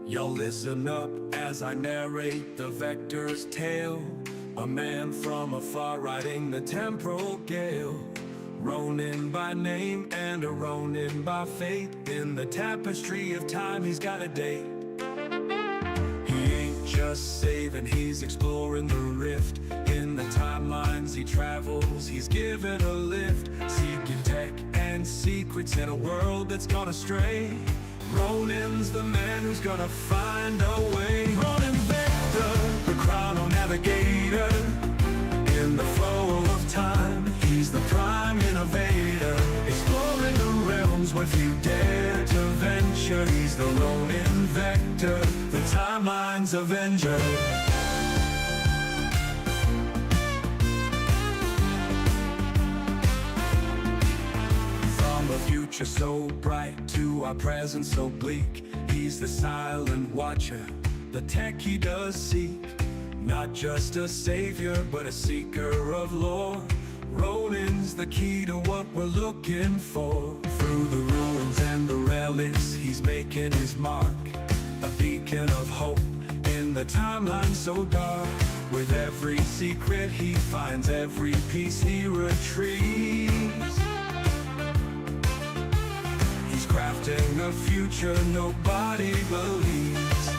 Y'all listen up as I narrate the Vector's tale. A man from afar riding the temporal gale. Ronin by name and a Ronin by fate. In the tapestry of time he's got a date. He ain't just saving, he's exploring the rift. In the timelines he travels, he's given a lift. Seeking tech and secrets in a world that's gone astray. Ronin's the man who's gonna find a way. Ronin Vector, the chrono navigator. In the flow of time, he's the prime innovator. Exploring the realms where few dare to venture. He's the Ronin Vector, the timeline's avenger. From a future so bright to our present so bleak, he's the silent watcher, the tech he does seek. Not just a savior, but a seeker of lore. Ronin's the key to what we're looking for. Through the ruins and the relics, he's making his mark. A beacon of hope in the timeline so dark. With every secret he finds, every piece he retrieves. He's crafting a future nobody believes.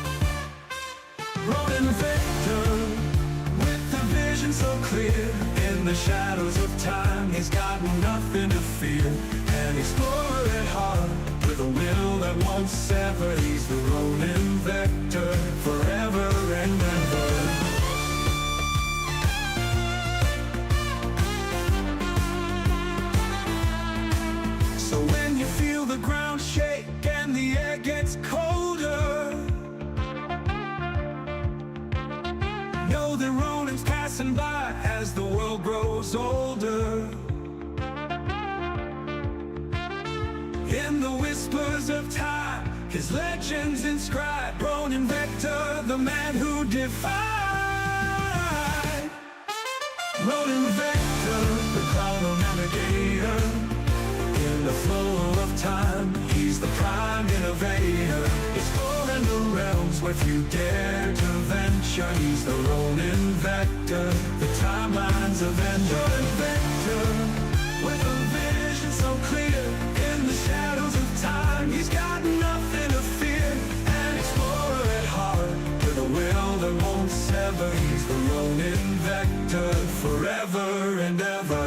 Ronin Vector, with a vision so clear. In the shadows of time, he's got nothing to fear. An explorer at heart, with a will that won't sever. He's the Ronin Vector, forever and ever. So when you feel the ground shake and the air gets colder, know that Ronin's passing by as the world grows older. In the whispers of time, his legends inscribed. Ronin Vector, the man who defied. Ronin Vector, the chrono navigator. In the flow of time, he's the prime innovator. Exploring the realms where few dare to venture. He's the Ronin Vector, the timeline's avenger. Ronin Vector, with a vision so clear. In the shadows of time, he's got nothing to fear. An explorer at heart, with a will that won't sever. He's the Ronin Vector, forever and ever.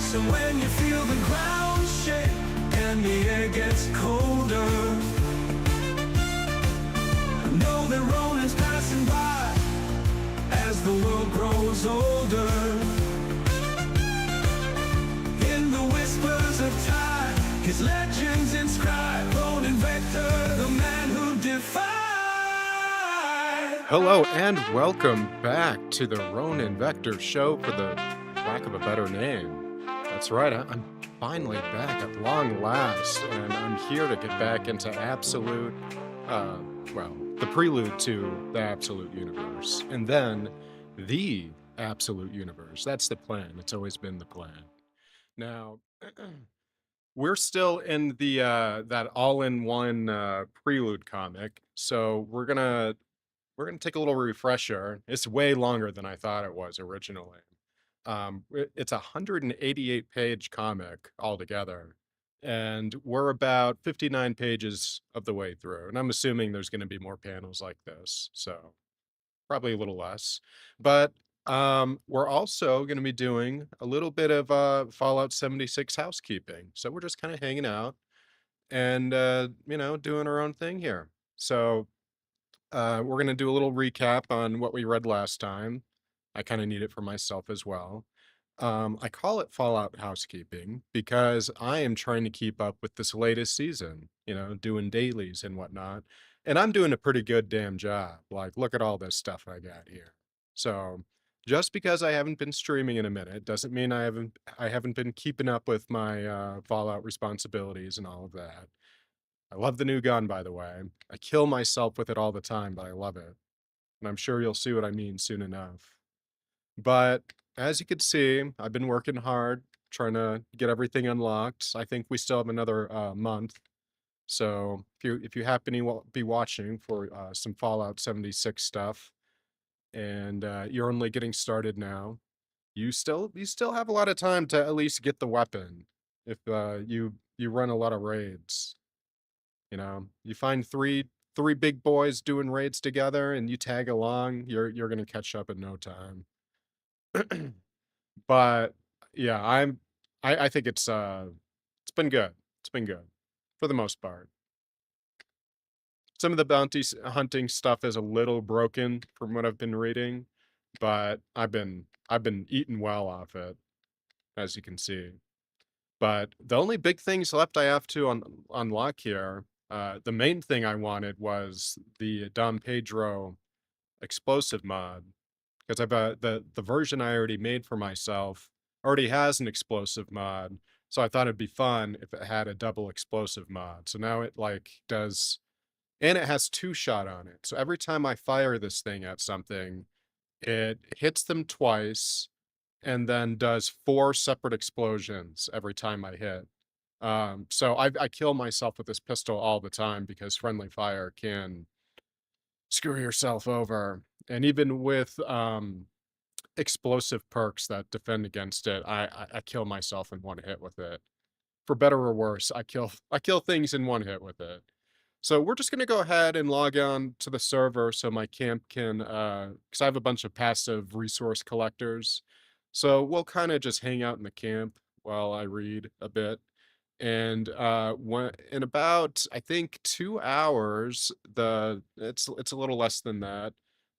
So when you feel the ground shake and the air gets colder, know that Ronin's passing by as the world grows older. In the whispers of time, his legends inscribed. Ronin Vector, the man who defied. Hello and welcome back to the Ronin Vector Show, for the lack of a better name. That's right, I'm finally back at long last, and I'm here to get back into absolute, the prelude to the absolute universe, and then the absolute universe. That's the plan. It's always been the plan. Now, we're still in the that all-in-one prelude comic, so we're gonna take a little refresher. It's way longer than I thought it was originally. It's a 188 page comic altogether, and we're about 59 pages of the way through. And I'm assuming there's going to be more panels like this, so probably a little less. But we're also going to be doing a little bit of Fallout 76 housekeeping. So we're just kind of hanging out and doing our own thing here. So we're going to do a little recap on what we read last time. I kind of need it for myself as well. I call it Fallout Housekeeping because I am trying to keep up with this latest season, doing dailies and whatnot. And I'm doing a pretty good damn job. Like, look at all this stuff I got here. So just because I haven't been streaming in a minute doesn't mean I haven't been keeping up with my Fallout responsibilities and all of that. I love the new gun, by the way. I kill myself with it all the time, but I love it. And I'm sure you'll see what I mean soon enough. But as you can see, I've been working hard trying to get everything unlocked. I think we still have another month. So if you happen to be watching for some Fallout 76 stuff, and you're only getting started now, you still have a lot of time to at least get the weapon. If you run a lot of raids, you find three big boys doing raids together, and you tag along, you're gonna catch up in no time. But yeah, I think it's been good. It's been good for the most part. Some of the hunting stuff is a little broken from what I've been reading, but I've been eating well off it, as you can see. But the only big things left I have to unlock here, the main thing I wanted was the Dom Pedro explosive mod, because the version I already made for myself already has an explosive mod, so I thought it'd be fun if it had a double explosive mod. So now it like does, and it has two shot on it. So every time I fire this thing at something, it hits them twice and then does four separate explosions every time I hit. So I kill myself with this pistol all the time because friendly fire can screw yourself over. And even with explosive perks that defend against it, I kill myself in one hit with it. For better or worse, I kill things in one hit with it. So we're just gonna go ahead and log on to the server so my camp can, because I have a bunch of passive resource collectors. So we'll kind of just hang out in the camp while I read a bit. And when in about I think 2 hours, it's a little less than that.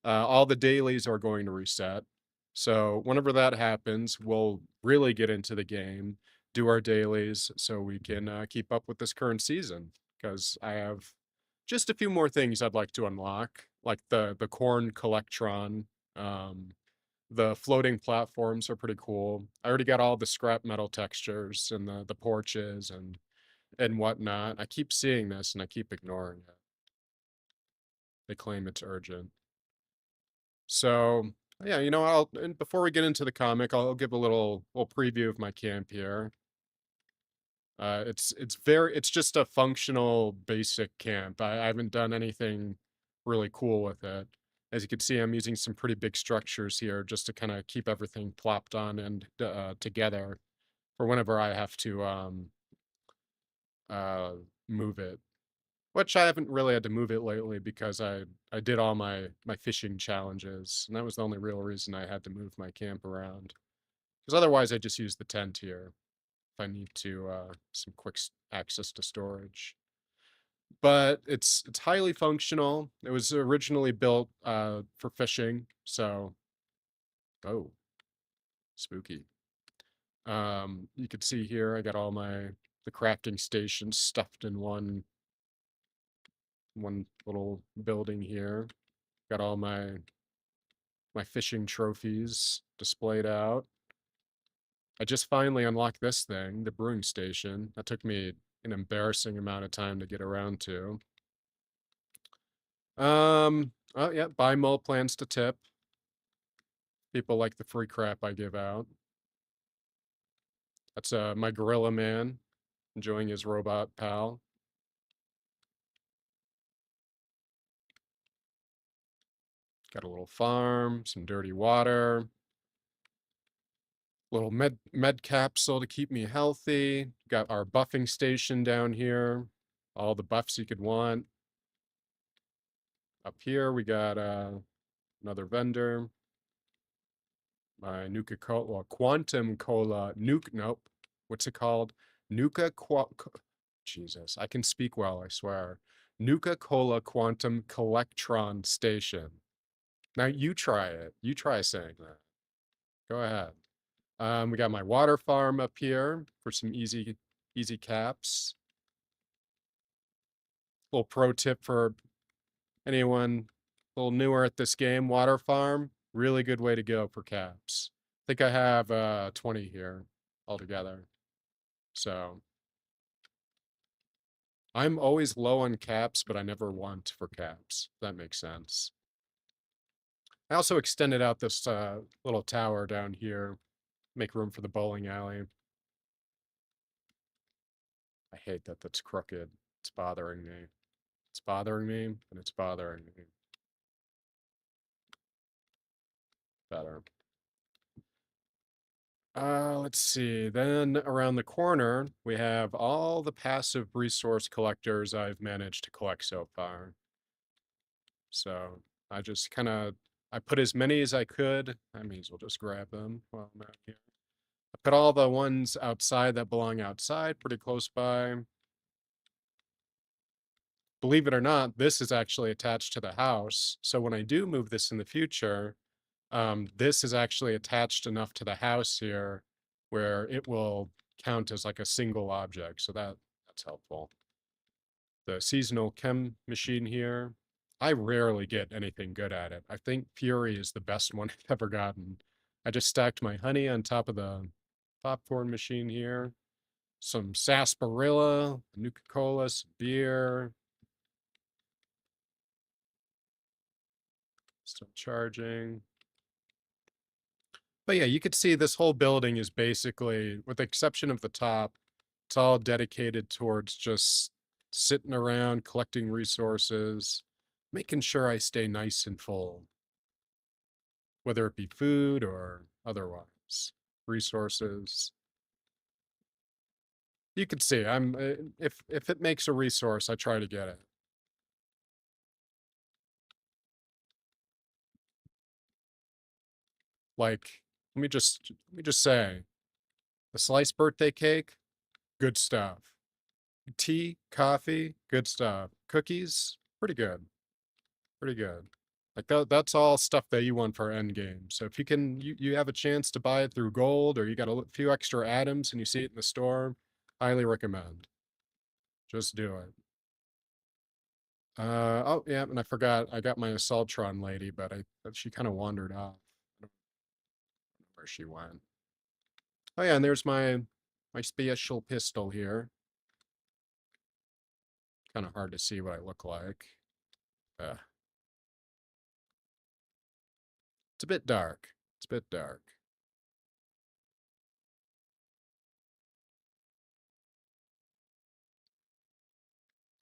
All the dailies are going to reset. So whenever that happens, we'll really get into the game, do our dailies, so we can keep up with this current season. Because I have just a few more things I'd like to unlock, like the corn collectron. Um, the floating platforms are pretty cool. I already got all the scrap metal textures and the porches and whatnot. I keep seeing this and I keep ignoring it. They claim it's urgent. So yeah, and before we get into the comic, I'll give a little preview of my camp here. It's just a functional basic camp. I haven't done anything really cool with it. As you can see, I'm using some pretty big structures here just to kind of keep everything plopped on and together for whenever I have to uh move it. Which I haven't really had to move it lately because I did all my fishing challenges, and that was the only real reason I had to move my camp around. Because otherwise, I just use the tent here if I need to some quick access to storage. But it's highly functional. It was originally built for fishing, so oh, spooky. You can see here I got all the crafting stations stuffed in one little building here. Got all my fishing trophies displayed out. I just finally unlocked this thing, the brewing station. That took me an embarrassing amount of time to get around to. Oh yeah, buy mole plans to tip. People like the free crap I give out. That's my gorilla man enjoying his robot pal. Got a little farm, some dirty water, little med capsule to keep me healthy. Got our buffing station down here. All the buffs you could want. Up here we got another vendor. My Nuka Cola, Quantum Cola, Nuke, nope. What's it called? Nuka Jesus, I can speak well, I swear. Nuka Cola Quantum Collectron Station. Now you try it. You try saying that. Go ahead. We got my water farm up here for some easy caps. Little pro tip for anyone a little newer at this game, water farm, really good way to go for caps. I think I have 20 here altogether. So I'm always low on caps, but I never want for caps. If that makes sense. I also extended out this little tower down here, make room for the bowling alley. I hate that that's crooked. It's bothering me. It's bothering me, and it's bothering me. Better. Let's see. Then around the corner, we have all the passive resource collectors I've managed to collect so far. So I just kind of I put as many as I could. I may as well just grab them while I'm out here. I put all the ones outside that belong outside, pretty close by. Believe it or not, this is actually attached to the house. So when I do move this in the future, this is actually attached enough to the house here where it will count as like a single object. So that's helpful. The seasonal chem machine here. I rarely get anything good at it. I think Fury is the best one I've ever gotten. I just stacked my honey on top of the popcorn machine here. Some sarsaparilla, Nuka-Cola, some beer. Still charging. But yeah, you could see this whole building is basically, with the exception of the top, it's all dedicated towards just sitting around, collecting resources, making sure I stay nice and full, whether it be food or otherwise. Resources. You could see if it makes a resource, I try to get it. Like, let me just say, the sliced birthday cake, good stuff. Tea, coffee, good stuff. Cookies, pretty good. Pretty good. Like that's all stuff that you want for end game. So if you have a chance to buy it through gold or you got a few extra atoms and you see it in the store, highly recommend. Just do it. Oh yeah, and I forgot I got my Assaultron lady, but she kind of wandered off. I don't know where she went. Oh yeah, and there's my special pistol here. Kind of hard to see what I look like. Uh, it's a bit dark. It's a bit dark.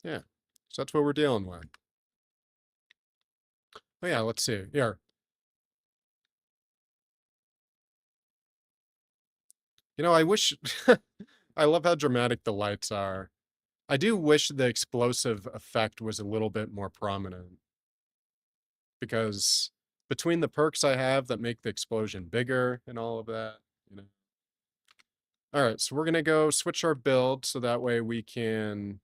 Yeah. So that's what we're dealing with. Oh yeah, let's see. Here. I wish I love how dramatic the lights are. I do wish the explosive effect was a little bit more prominent because between the perks I have that make the explosion bigger and all of that, you know. All right, so we're gonna go switch our build so that way we can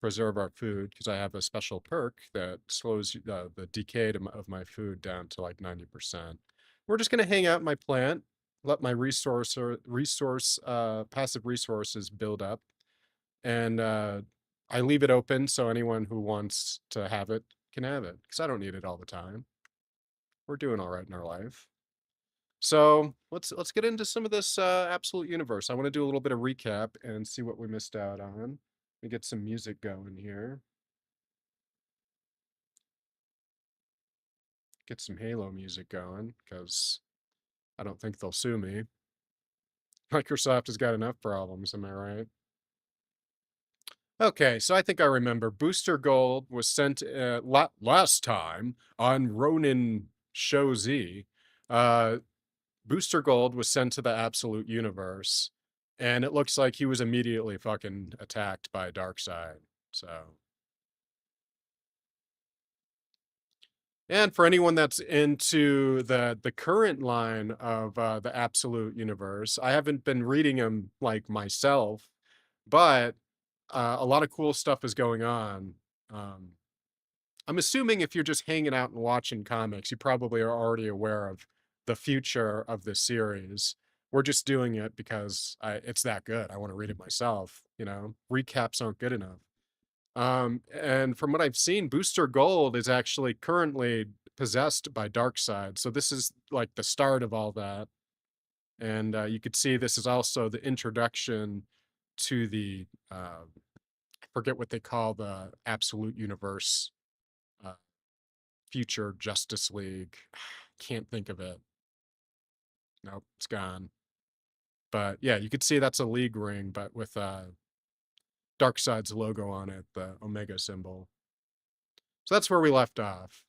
preserve our food because I have a special perk that slows the decay of my food down to like 90%. We're just gonna hang out in my plant, let my passive resources build up, and I leave it open so anyone who wants to have it can have it because I don't need it all the time. We're doing all right in our life. So let's get into some of this absolute universe. I want to do a little bit of recap and see what we missed out on. Let me get some music going here. Get some Halo music going because I don't think they'll sue me. Microsoft has got enough problems, am I right? Okay, so I think I remember Booster Gold was sent last time on Ronin Show Z. Uh, Booster Gold was sent to the Absolute Universe, and it looks like he was immediately fucking attacked by Darkseid. So, and for anyone that's into the current line of the Absolute Universe, I haven't been reading them like myself, but a lot of cool stuff is going on. Um, I'm assuming if you're just hanging out and watching comics, you probably are already aware of the future of this series. We're just doing it because it's that good. I want to read it myself. Recaps aren't good enough. And from what I've seen, Booster Gold is actually currently possessed by Darkseid. So this is like the start of all that. And you could see this is also the introduction to the I forget what they call the Absolute Universe, uh, future Justice League. Can't think of it. Nope, it's gone. But yeah, you could see that's a league ring, but with Darkseid's logo on it, the Omega symbol. So that's where we left off.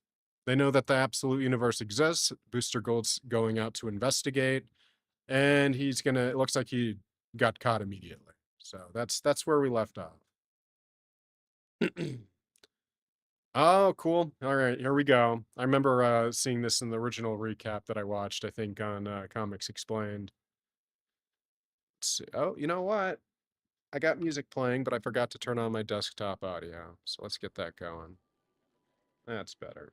They know that the absolute universe exists. Booster Gold's going out to investigate, and he's gonna. It looks like he got caught immediately. So that's where we left off. Oh, cool. All right, here we go. I remember seeing this in the original recap that I watched, I think, on Comics Explained. Let's see. Oh, you know what? I got music playing, but I forgot to turn on my desktop audio. So let's get that going. That's better.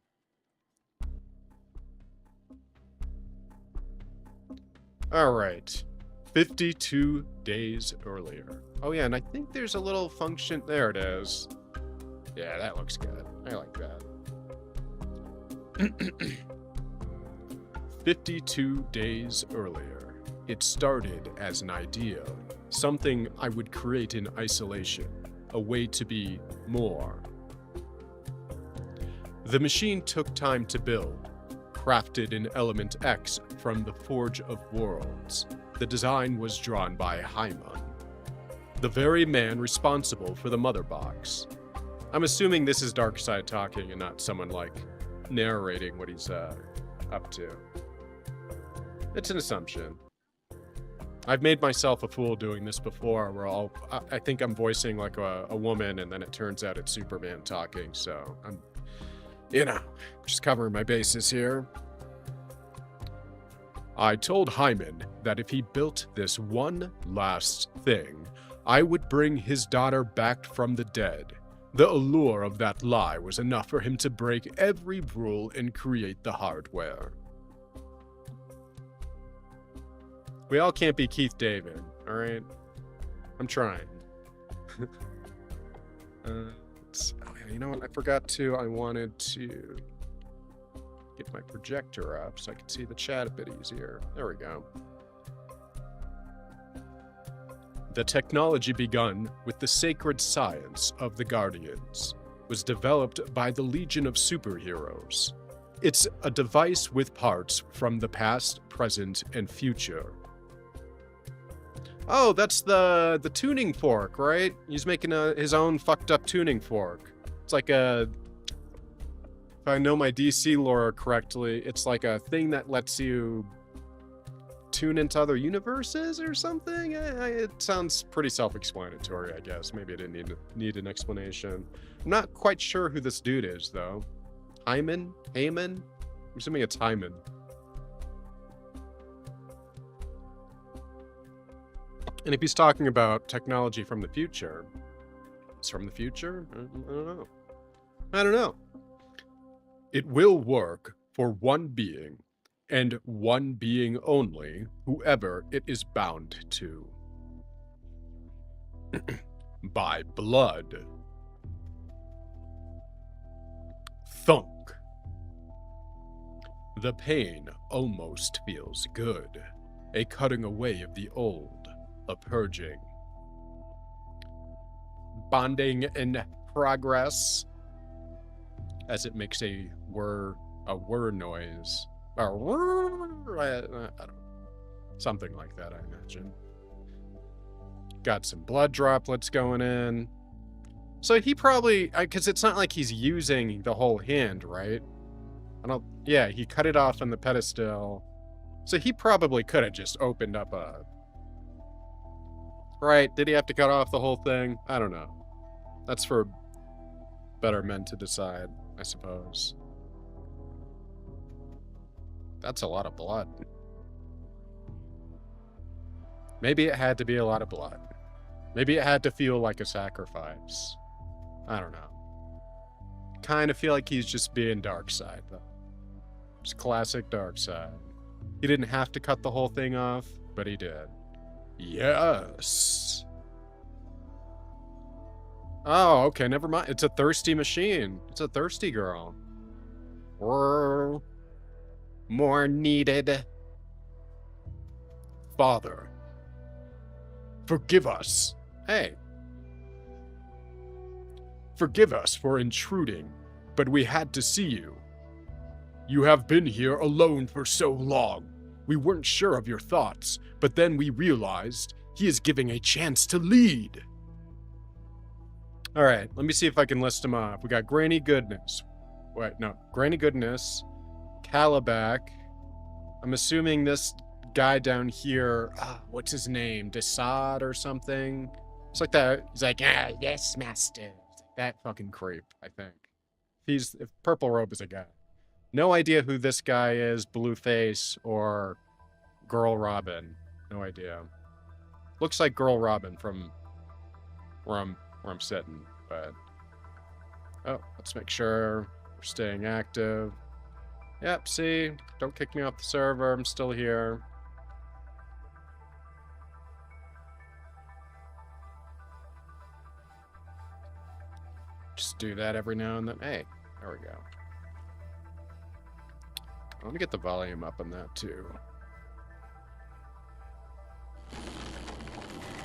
All right. 52 days earlier. Oh, yeah, and I think there's a little function. There it is. Yeah, that looks good. I like that. 52 days earlier. It started as an idea, something I would create in isolation, a way to be more. The machine took time to build, crafted in Element X from the Forge of Worlds. The design was drawn by Hyman, the very man responsible for the mother box. I'm assuming this is Darkseid talking and not someone like narrating what he's up to. It's an assumption. I've made myself a fool doing this before, where I think I'm voicing like a woman, and then it turns out it's Superman talking, so I'm, just covering my bases here. I told Hyman that if he built this one last thing, I would bring his daughter back from the dead. The allure of that lie was enough for him to break every rule and create the hardware. We all can't be Keith David, all right? I'm trying. You know what? I wanted to get my projector up so I can see the chat a bit easier. There we go. The technology begun with the sacred science of the Guardians was developed by the Legion of Superheroes. It's a device with parts from the past, present, and future. Oh, that's the tuning fork, right? He's making his own fucked up tuning fork. It's like if I know my DC lore correctly, it's like a thing that lets you tune into other universes or something? It sounds pretty self-explanatory, I guess. Maybe I didn't need an explanation. I'm not quite sure who this dude is, though. Hyman? I'm assuming it's Hyman. And if he's talking about technology from the future, it's from the future? I don't know. It will work for one being, and one being only, whoever it is bound to. By blood. Thunk. The pain almost feels good. A cutting away of the old, a purging. Bonding in progress. As it makes a whir noise. Or I don't know. Something like that, I imagine. Got some blood droplets going in. So he probably, because it's not like he's using the whole hand, right? Yeah, he cut it off on the pedestal. So he probably could have just opened up a... Right, did he have to cut off the whole thing? I don't know. That's for better men to decide, I suppose. That's a lot of blood. Maybe it had to be a lot of blood. Maybe it had to feel like a sacrifice. I don't know. Kind of feel like he's just being Darkseid, though. Just classic Darkseid. He didn't have to cut the whole thing off, but he did. Yes. Oh, okay, never mind. It's a thirsty machine. It's a thirsty girl. More needed. Father, forgive us. Hey. Forgive us for intruding, but we had to see you. You have been here alone for so long. We weren't sure of your thoughts, but then we realized he is giving a chance to lead. All right, let me see if I can list them off. We got Granny Goodness. Wait, no. Granny Goodness, Calabac. I'm assuming this guy down here, what's his name? Desaad or something? It's like that. He's like, yes, master. That fucking creep, I think. If Purple Robe is a guy. No idea who this guy is, Blueface or Girl Robin. No idea. Looks like Girl Robin from where I'm sitting, but oh, let's make sure we're staying active. Yep, see? Don't kick me off the server, I'm still here. Just do that every now and then. Hey, there we go. I want to get the volume up on that too.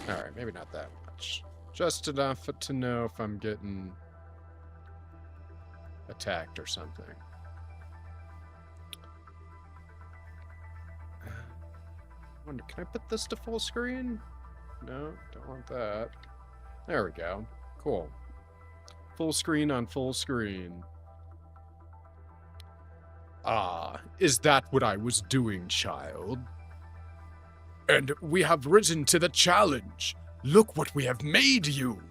Alright, maybe not that much. Just enough to know if I'm getting attacked or something. I wonder, can I put this to full screen? No, don't want that. There we go. Cool. Full screen on full screen. Ah, is that what I was doing, child? And we have risen to the challenge. Look what we have made you.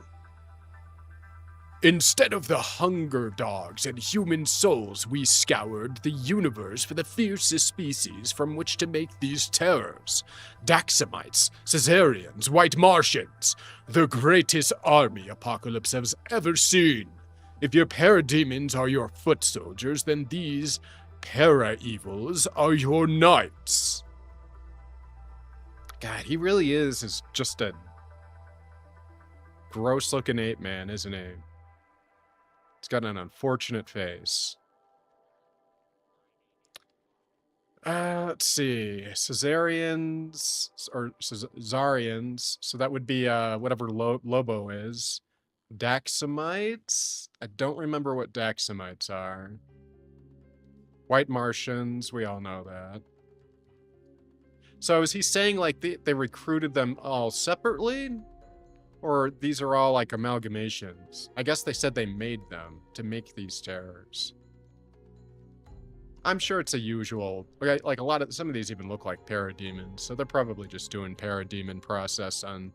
Instead of the hunger dogs and human souls, we scoured the universe for the fiercest species from which to make these terrors. Daxamites, Caesarians, White Martians. The greatest army Apocalypse has ever seen. If your parademons are your foot soldiers, then these para-evils are your knights. God, he really is just a gross-looking ape man, isn't he? He's got an unfortunate face. Let's see. Caesarians, or Caesarians, so that would be whatever Lobo is. Daxamites? I don't remember what Daxamites are. White Martians, we all know that. So is he saying, like, they recruited them all separately? Or these are all, like, amalgamations? I guess they said they made them to make these terrors. I'm sure it's a usual... Like, some of these even look like parademons, so they're probably just doing parademon process on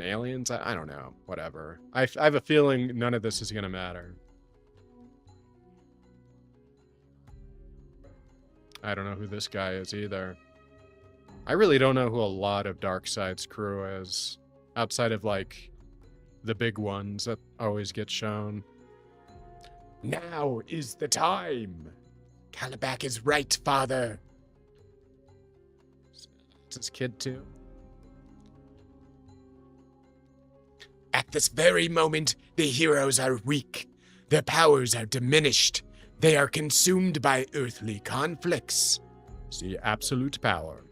aliens? I don't know. Whatever. I have a feeling none of this is gonna matter. I don't know who this guy is either. I really don't know who a lot of Darkseid's crew is. Outside of, like, the big ones that always get shown. Now is the time. Calabac is right, father. It's his kid, too. At this very moment, the heroes are weak. Their powers are diminished. They are consumed by earthly conflicts. See absolute power.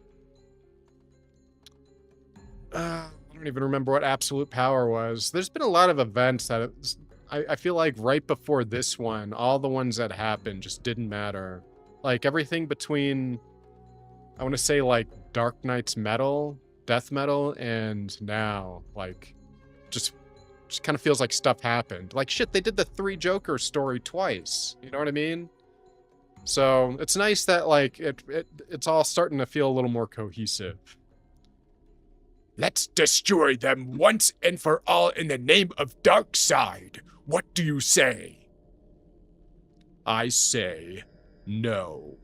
I don't even remember what absolute power was. There's been a lot of events that I feel like right before this one, all the ones that happened just didn't matter. Like everything between, I want to say like Dark Knight's Metal, Death Metal, and now, like, just kind of feels like stuff happened. Like, shit, they did the 3 Joker story twice. You know what I mean? So it's nice that, like, it's all starting to feel a little more cohesive. Let's destroy them once and for all in the name of Darkseid. What do you say? I say no.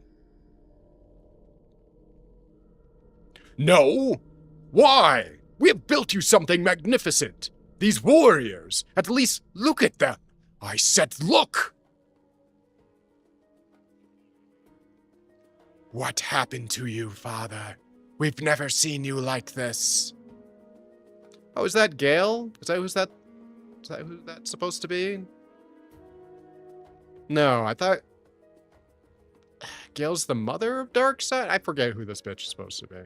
No? Why? We have built you something magnificent. These warriors, at least look at them. I said look. What happened to you, father? We've never seen you like this. Oh, is that Gale? Is that who that's supposed to be? No, I thought Gale's the mother of Darkseid? I forget who this bitch is supposed to be.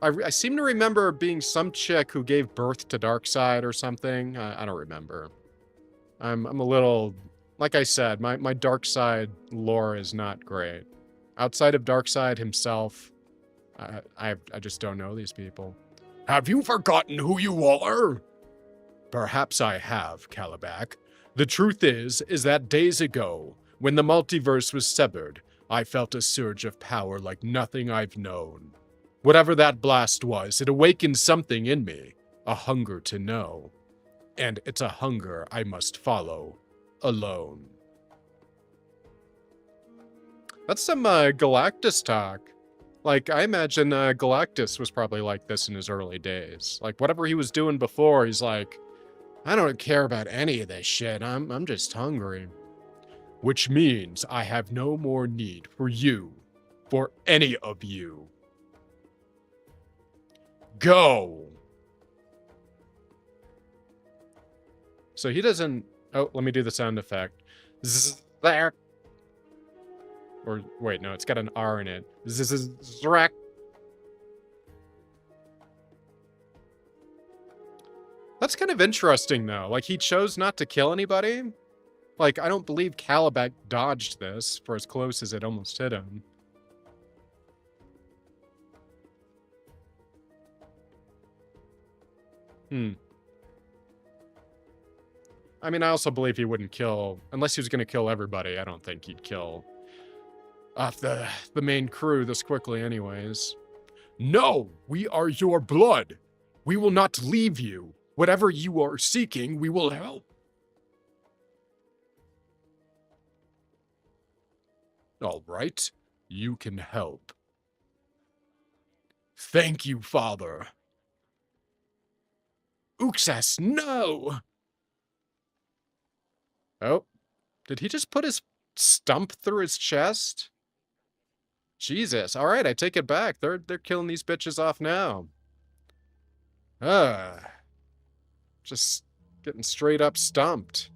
I seem to remember being some chick who gave birth to Darkseid or something. I don't remember. I'm a little... Like I said, my Darkseid lore is not great. Outside of Darkseid himself, I just don't know these people. Have you forgotten who you are? Perhaps I have, Calabac. The truth is that days ago, when the multiverse was severed, I felt a surge of power like nothing I've known. Whatever that blast was, it awakened something in me, a hunger to know. And it's a hunger I must follow, alone. That's some Galactus talk. Like, I imagine Galactus was probably like this in his early days. Like, whatever he was doing before, he's like, I don't care about any of this shit. I'm just hungry. Which means I have no more need for you. For any of you. Go! So he doesn't... Oh, let me do the sound effect. There. Or, wait, no, it's got an R in it. Zrak. That's kind of interesting, though. Like, he chose not to kill anybody. Like, I don't believe Calabac dodged this for as close as it almost hit him. I mean, I also believe he wouldn't kill... Unless he was going to kill everybody, I don't think he'd kill off the main crew this quickly anyways. No! We are your blood! We will not leave you! Whatever you are seeking, we will help. All right, you can help. Thank you, Father. Uxas, no! Oh, did he just put his stump through his chest? Jesus, all right, I take it back. They're killing these bitches off now. Just getting straight up stumped.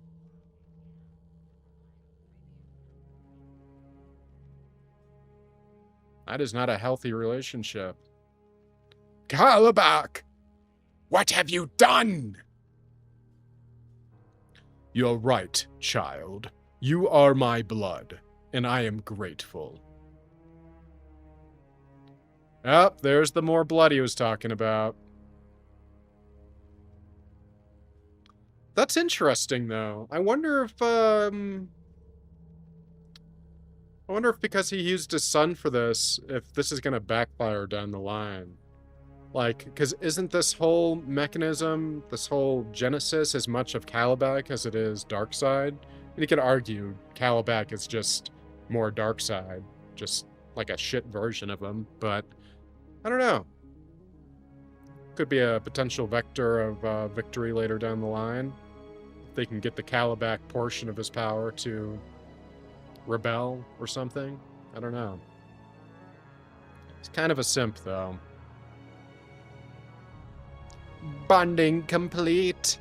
That is not a healthy relationship. Calabac! What have you done? You're right, child. You are my blood, and I am grateful. Oh, there's the more blood he was talking about. That's interesting, though. I wonder if because he used his son for this, if this is gonna backfire down the line. Like, because isn't this whole mechanism, this whole genesis, as much of Calabac as it is Darkseid? And you could argue Calabac is just more Darkseid, just like a shit version of him, but I don't know. Could be a potential vector of victory later down the line. If they can get the Calabac portion of his power to rebel or something. I don't know. He's kind of a simp, though. Bonding complete.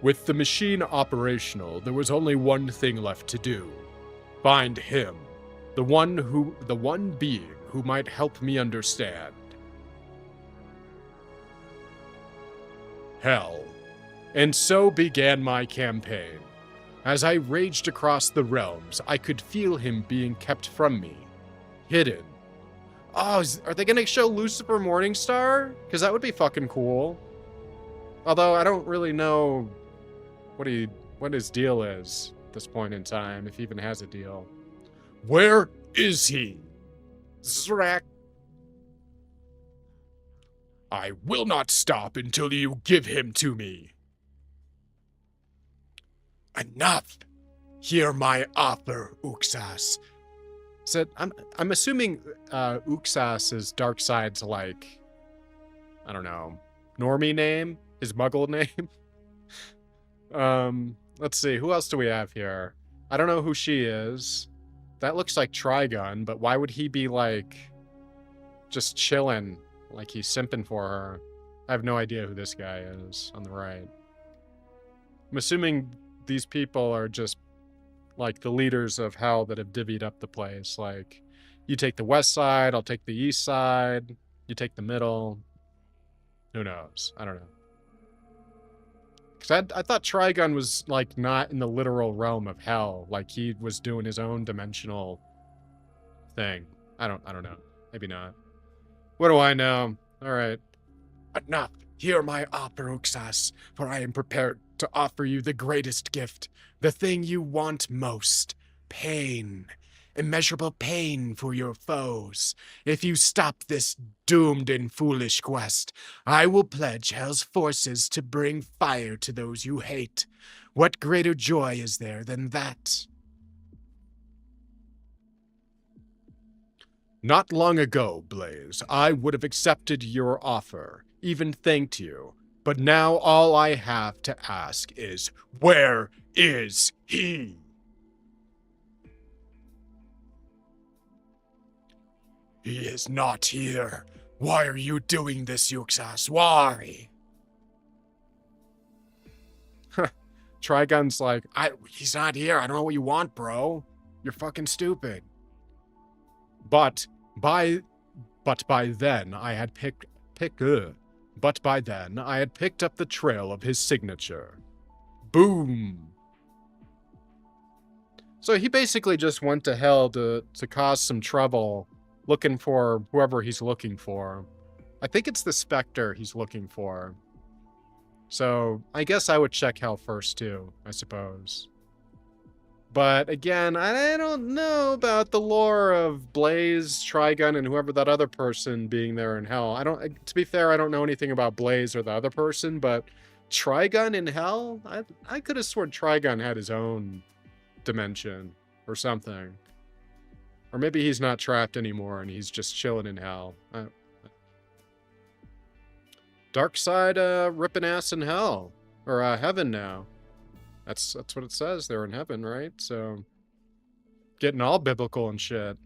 With the machine operational, there was only one thing left to do. Find him. The one being who might help me understand. Hell. And so began my campaign. As I raged across the realms, I could feel him being kept from me. Hidden. Oh, are they gonna show Lucifer Morningstar? Because that would be fucking cool. Although I don't really know what his deal is at this point in time, if he even has a deal. Where is he? Zrak. I will not stop until you give him to me. Enough! Hear my offer, Uxas. So I'm assuming Uxas is Darkseid's, like, I don't know, normie name? His muggle name? Let's see, who else do we have here? I don't know who she is. That looks like Trigun, but why would he be, like, just chilling, like he's simping for her? I have no idea who this guy is on the right. I'm assuming these people are just, like, the leaders of hell that have divvied up the place. Like, you take the west side, I'll take the east side, you take the middle. Who knows? I don't know. Because I thought Trigun was, like, not in the literal realm of hell. Like, he was doing his own dimensional thing. I don't know. Maybe not. What do I know? Alright. Enough. Hear my offer, Uxas, for I am prepared to offer you the greatest gift, the thing you want most. Pain. Immeasurable pain for your foes. If you stop this doomed and foolish quest, I will pledge Hell's forces to bring fire to those you hate. What greater joy is there than that? Not long ago, Blaze, I would have accepted your offer, even thanked you. But now all I have to ask is, where is he? He is not here. Why are you doing this, Yuxas? Why? Trigun's like, he's not here. I don't know what you want, bro. You're fucking stupid. But by then I had picked up the trail of his signature. Boom. So he basically just went to hell to cause some trouble, looking for whoever he's looking for. I think it's the Spectre he's looking for. So I guess I would check hell first too, I suppose. But again, I don't know about the lore of Blaze, Trigun, and whoever that other person being there in hell. To be fair, I don't know anything about Blaze or the other person, but Trigun in hell? I could have sworn Trigun had his own dimension or something. Or maybe he's not trapped anymore and he's just chilling in hell. Darkseid ripping ass in hell. Or heaven now. That's what it says. They're in heaven, right? So, getting all biblical and shit.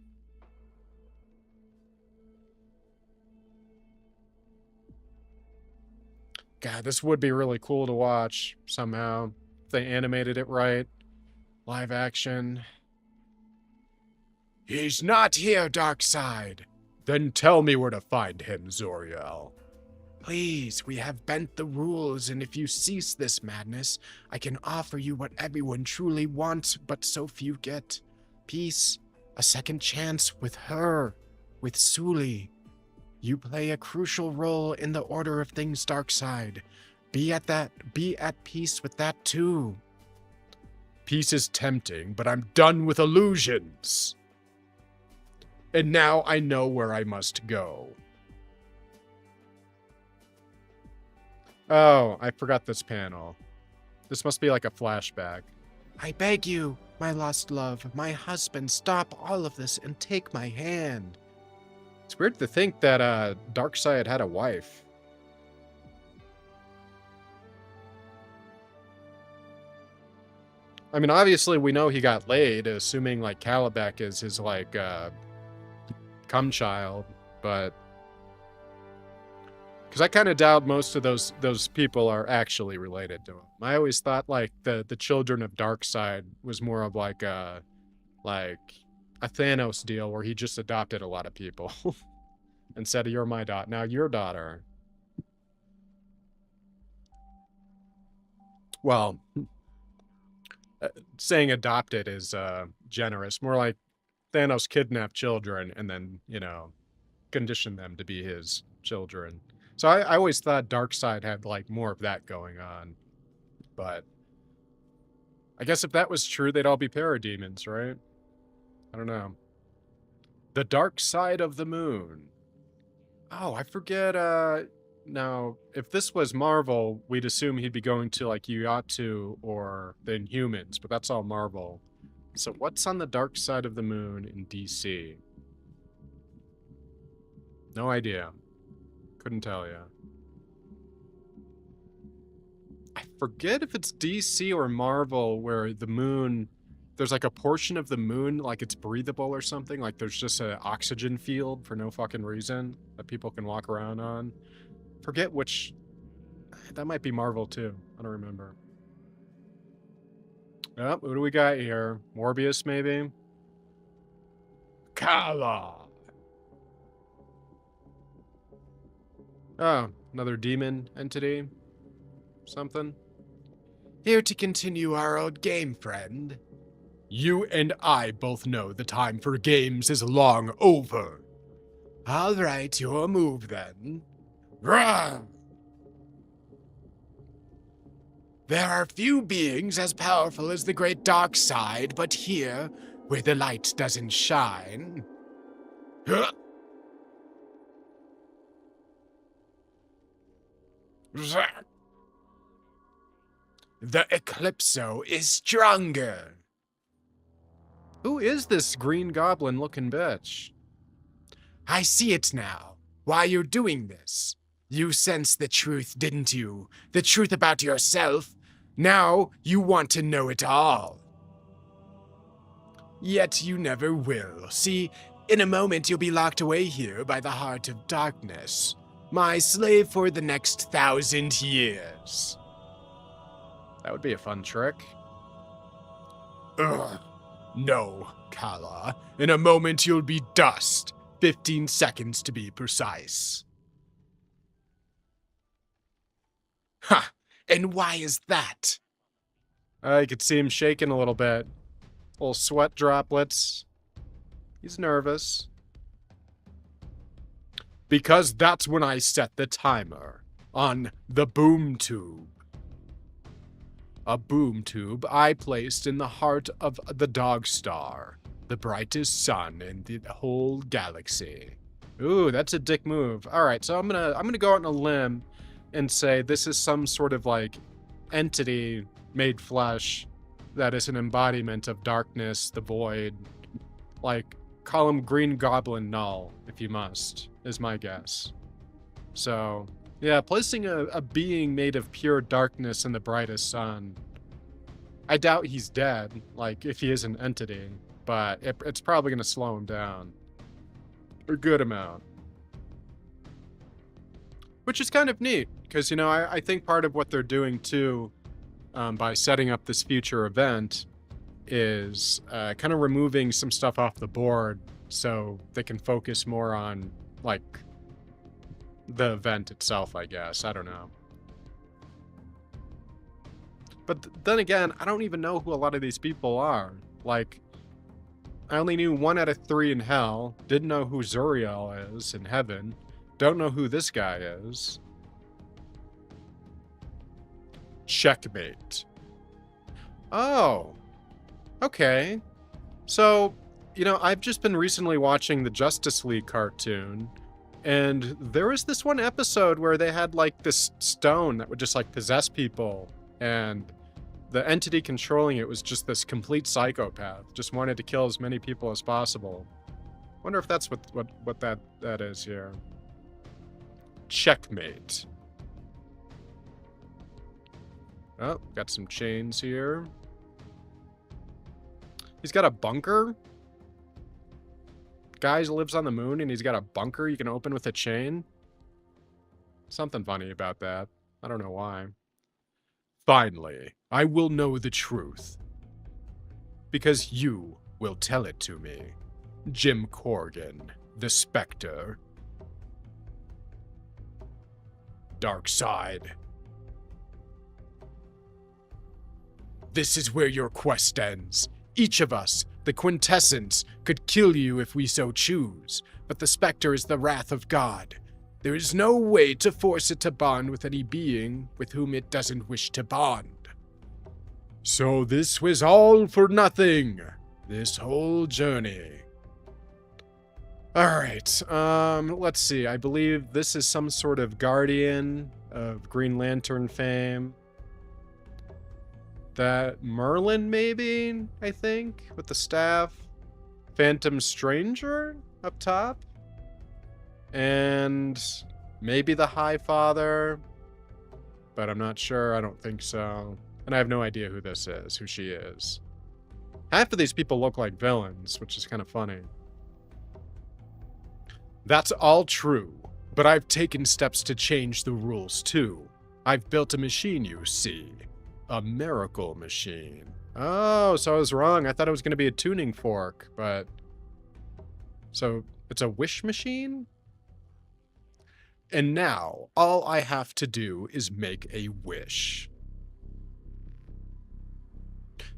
God, this would be really cool to watch somehow. If they animated it right. Live action. He's not here, Darkseid. Then tell me where to find him, Zoriel. Please, we have bent the rules, and if you cease this madness, I can offer you what everyone truly wants, but so few get. Peace, a second chance with her, with Suli. You play a crucial role in the order of things, Darkseid. Be at peace with that too. Peace is tempting, but I'm done with illusions. And now I know where I must go. Oh, I forgot this panel. This must be like a flashback. I beg you, my lost love, my husband, stop all of this and take my hand. It's weird to think that Darkseid had a wife. I mean, obviously we know he got laid, assuming like Calabec is his like cum child, but because I kind of doubt most of those people are actually related to him. I always thought like the children of Darkseid was more of like a Thanos deal where he just adopted a lot of people and said, "You're my daughter. Now your daughter." Well, saying adopted is generous. More like Thanos kidnapped children and then, conditioned them to be his children. So I always thought Darkseid had like more of that going on. But I guess if that was true, they'd all be parademons, right? I don't know. The dark side of the moon. Oh, I forget. Now, if this was Marvel, we'd assume he'd be going to like Uatu or the Inhumans, but that's all Marvel. So what's on the dark side of the moon in DC? No idea. Couldn't tell you. I forget if it's DC or Marvel where the moon, there's like a portion of the moon, like it's breathable or something. Like there's just an oxygen field for no fucking reason that people can walk around on. Forget which, that might be Marvel too. I don't remember. Oh, who do we got here? Morbius, maybe? Kala! Oh, another demon entity? Something? Here to continue our old game, friend. You and I both know the time for games is long over. All right, your move then. Run! There are few beings as powerful as the great dark side, but here, where the light doesn't shine... Huh? The Eclipso is stronger. Who is this green goblin-looking bitch? I see it now. Why you're doing this. You sensed the truth, didn't you? The truth about yourself. Now you want to know it all. Yet you never will. See, in a moment you'll be locked away here by the heart of darkness. My slave for the next 1,000 years. That would be a fun trick. Ugh. No, Kala. In a moment you'll be dust. 15 seconds to be precise. Ha! And why is that? I could see him shaking a little bit. Little sweat droplets. He's nervous. Because that's when I set the timer. On the boom tube. A boom tube I placed in the heart of the Dog Star. The brightest sun in the whole galaxy. Ooh, that's a dick move. Alright, so I'm gonna go out on a limb and say this is some sort of like entity made flesh that is an embodiment of darkness, the void. Like, call him Green Goblin Null, if you must, is my guess. So, yeah, placing a being made of pure darkness in the brightest sun. I doubt he's dead, like, if he is an entity, but it's probably going to slow him down. A good amount. Which is kind of neat, because, you know, I think part of what they're doing, too, by setting up this future event, is kind of removing some stuff off the board so they can focus more on, like, the event itself, I guess. I don't know. But then again, I don't even know who a lot of these people are. Like, I only knew 1 out of 3 in hell. Didn't know who Zuriel is in heaven. Don't know who this guy is. Checkmate. Oh. Okay. So, you know, I've just been recently watching the Justice League cartoon, and there was this one episode where they had, like, this stone that would just, like, possess people, and the entity controlling it was just this complete psychopath. Just wanted to kill as many people as possible. Wonder if that's what that is here. Checkmate. Oh, got some chains here. He's got a bunker? Guy lives on the moon and he's got a bunker you can open with a chain? Something funny about that. I don't know why. Finally, I will know the truth. Because you will tell it to me. Jim Corrigan, the Spectre. Dark side. This is where your quest ends. Each of us, the quintessence, could kill you if we so choose, but the Spectre is the wrath of God. There is no way to force it to bond with any being with whom it doesn't wish to bond. So this was all for nothing, this whole journey. Alright, let's see, I believe this is some sort of guardian of Green Lantern fame. That Merlin, maybe, I think, with the staff. Phantom Stranger up top. And maybe the High Father. But I'm not sure, I don't think so. And I have no idea who this is, who she is. Half of these people look like villains, which is kind of funny. That's all true, but I've taken steps to change the rules too. I've built a machine, you see. A miracle machine. Oh, so I was wrong. I thought it was going to be a tuning fork, but... So, it's a wish machine? And now, all I have to do is make a wish.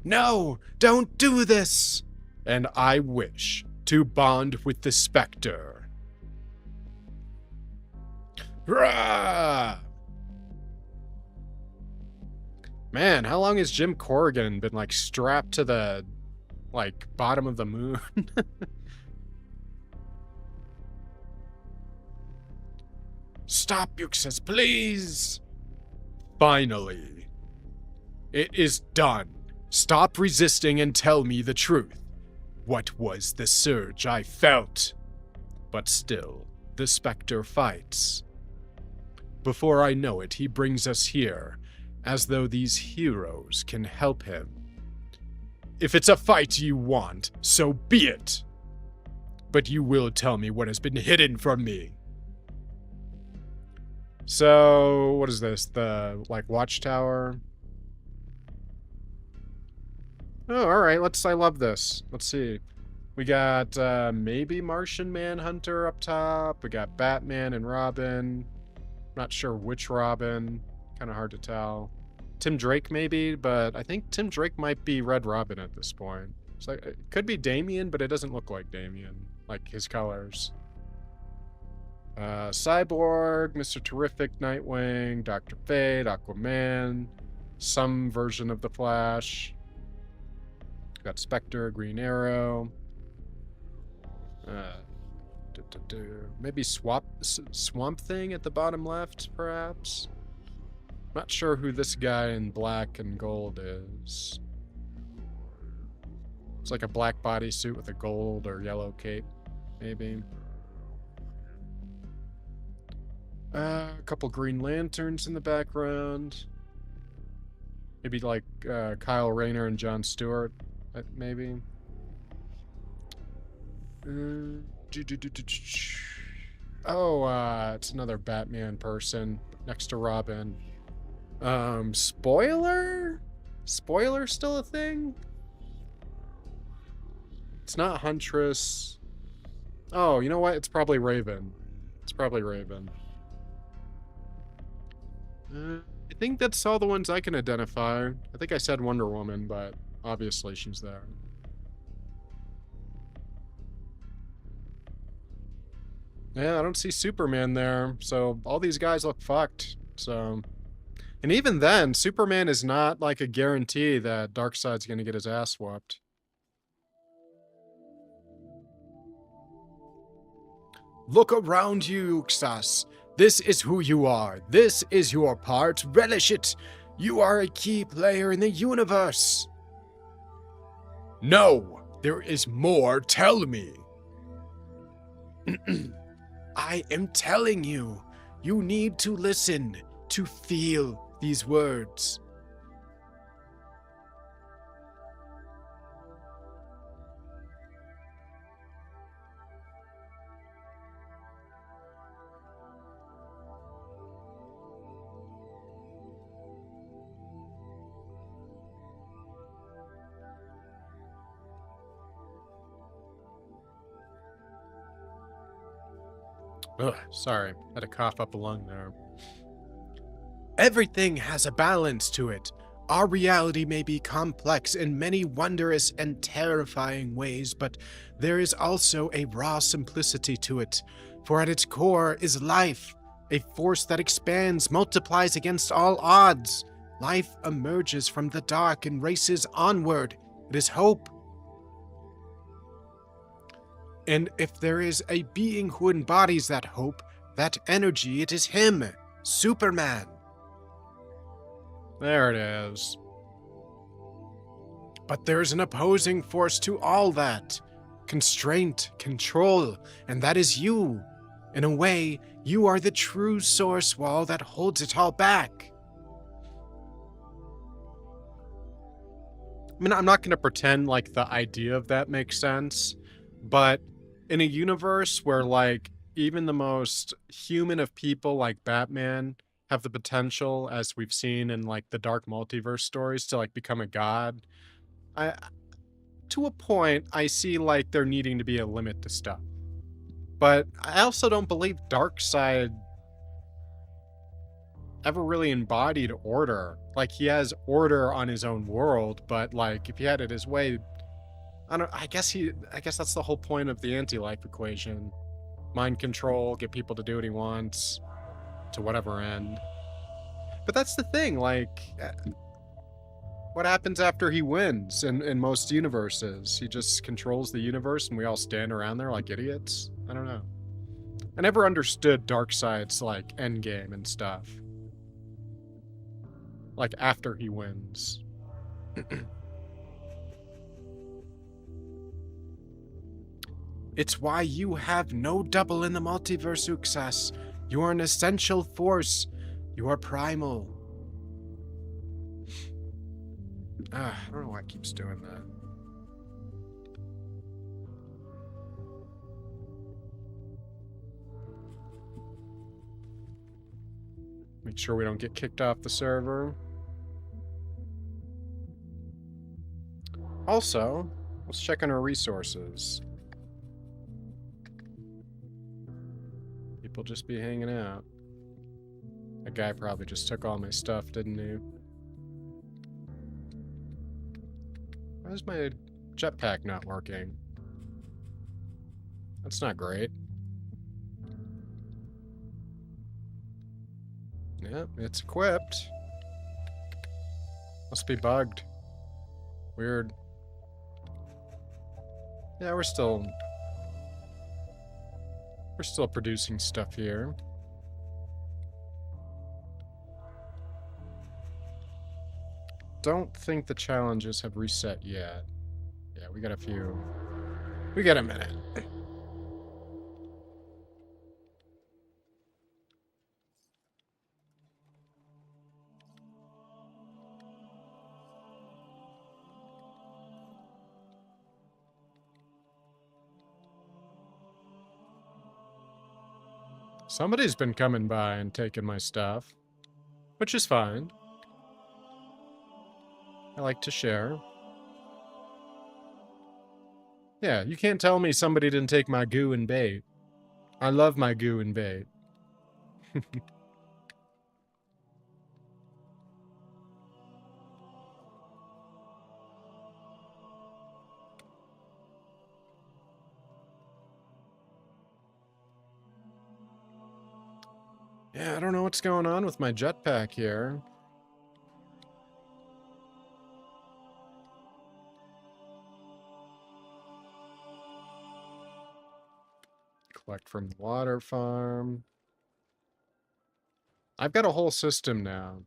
No, don't do this! And I wish to bond with the Spectre. Rah! Man, how long has Jim Corrigan been, like, strapped to the, like, bottom of the moon? Stop, Yuxas, please! Finally. It is done. Stop resisting and tell me the truth. What was the surge I felt? But still, the Spectre fights. Before I know it, he brings us here, as though these heroes can help him. If it's a fight you want, so be it. But you will tell me what has been hidden from me. So, what is this? The, like, watchtower? Oh, alright, I love this. Let's see. We got, maybe Martian Manhunter up top. We got Batman and Robin. Not sure which Robin. Kind of hard to tell. Tim Drake, maybe, but I think Tim Drake might be Red Robin at this point. It's like, it could be Damian, but it doesn't look like Damian. Like, his colors. Cyborg, Mr. Terrific, Nightwing, Dr. Fate, Aquaman, some version of the Flash. Got Spectre, Green Arrow. Maybe Swamp Thing at the bottom left, perhaps? Not sure who this guy in black and gold is. It's like a black bodysuit with a gold or yellow cape, maybe. A couple Green Lanterns in the background. Maybe like Kyle Rayner and Jon Stewart, maybe. Oh, it's another Batman person next to Robin. Spoiler? Spoiler still a thing? It's not Huntress. Oh, you know what? It's probably Raven. It's probably Raven. I think that's all the ones I can identify. I think I said Wonder Woman, but obviously she's there. Yeah, I don't see Superman there, so all these guys look fucked, so... And even then, Superman is not like a guarantee that Darkseid's gonna get his ass whooped. Look around you, Xas. This is who you are. This is your part. Relish it. You are a key player in the universe. No, there is more. Tell me. I am telling you. You need to listen, to feel these words. Ugh, sorry. Had to cough up a lung there. Everything has a balance to it. Our reality may be complex in many wondrous and terrifying ways, but there is also a raw simplicity to it. For at its core is life, a force that expands, multiplies against all odds. Life emerges from the dark and races onward. It is hope. And if there is a being who embodies that hope, that energy, it is him, Superman. There it is. But there's an opposing force to all that. Constraint, control, and that is you. In a way, you are the true source wall that holds it all back. I mean, I'm not going to pretend like the idea of that makes sense, but in a universe where, like, even the most human of people like Batman have the potential, as we've seen in, like, the Dark Multiverse stories, to, like, become a god, to a point, I see, like, there needing to be a limit to stuff. But I also don't believe Darkseid ever really embodied order. Like, he has order on his own world, but like, if he had it his way, I guess that's the whole point of the anti-life equation. Mind control, get people to do what he wants, to whatever end. But that's the thing, like, what happens after he wins in most universes? He just controls the universe and we all stand around there like idiots? I don't know. I never understood Darkseid's, like, endgame and stuff. Like, after he wins. It's why you have no double in the multiverse, Uxas. You are an essential force. You are primal. I don't know why it keeps doing that. Make sure we don't get kicked off the server. Also, let's check on our resources. People just be hanging out. That guy probably just took all my stuff, didn't he? Why is my jetpack not working? That's not great. Yep, it's equipped. Must be bugged. Weird. Yeah, we're still producing stuff here. Don't think the challenges have reset yet. Yeah, we got a few. We got a minute. Somebody's been coming by and taking my stuff, which is fine. I like to share. Yeah, you can't tell me somebody didn't take my goo and bait. I love my goo and bait. Yeah, I don't know what's going on with my jetpack here. Collect from the water farm. I've got a whole system now.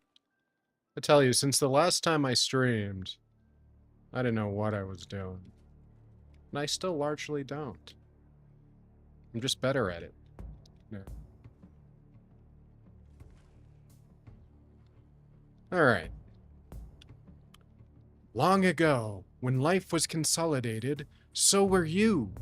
I tell you, since the last time I streamed, I didn't know what I was doing. And I still largely don't. I'm just better at it. Yeah. Alright. Long ago, when life was consolidated, so were you.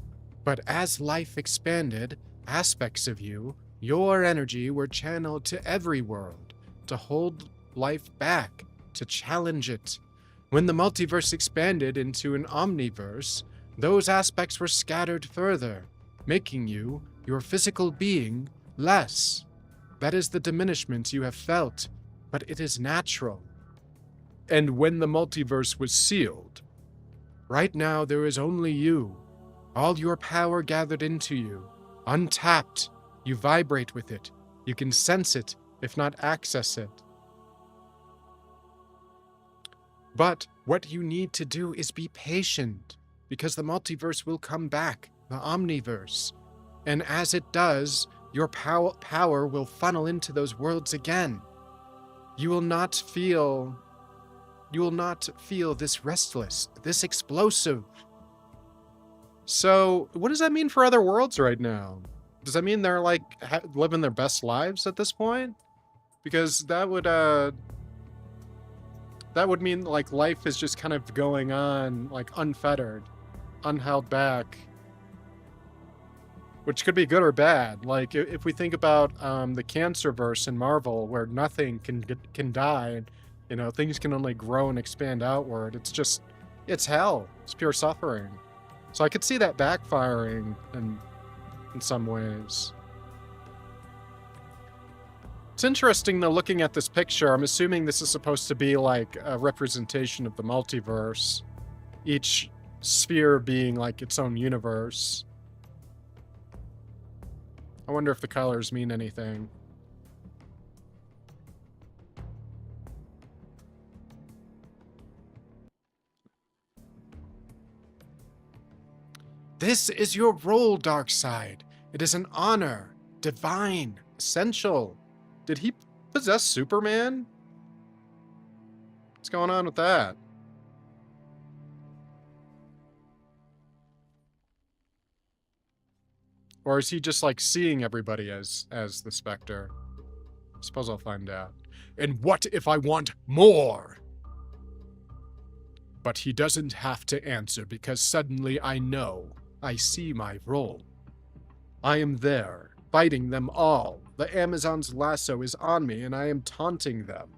But as life expanded, aspects of you, your energy, were channeled to every world, to hold life back, to challenge it. When the multiverse expanded into an omniverse, those aspects were scattered further, making you, your physical being, less. That is the diminishment you have felt, but it is natural. And when the multiverse was sealed, right now there is only you. All your power gathered into you, untapped. You vibrate with it. You can sense it, if not access it. But what you need to do is be patient, because the multiverse will come back, the omniverse. And as it does, your power will funnel into those worlds again. You will not feel this restless, this explosive. So, what does that mean for other worlds right now? Does that mean they're, like, living their best lives at this point? Because that would mean, like, life is just kind of going on, like, unfettered, unheld back. Which could be good or bad. Like, if we think about the Cancerverse in Marvel, where nothing can die, you know, things can only grow and expand outward. It's hell. It's pure suffering. So I could see that backfiring in some ways. It's interesting, though, looking at this picture. I'm assuming this is supposed to be like a representation of the multiverse. Each sphere being like its own universe. I wonder if the colors mean anything. This is your role, Darkseid. It is an honor, divine, essential. Did he possess Superman? What's going on with that? Or is he just like seeing everybody as the Spectre? I suppose I'll find out. And what if I want more? But he doesn't have to answer because suddenly I know. I see my role. I am there, fighting them all. The Amazon's lasso is on me and I am taunting them.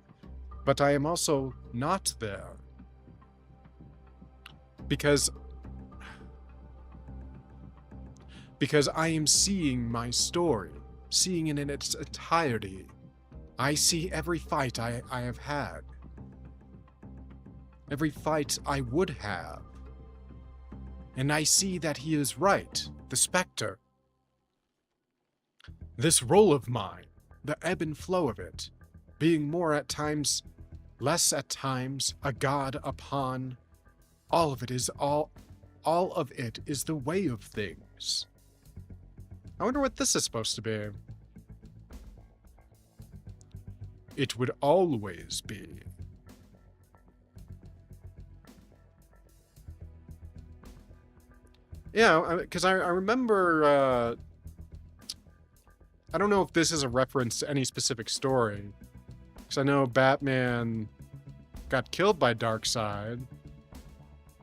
But I am also not there. Because I am seeing my story, seeing it in its entirety. I see every fight I have had. Every fight I would have. And I see that he is right, the Spectre. This role of mine, the ebb and flow of it, being more at times, less at times, a god upon, all of it is the way of things. I wonder what this is supposed to be. It would always be. Yeah, because I remember, I don't know if this is a reference to any specific story. Because I know Batman got killed by Darkseid.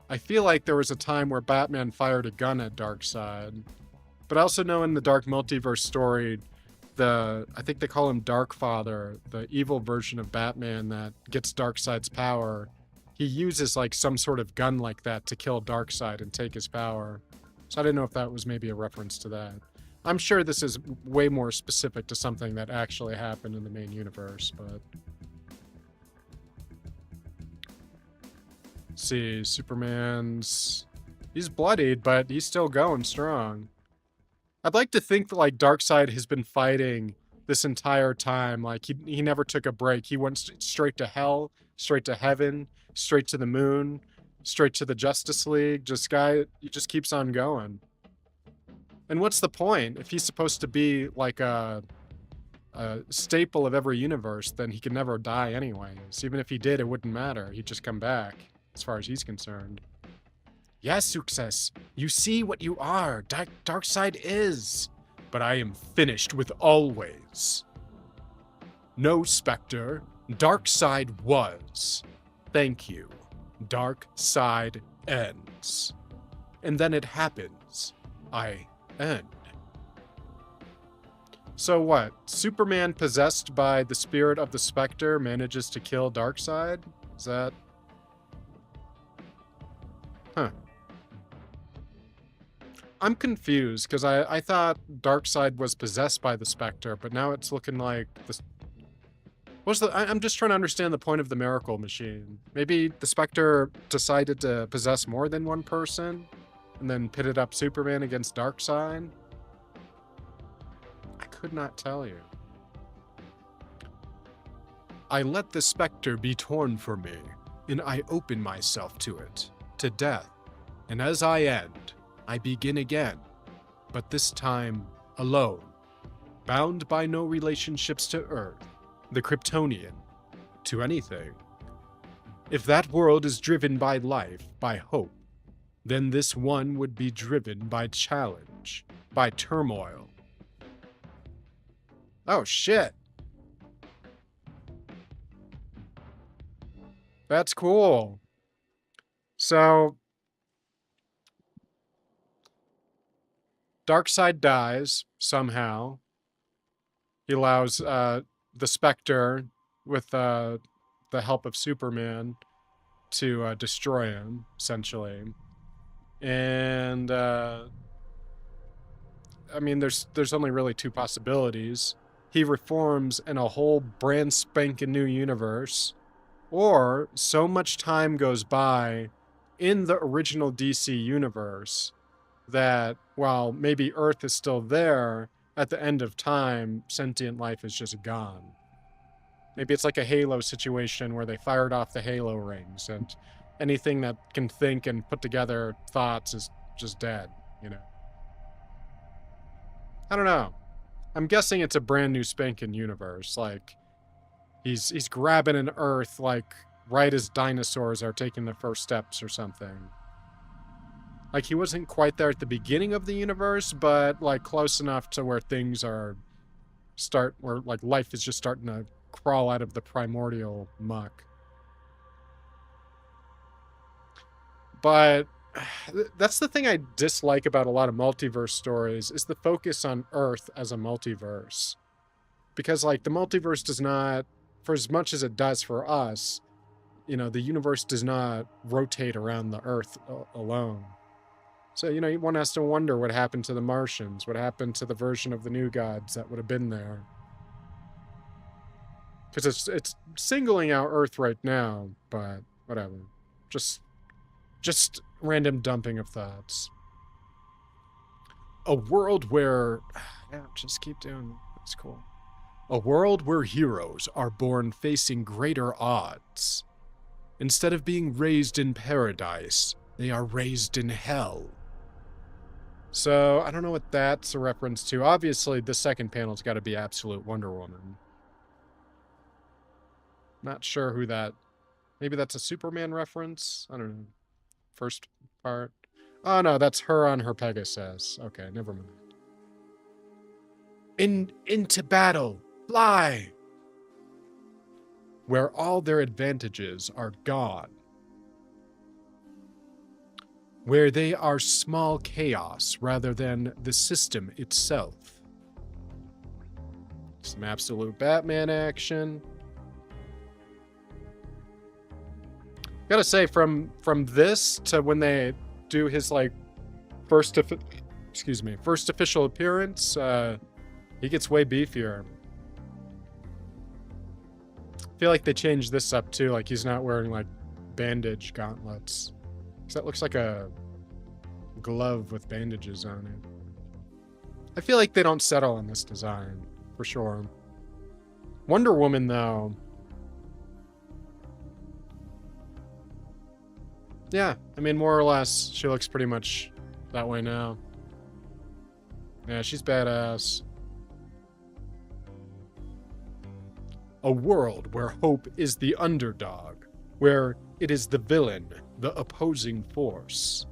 I feel like there was a time where Batman fired a gun at Darkseid. But I also know in the Dark Multiverse story, I think they call him Darkfather, the evil version of Batman that gets Darkseid's power. He uses like some sort of gun like that to kill Darkseid and take his power. So I didn't know if that was maybe a reference to that. I'm sure this is way more specific to something that actually happened in the main universe, but... Let's see, Superman's... He's bloodied, but he's still going strong. I'd like to think that, like, Darkseid has been fighting this entire time. Like, he never took a break. He went straight to hell, straight to heaven, straight to the moon, straight to the Justice League. He just keeps on going. And what's the point? If he's supposed to be, like, a staple of every universe, then he can never die anyways. Even if he did, it wouldn't matter. He'd just come back, as far as he's concerned. Yes, Success. You see what you are. Darkseid is. But I am finished with always. No, Spectre. Darkseid was. Thank you. Darkseid ends. And then it happens. I end. So what? Superman possessed by the spirit of the Spectre manages to kill Darkseid? Is that... Huh. I'm confused, because I thought Darkseid was possessed by the Spectre, but now it's looking like this. I'm just trying to understand the point of the Miracle Machine. Maybe the Spectre decided to possess more than one person, and then pitted up Superman against Darkseid? I could not tell you. I let the Spectre be torn from me, and I open myself to it, to death. And as I end, I begin again, but this time alone, bound by no relationships to Earth, the Kryptonian, to anything. If that world is driven by life, by hope, then this one would be driven by challenge, by turmoil. Oh shit! That's cool. So... Darkseid dies, somehow. He allows the Spectre, with the help of Superman, to destroy him, essentially. And, I mean, there's only really two possibilities. he reforms in a whole brand spanking new universe, or so much time goes by in the original DC universe that while maybe Earth is still there, at the end of time, sentient life is just gone. Maybe it's like a Halo situation where they fired off the Halo rings and anything that can think and put together thoughts is just dead, you know? I don't know. I'm guessing it's a brand new spanking universe. Like, he's grabbing an Earth, like, right as dinosaurs are taking the first steps or something. Like, he wasn't quite there at the beginning of the universe, but, like, close enough to where things are where, like, life is just starting to crawl out of the primordial muck. But that's the thing I dislike about a lot of multiverse stories, is the focus on Earth as a multiverse. Because, like, the multiverse does not, for as much as it does for us, you know, the universe does not rotate around the Earth alone. So, you know, one has to wonder what happened to the Martians, what happened to the version of the New Gods that would have been there. Because it's singling out Earth right now, but whatever. Just random dumping of thoughts. A world where... Yeah, just keep doing it. That's cool. A world where heroes are born facing greater odds. Instead of being raised in paradise, they are raised in hell. So, I don't know what that's a reference to. Obviously, the second panel's got to be Absolute Wonder Woman. Not sure who that... Maybe that's a Superman reference? I don't know. First part. Oh, no, that's her on her Pegasus. Okay, never mind. Into battle! Fly! Where all their advantages are gone. Where they are small chaos rather than the system itself. Some absolute Batman action. Gotta say, from this to when they do his, like, first official appearance, he gets way beefier. I feel like they changed this up too, like he's not wearing, like, bandage gauntlets. Because that looks like a glove with bandages on it. I feel like they don't settle on this design, for sure. Wonder Woman, though. Yeah, I mean, more or less, she looks pretty much that way now. Yeah, she's badass. A world where hope is the underdog, where it is the villain, the opposing force.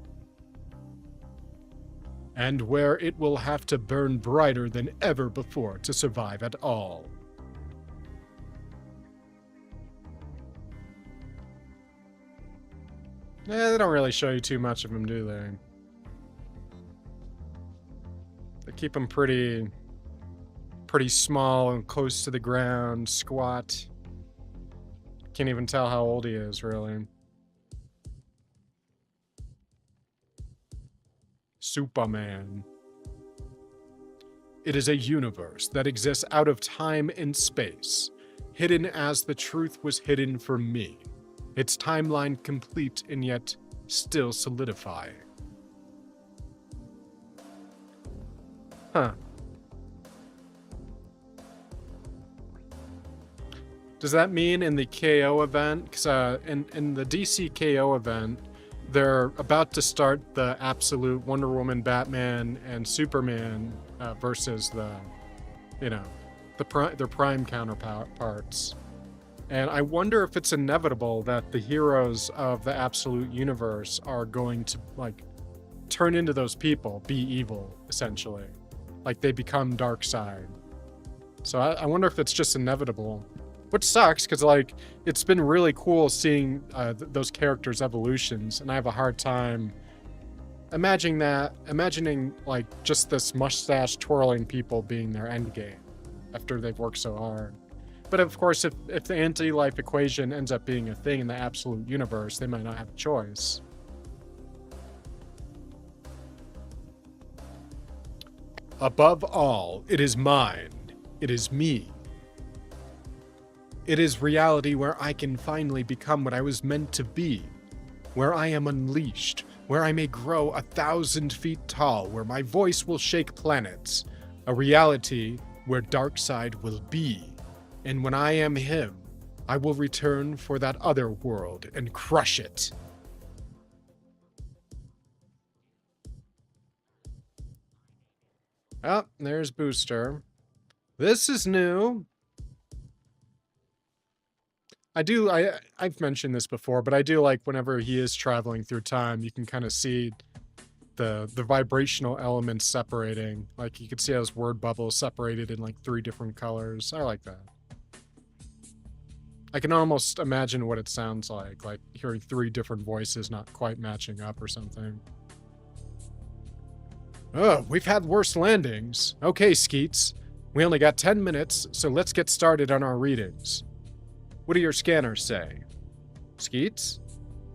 And where it will have to burn brighter than ever before to survive at all. They don't really show you too much of him, do they? They keep him pretty small and close to the ground, squat. Can't even tell how old he is, really. Superman. It is a universe that exists out of time and space, hidden as the truth was hidden for me. Its timeline complete and yet still solidifying. Huh. Does that mean in the KO event? Because in the DC KO event, they're about to start the absolute Wonder Woman, Batman, and Superman versus the, you know, their prime counterparts. And I wonder if it's inevitable that the heroes of the absolute universe are going to, like, turn into those people, be evil, essentially. Like, they become Darkseid. So I wonder if it's just inevitable. Which sucks, because, like, it's been really cool seeing those characters' evolutions, and I have a hard time imagining, like, just this mustache-twirling people being their endgame after they've worked so hard. But, of course, if the anti-life equation ends up being a thing in the absolute universe, they might not have a choice. Above all, it is mine. It is me. It is reality where I can finally become what I was meant to be, where I am unleashed, where I may grow 1,000 feet tall, where my voice will shake planets, a reality where Darkseid will be. And when I am him, I will return for that other world and crush it. Oh, there's Booster. This is new. I've mentioned this before, but I do like whenever he is traveling through time, you can kind of see the vibrational elements separating. Like you can see how his word bubble is separated in like 3 different colors. I like that. I can almost imagine what it sounds like hearing 3 different voices not quite matching up or something. Oh, we've had worse landings. Okay, Skeets. We only got 10 minutes, so let's get started on our readings. What do your scanners say? Skeets?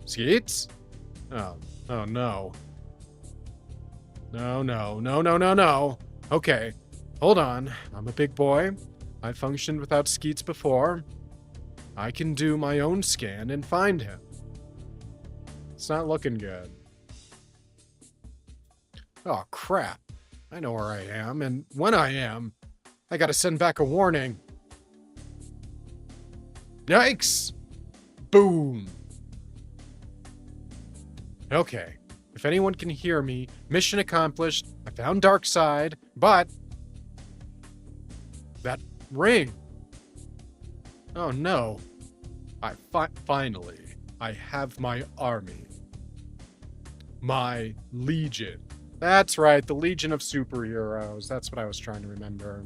Skeets? Oh no. No. Okay, hold on. I'm a big boy. I functioned without Skeets before. I can do my own scan and find him. It's not looking good. Oh, crap. I know where I am, and when I am, I gotta send back a warning. Yikes! Boom! Okay. If anyone can hear me, mission accomplished. I found Darkseid, but... that ring. Oh no. Finally, I have my army. My legion. That's right, the Legion of Superheroes. That's what I was trying to remember.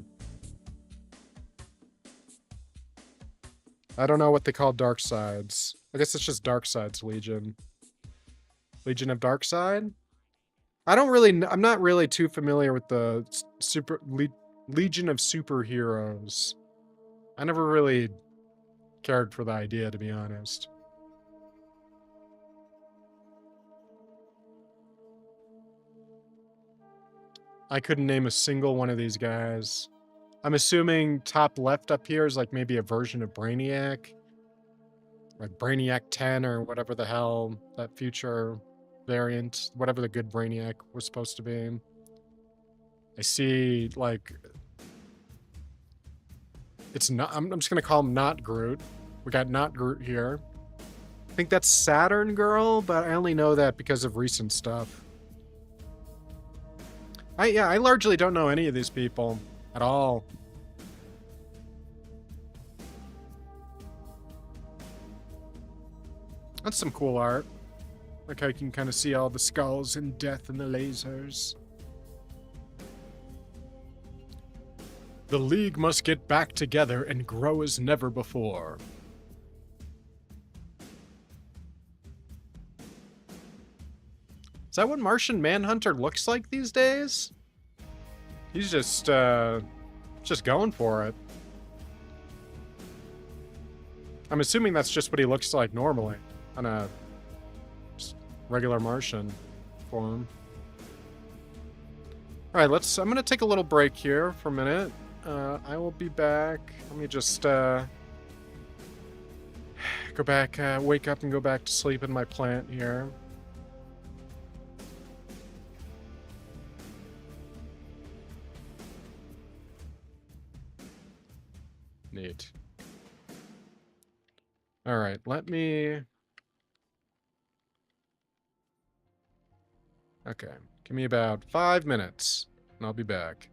I don't know what they call Darkseid's. I guess it's just Darkseid's Legion. Legion of Darkseid? I'm not really too familiar with the Legion of Superheroes. I never really cared for the idea, to be honest. I couldn't name a single one of these guys. I'm assuming top left up here is like maybe a version of Brainiac. Like Brainiac 10 or whatever the hell that future variant, whatever the good Brainiac was supposed to be. I see, like... It's not... I'm just gonna call him Not Groot. We got Not Groot here. I think that's Saturn Girl, but I only know that because of recent stuff. I largely don't know any of these people at all. That's some cool art. Like how you can kind of see all the skulls and death and the lasers. The League must get back together and grow as never before. Is that what Martian Manhunter looks like these days? He's just going for it. I'm assuming that's just what he looks like normally on a just regular Martian form. All right, I'm gonna take a little break here for a minute. I will be back. Let me just go back, wake up and go back to sleep in my plant here. Neat. All right, let me... Okay, give me about 5 minutes, and I'll be back.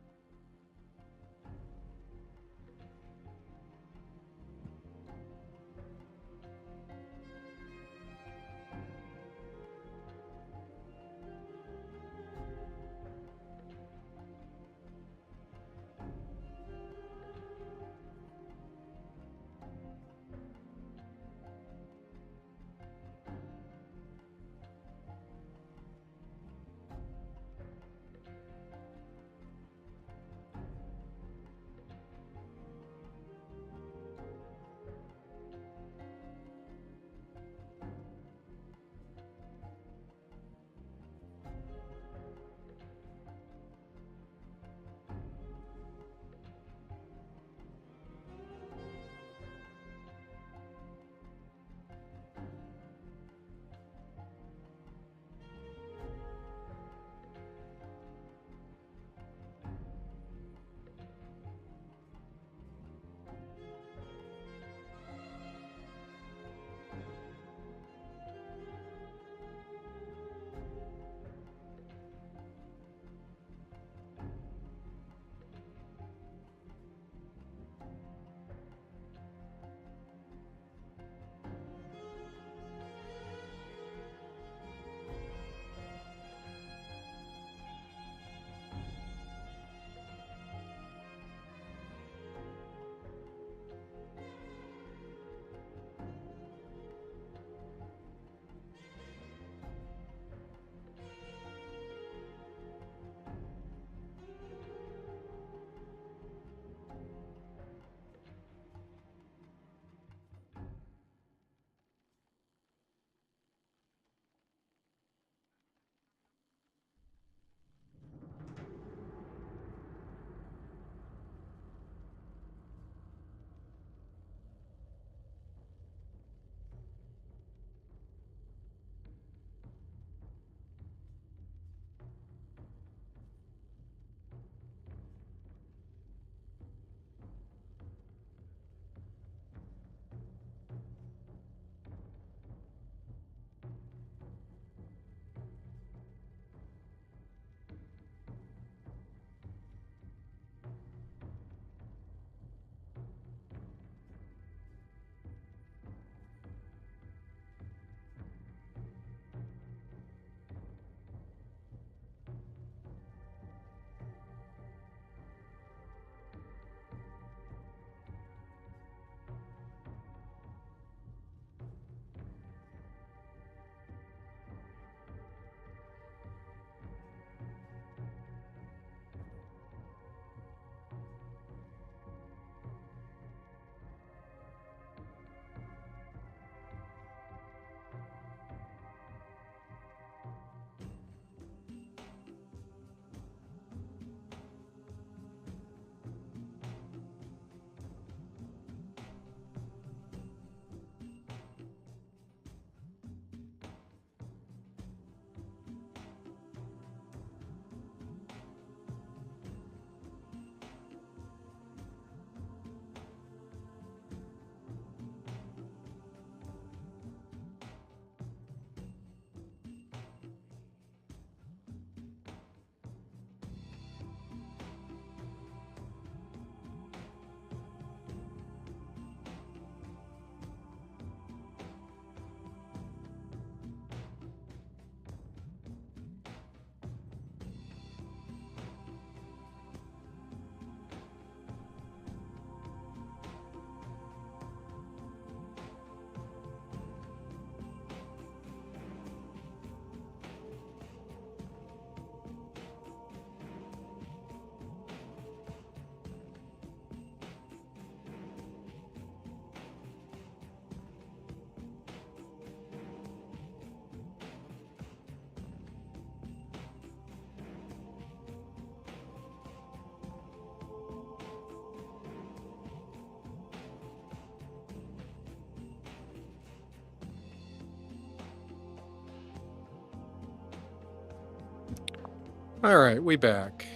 All right, we back.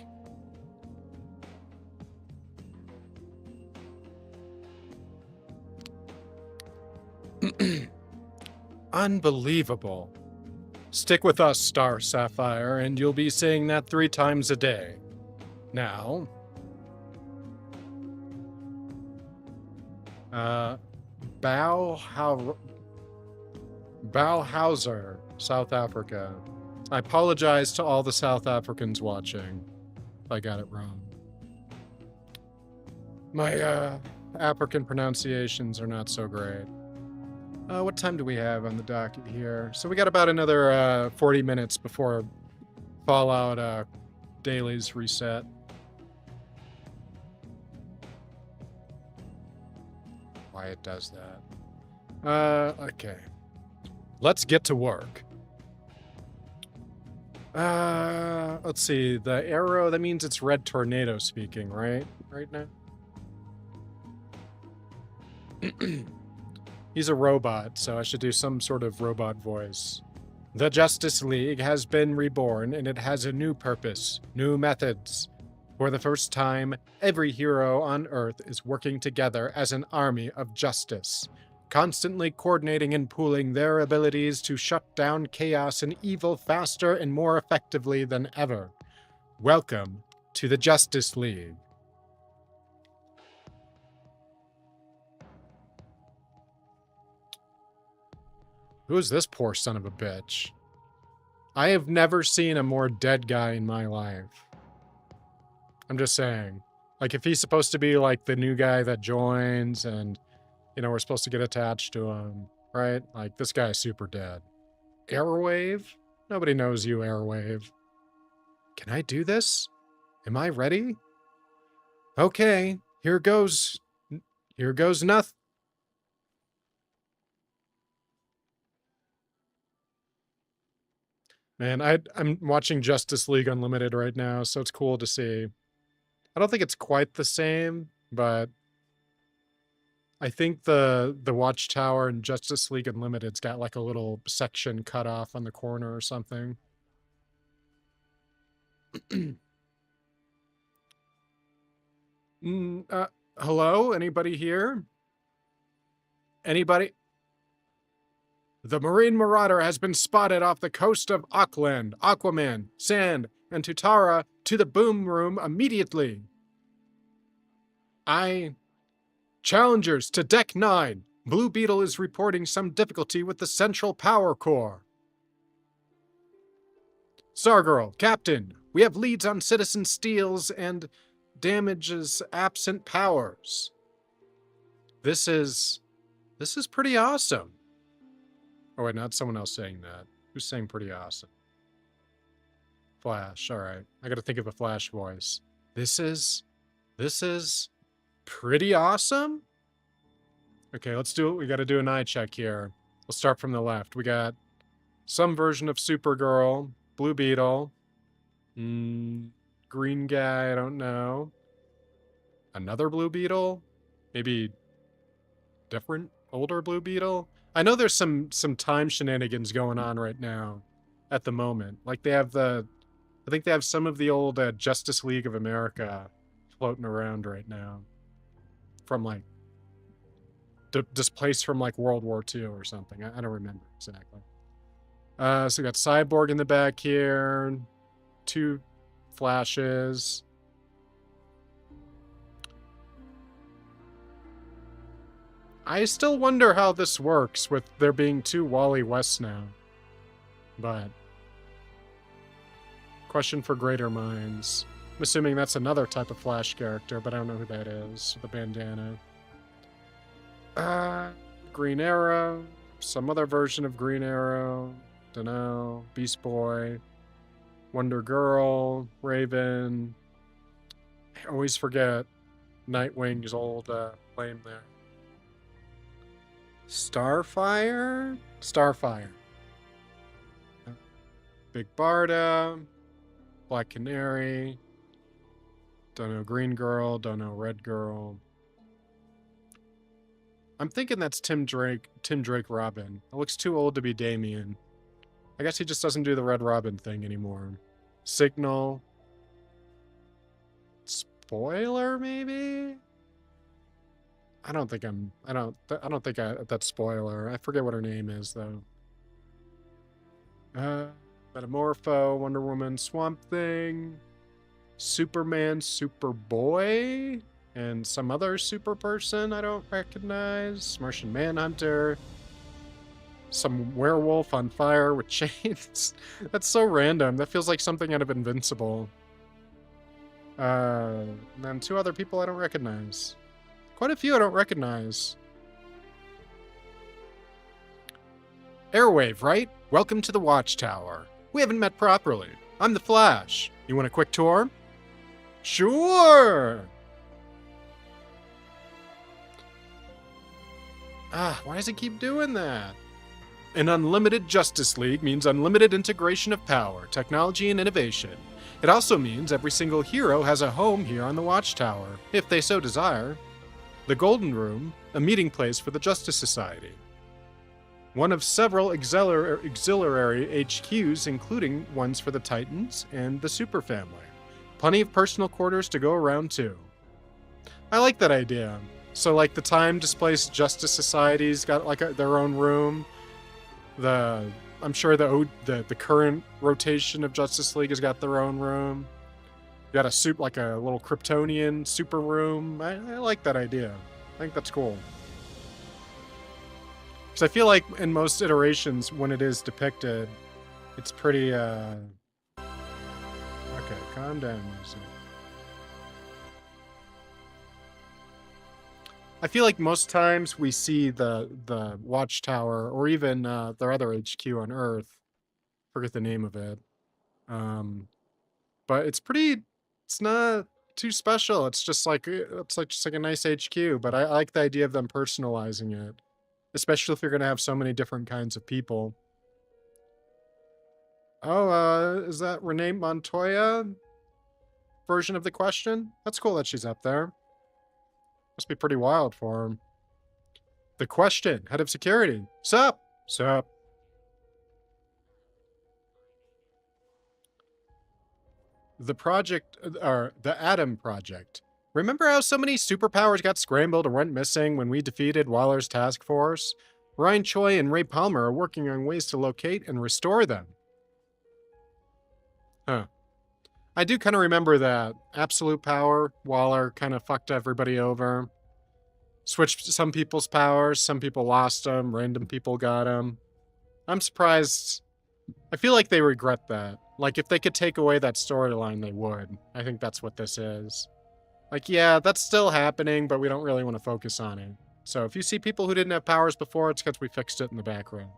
Unbelievable. Stick with us, Star Sapphire, and you'll be saying that 3 times a day. Now, Bauhauser, South Africa. I apologize to all the South Africans watching if I got it wrong. My African pronunciations are not so great. What time do we have on the docket here? So we got about another 40 minutes before Fallout dailies reset. Why it does that. Okay. Let's get to work. Let's see. The arrow, that means it's Red Tornado speaking, right? Right now? He's a robot, so I should do some sort of robot voice. The Justice League has been reborn, and it has a new purpose, new methods. For the first time, every hero on Earth is working together as an army of justice, constantly coordinating and pooling their abilities to shut down chaos and evil faster and more effectively than ever. Welcome to the Justice League. Who's this poor son of a bitch? I have never seen a more dead guy in my life. I'm just saying. Like, if he's supposed to be, like, the new guy that joins and, you know, we're supposed to get attached to him, right? Like, this guy's super dead. Airwave? Nobody knows you, Airwave. Can I do this? Am I ready? Okay, here goes. Here goes nothing. Man, I'm watching Justice League Unlimited right now, so it's cool to see. I don't think it's quite the same, but I think the Watchtower in Justice League Unlimited's got like a little section cut off on the corner or something. Hello? Anybody here? Anybody? The Marine Marauder has been spotted off the coast of Auckland. Aquaman, Sand, and Tutara to the boom room immediately. Challengers to Deck 9. Blue Beetle is reporting some difficulty with the central power core. Stargirl, Captain, we have leads on Citizen Steals and damages absent powers. This is pretty awesome. Oh wait, not someone else saying that. Who's saying pretty awesome? Flash, alright. I gotta think of a Flash voice. This is pretty awesome? Okay, let's do it. We gotta do an eye check here. We'll start from the left. We got some version of Supergirl, Blue Beetle, green guy, I don't know. Another Blue Beetle? Maybe different, older Blue Beetle? I know there's some time shenanigans going on right now at the moment. Like I think they have some of the old Justice League of America floating around right now. From like, displaced from like World War II or something. I don't remember exactly. So we got Cyborg in the back here. 2 Flashes. I still wonder how this works with there being 2 Wally Wests now. But question for greater minds. I'm assuming that's another type of Flash character, but I don't know who that is. The bandana. Green Arrow. Some other version of Green Arrow. Dunno. Beast Boy. Wonder Girl. Raven. I always forget Nightwing's old name there. Starfire? Starfire. Big Barda. Black Canary. Don't know Green Girl. Don't know Red Girl. I'm thinking that's Tim Drake Robin. It looks too old to be Damian. I guess he just doesn't do the Red Robin thing anymore. Signal. Spoiler, maybe? I don't think that's spoiler. I forget what her name is, though. Metamorpho, Wonder Woman, Swamp Thing, Superman, Superboy, and some other super person I don't recognize. Martian Manhunter. Some werewolf on fire with chains. That's so random. That feels like something out of Invincible. And then 2 other people I don't recognize. Quite a few I don't recognize. Airwave, right? Welcome to the Watchtower. We haven't met properly. I'm the Flash. You want a quick tour? Sure! Why does it keep doing that? An unlimited Justice League means unlimited integration of power, technology, and innovation. It also means every single hero has a home here on the Watchtower, if they so desire. The Golden Room, a meeting place for the Justice Society. One of several auxiliary HQs, including ones for the Titans and the Super Family. Plenty of personal quarters to go around, too. I like that idea. So, like, the time-displaced Justice Society's got, like, their own room. I'm sure the current rotation of Justice League has got their own room. You got a little Kryptonian super room. I like that idea. I think that's cool. Because I feel like in most iterations, when it is depicted, it's pretty, Okay, calm down, music. I feel like most times we see the Watchtower, or even their other HQ on Earth. Forget the name of it. But it's not too special. It's just like a nice HQ. But I like the idea of them personalizing it, especially if you're gonna have so many different kinds of people. Oh, is that Renee Montoya version of the question? That's cool that she's up there. Must be pretty wild for him. The question, head of security. Sup? Sup? The project, or the Atom Project. Remember how so many superpowers got scrambled or went missing when we defeated Waller's task force? Ryan Choi and Ray Palmer are working on ways to locate and restore them. Huh. I do kind of remember that. Absolute power, Waller kind of fucked everybody over. Switched some people's powers, some people lost them, random people got them. I'm surprised. I feel like they regret that. Like, if they could take away that storyline, they would. I think that's what this is. Like, yeah, that's still happening, but we don't really want to focus on it. So if you see people who didn't have powers before, it's because we fixed it in the background.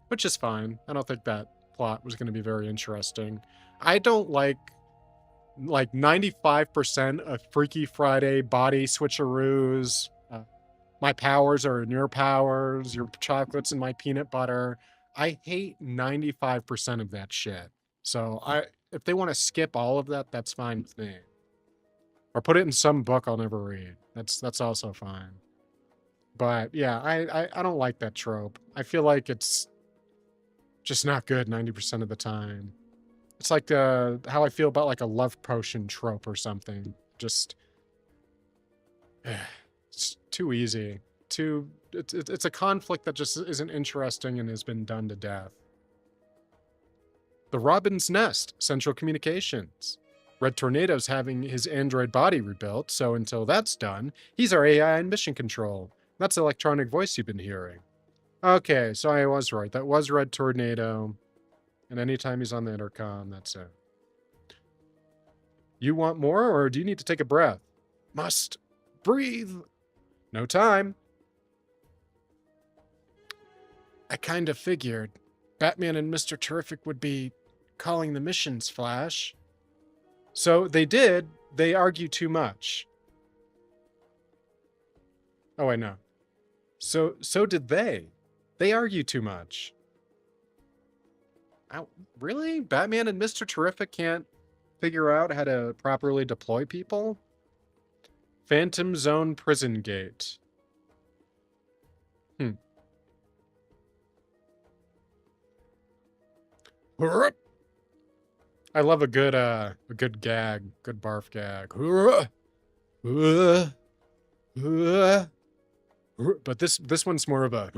Which is fine. I don't think that plot was going to be very interesting. I don't like 95% of Freaky Friday body switcheroos. My powers are in your powers, your chocolate's in my peanut butter. I hate 95% of that shit. So if they want to skip all of that, that's fine with me. Or put it in some book I'll never read. That's also fine. But yeah, I don't like that trope. I feel like it's just not good 90% of the time. It's like how I feel about like a love potion trope or something. Just it's too easy. It's a conflict that just isn't interesting and has been done to death. The Robin's Nest, Central Communications. Red Tornado's having his android body rebuilt, so until that's done, he's our AI and mission control. That's the electronic voice you've been hearing. Okay, so I was right. That was Red Tornado. And anytime he's on the intercom, that's it. You want more, or do you need to take a breath? Must breathe. No time. I kind of figured Batman and Mr. Terrific would be calling the missions, Flash. So they did. They argue too much. Oh, I know. So did they. They argue too much. Really? Batman and Mr. Terrific can't figure out how to properly deploy people? Phantom Zone Prison Gate. I love a good gag, good barf gag. But this one's more of a.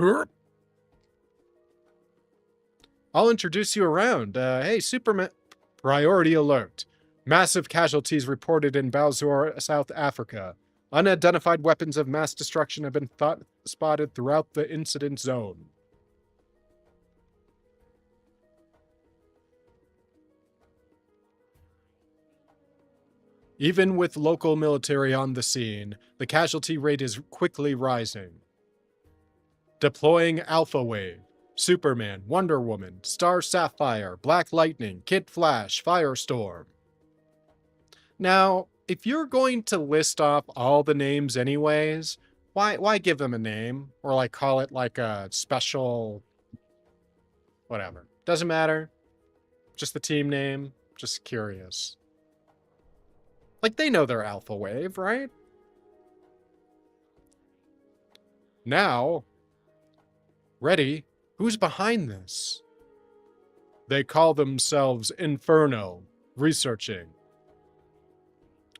I'll introduce you around. Hey, Superman. Priority alert. Massive casualties reported in Balzor, South Africa. Unidentified weapons of mass destruction have been spotted throughout the incident zone. Even with local military on the scene, the casualty rate is quickly rising. Deploying Alpha Wave. Superman, Wonder Woman, Star Sapphire, Black Lightning, Kid Flash, Firestorm. Now, if you're going to list off all the names anyways, why give them a name? Or like call it like a special... whatever. Doesn't matter. Just the team name. Just curious. Like, they know their Alpha Wave, right? Now, ready? Who's behind this? They call themselves Inferno, researching.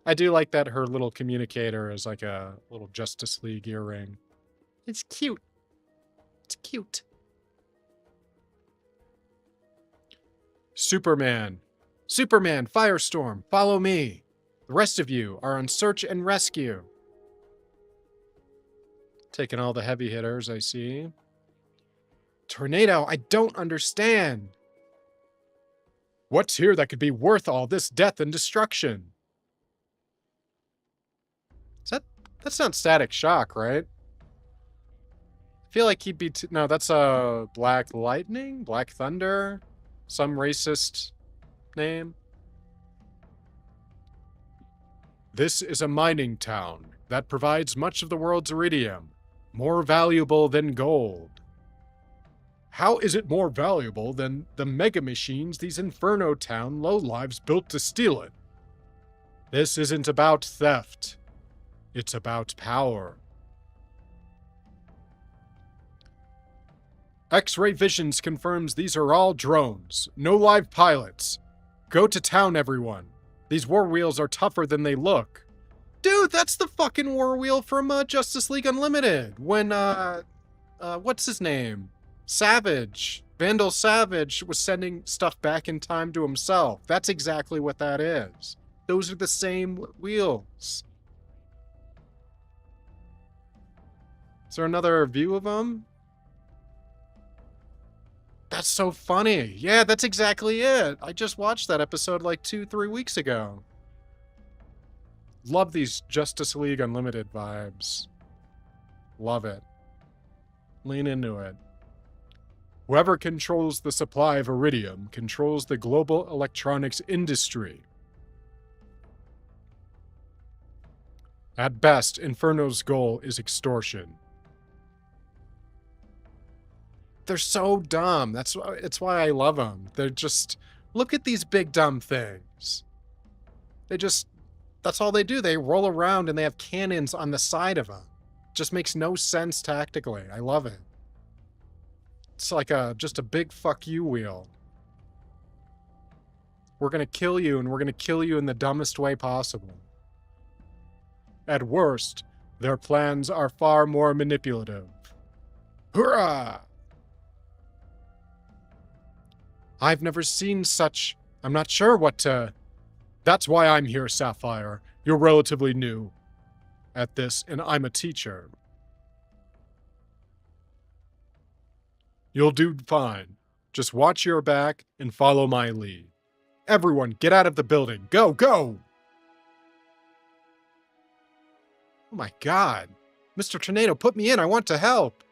I do like that her little communicator is like a little Justice League earring. It's cute. It's cute. Superman. Superman, Firestorm, follow me. The rest of you are on search and rescue. Taking all the heavy hitters, I see. Tornado, I don't understand. What's here that could be worth all this death and destruction? That's not Static Shock, right? I feel like he'd be... no, that's Black Lightning? Black Thunder? Some racist name? This is a mining town that provides much of the world's iridium, more valuable than gold. How is it more valuable than the mega machines these Inferno Town lowlives built to steal it? This isn't about theft. It's about power. X-ray Visions confirms these are all drones, no live pilots. Go to town, everyone. These war wheels are tougher than they look. Dude, that's the fucking war wheel from Justice League Unlimited. When, what's his name? Savage. Vandal Savage was sending stuff back in time to himself. That's exactly what that is. Those are the same wheels. Is there another view of them? That's so funny. Yeah, that's exactly it. I just watched that episode like 2-3 weeks ago. Love these Justice League Unlimited vibes. Love it. Lean into it. Whoever controls the supply of iridium controls the global electronics industry. At best, Inferno's goal is extortion. They're so dumb. It's why I love them. They're just... look at these big dumb things. They just... that's all they do. They roll around and they have cannons on the side of them. Just makes no sense tactically. I love it. It's like just a big fuck you wheel. We're gonna kill you, and we're gonna kill you in the dumbest way possible. At worst, their plans are far more manipulative. Hurrah! I've never seen such... I'm not sure what to... That's why I'm here, Sapphire. You're relatively new at this, and I'm a teacher. You'll do fine. Just watch your back and follow my lead. Everyone, get out of the building. Go, go! Oh my god. Mr. Tornado, put me in. I want to help.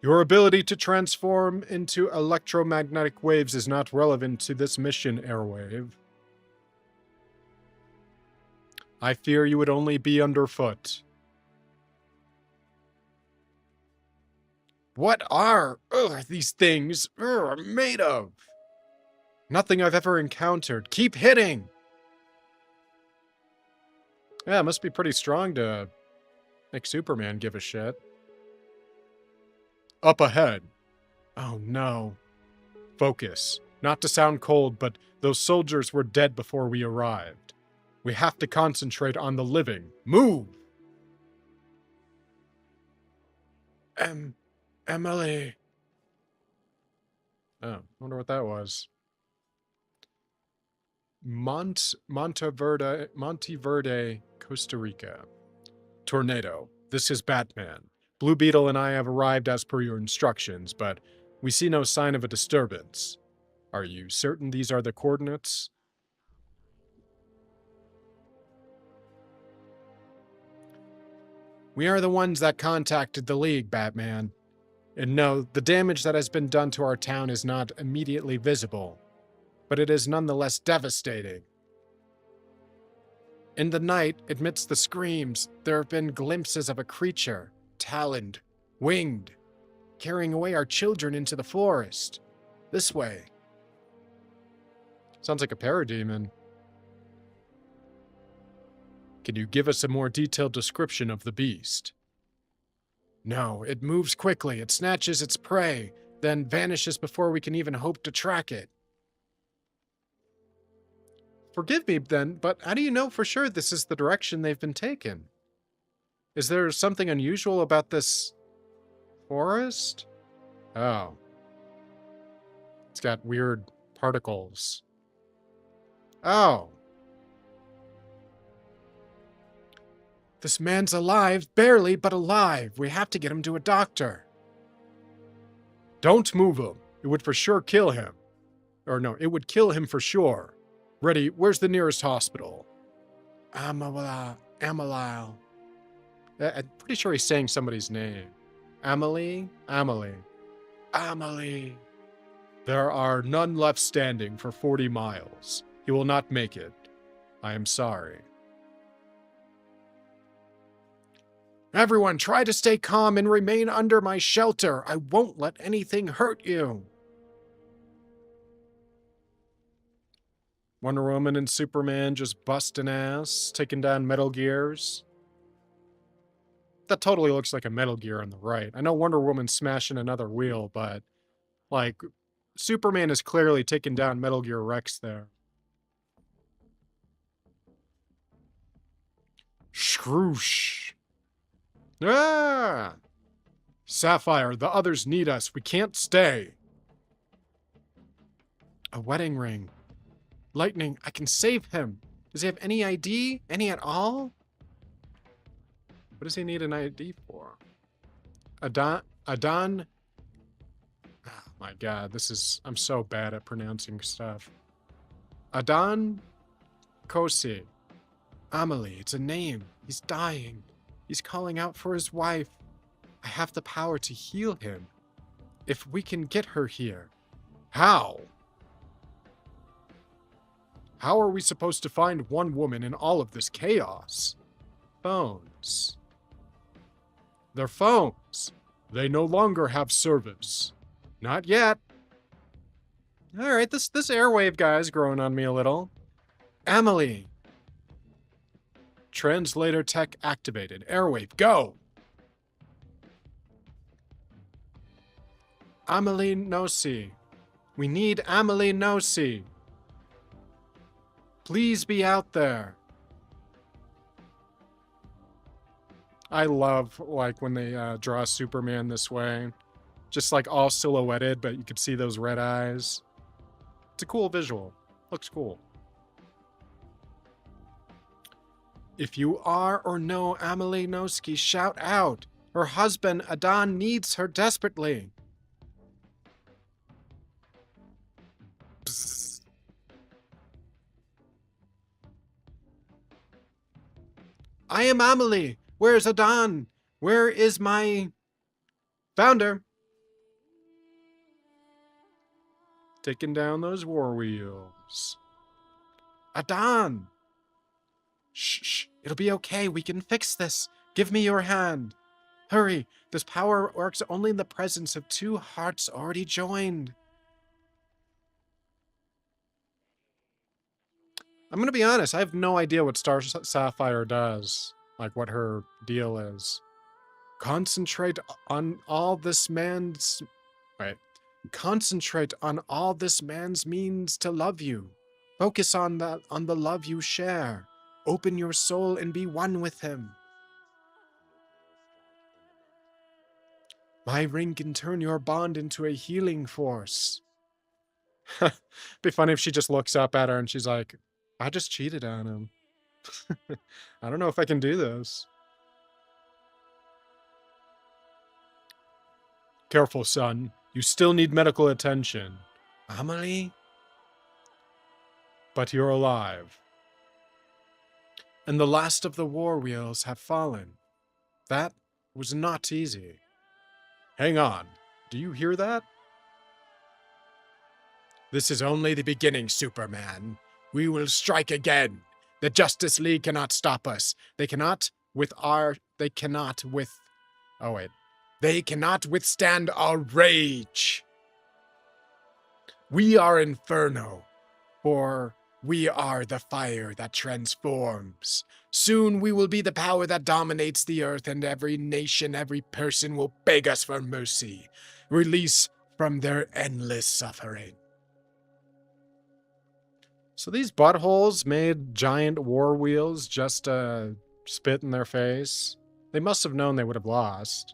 Your ability to transform into electromagnetic waves is not relevant to this mission, Airwave. I fear you would only be underfoot. What are these things made of? Nothing I've ever encountered. Keep hitting! Yeah, it must be pretty strong to make Superman give a shit. Up ahead. Oh no. Focus. Not to sound cold, but those soldiers were dead before we arrived. We have to concentrate on the living. Move! Emily. Oh, wonder what that was. Monteverde, Costa Rica. Tornado. This is Batman. Blue Beetle and I have arrived as per your instructions, but we see no sign of a disturbance. Are you certain these are the coordinates? We are the ones that contacted the League, Batman. And no, the damage that has been done to our town is not immediately visible, but it is nonetheless devastating. In the night, amidst the screams, there have been glimpses of a creature, taloned, winged, carrying away our children into the forest. This way. Sounds like a parademon. Can you give us a more detailed description of the beast? No, it moves quickly, it snatches its prey, then vanishes before we can even hope to track it. Forgive me then, but how do you know for sure this is the direction they've been taken? Is there something unusual about this forest? Oh. It's got weird particles. Oh. This man's alive, barely, but alive. We have to get him to a doctor. Don't move him. It would for sure kill him. Or no, it would kill him for sure. Ready, where's the nearest hospital? Amalile. I'm pretty sure he's saying somebody's name. Amelie? Amelie. There are none left standing for 40 miles. He will not make it. I am sorry. Everyone, try to stay calm and remain under my shelter. I won't let anything hurt you. Wonder Woman and Superman just busting ass, taking down Metal Gears. That totally looks like a Metal Gear on the right. I know Wonder Woman's smashing another wheel, but, like, Superman is clearly taking down Metal Gear Rex there. Scroosh. Ah! Sapphire, the others need us. We can't stay. A wedding ring. Lightning, I can save him. Does he have any ID? Any at all? What does he need an ID for? Adon? Oh my god, I'm so bad at pronouncing stuff. Adon Kosi. Amelie, it's a name. He's dying. He's calling out for his wife. I have the power to heal him. If we can get her here. How? How are we supposed to find one woman in all of this chaos? Phones. They're phones. They no longer have service. Not yet. Alright, this airwave guy is growing on me a little. Amelie. Translator tech activated. Airwave, go! Amelie Nosi. We need Amelie Nosi. Please be out there. I love, like, when they draw Superman this way. Just, like, all silhouetted, but you can see those red eyes. It's a cool visual. Looks cool. If you are or know Amelie Noski, shout out. Her husband, Adon, needs her desperately. Bzz. I am Amelie. Where's Adon? Where is my founder? Taking down those war wheels. Adon! Shh, it'll be okay. We can fix this. Give me your hand. Hurry, this power works only in the presence of two hearts already joined. I'm gonna be honest, I have no idea what Star Sapphire does. Like, what her deal is. Concentrate on all this man's... Wait. Concentrate on all this man's means to love you. Focus on the love you share. Open your soul and be one with him. My ring can turn your bond into a healing force. Be funny if she just looks up at her and she's like, I just cheated on him. I don't know if I can do this. Careful, son. You still need medical attention. Amelie? But you're alive. And the last of the war wheels have fallen. That was not easy. Hang on. Do you hear that? This is only the beginning, Superman. We will strike again. The Justice League cannot stop us. They cannot withstand our rage. We are Inferno, for we are the fire that transforms. Soon we will be the power that dominates the earth, and every nation, every person will beg us for mercy, release from their endless suffering. So these buttholes made giant war wheels just to spit in their face. They must have known they would have lost.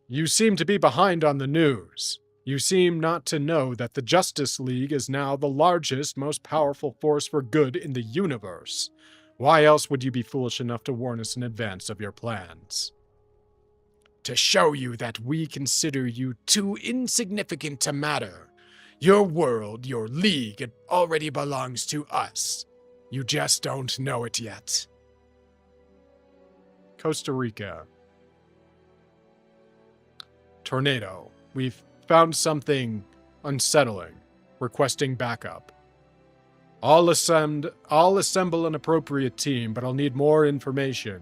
You seem to be behind on the news. You seem not to know that the Justice League is now the largest, most powerful force for good in the universe. Why else would you be foolish enough to warn us in advance of your plans? To show you that we consider you too insignificant to matter. Your world, your league, it already belongs to us. You just don't know it yet. Costa Rica. Tornado. We've found something unsettling. Requesting backup. I'll assemble an appropriate team, but I'll need more information.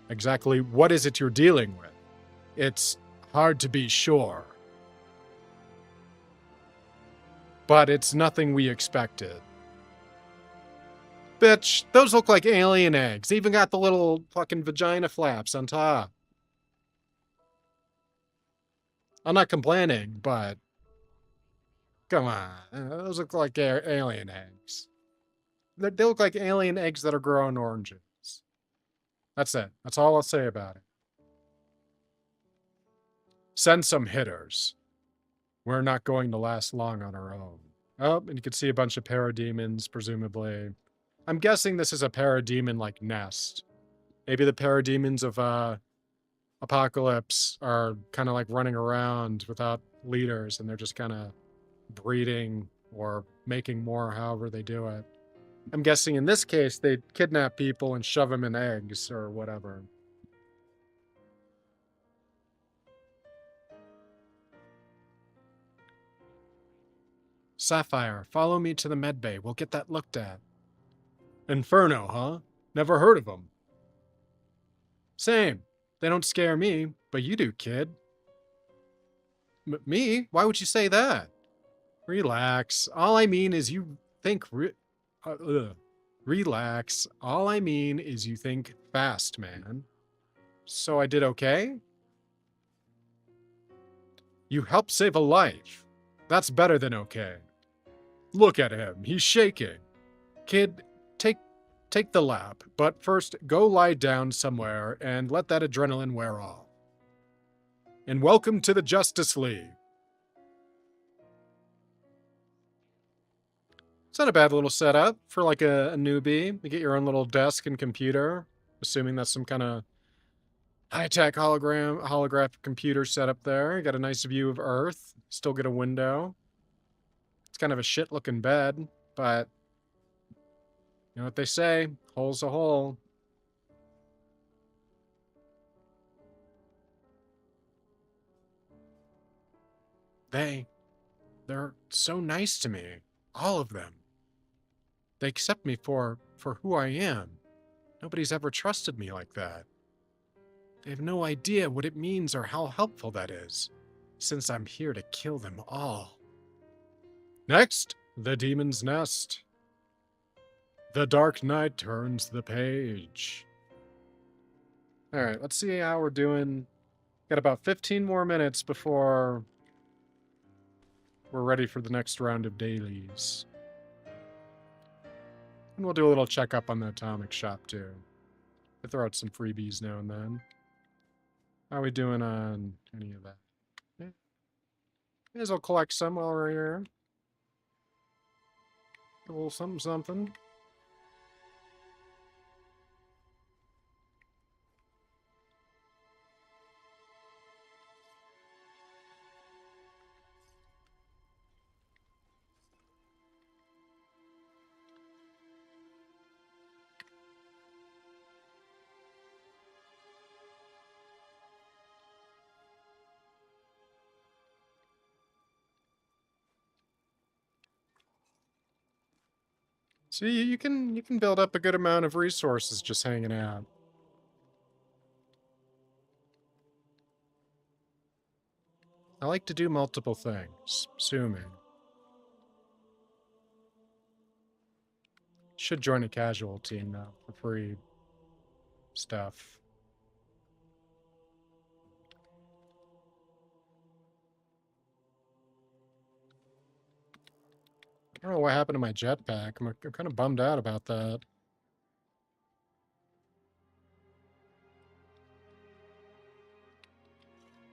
Exactly what is it you're dealing with? It's hard to be sure. But it's nothing we expected. Bitch, those look like alien eggs. They even got the little fucking vagina flaps on top. I'm not complaining, but come on. Those look like alien eggs. They look like alien eggs that are growing oranges. That's it. That's all I'll say about it. Send some hitters. We're not going to last long on our own. Oh, and you can see a bunch of parademons, presumably. I'm guessing this is a parademon-like nest. Maybe the parademons of Apocalypse are kind of like running around without leaders, and they're just kind of breeding or making more however they do it. I'm guessing in this case, they kidnap people and shove them in eggs or whatever. Sapphire, follow me to the medbay. We'll get that looked at. Inferno, huh? Never heard of them. Same. They don't scare me, but you do, kid. Me? Why would you say that? Relax. All I mean is you think... Relax. All I mean is you think fast, man. So I did okay? You helped save a life. That's better than okay. Look at him. He's shaking. Kid, take the lap, but first go lie down somewhere and let that adrenaline wear off. And welcome to the Justice League. It's not a bad little setup for like a newbie. You get your own little desk and computer, assuming that's some kind of high-tech holographic computer setup there. You got a nice view of Earth. Still get a window. It's kind of a shit-looking bed, but you know what they say, hole's a hole. They're so nice to me. All of them. They accept me for who I am. Nobody's ever trusted me like that. They have no idea what it means or how helpful that is, since I'm here to kill them all. Next, the Demon's Nest. The Dark Knight turns the page. Alright, let's see how we're doing. Got about 15 more minutes before we're ready for the next round of dailies. And we'll do a little checkup on the atomic shop, too. I throw out some freebies now and then. How are we doing on any of that? Yeah. May as well collect some while we're here. A little something, something. See, you can build up a good amount of resources just hanging out. I like to do multiple things. Sue me. Should join a casual team now for free stuff. I don't know what happened to my jetpack. I'm kind of bummed out about that.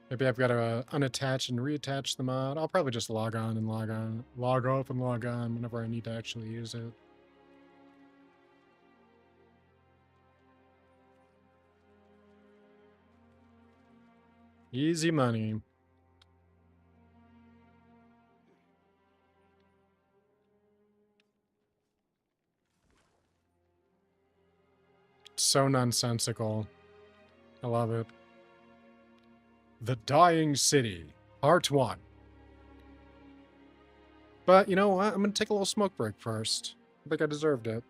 Maybe I've got to unattach and reattach the mod. I'll probably just log on and log on, log off and log on whenever I need to actually use it. Easy money. So nonsensical. I love it. The Dying City, Part 1. But you know what? I'm going to take a little smoke break first. I think I deserved it.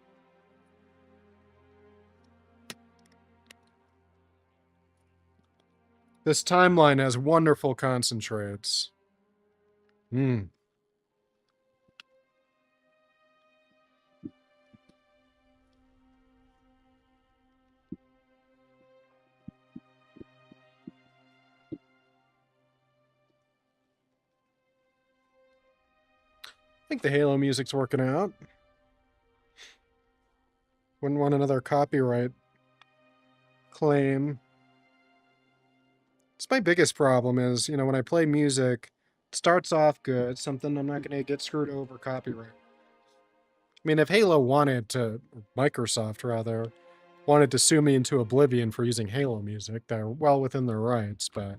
This timeline has wonderful concentrates. Hmm. I think the Halo music's working out. Wouldn't want another copyright claim. It's my biggest problem is, when I play music, it starts off good, something I'm not going to get screwed over copyright. I mean, if Halo wanted to, Microsoft rather, wanted to sue me into oblivion for using Halo music, they're well within their rights, but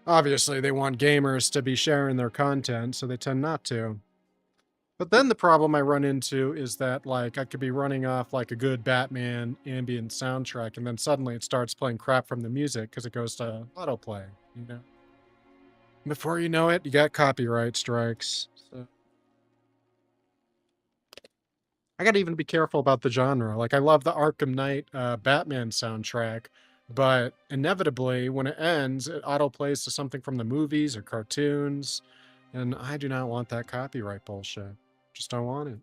obviously they want gamers to be sharing their content, so they tend not to. But then the problem I run into is that, I could be running off, a good Batman ambient soundtrack, and then suddenly it starts playing crap from the music because it goes to autoplay, Before you know it, you got copyright strikes. So I gotta even be careful about the genre. I love the Arkham Knight Batman soundtrack, but inevitably, when it ends, it autoplays to something from the movies or cartoons, and I do not want that copyright bullshit. Just don't want it.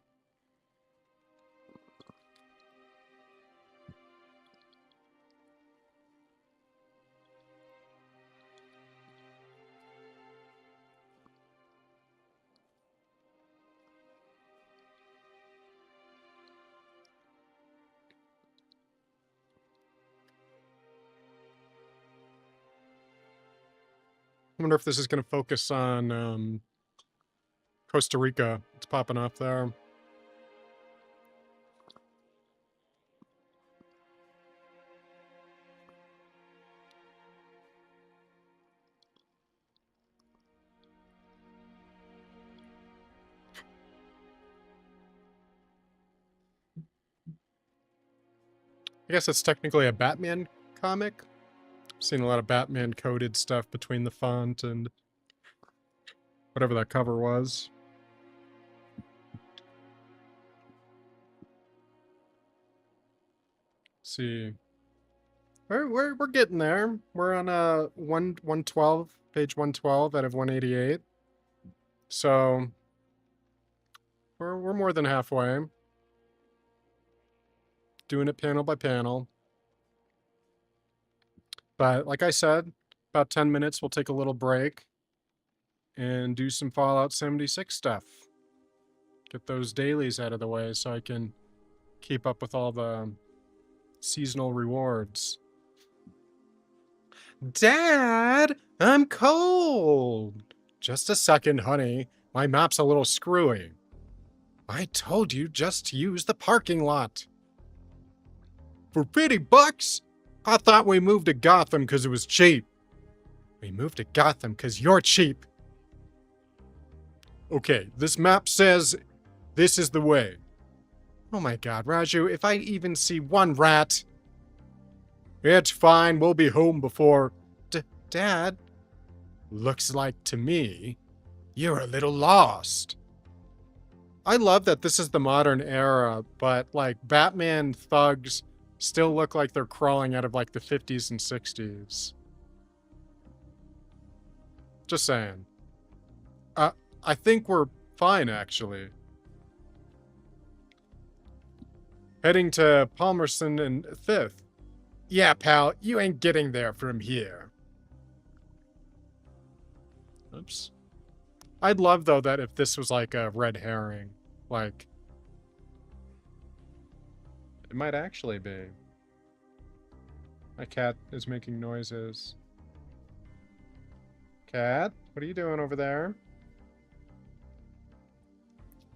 I wonder if this is going to focus on Costa Rica. It's popping up there. I guess it's technically a Batman comic. I've seen a lot of Batman coded stuff between the font and whatever that cover was. Let's see. We're getting there. We're on 112, page 112 out of 188. So we're more than halfway. Doing it panel by panel. But like I said, about 10 minutes, we'll take a little break. and do some Fallout 76 stuff. Get those dailies out of the way so I can keep up with all the seasonal rewards. Dad, I'm cold. Just a second, honey. My map's a little screwy. I told you just to use the parking lot. For $50? I thought we moved to Gotham because it was cheap. We moved to Gotham because you're cheap. Okay, this map says this is the way. Oh my god, Raju, if I even see one rat... It's fine, we'll be home before... Dad? Looks like to me, you're a little lost. I love that this is the modern era, but, like, Batman thugs still look like they're crawling out of, like, the 50s and 60s. Just saying. I think we're fine, actually. Heading to Palmerston and 5th. Yeah, pal, you ain't getting there from here. Oops. I'd love, though, that if this was like a red herring. Like, it might actually be. My cat is making noises. Cat, what are you doing over there?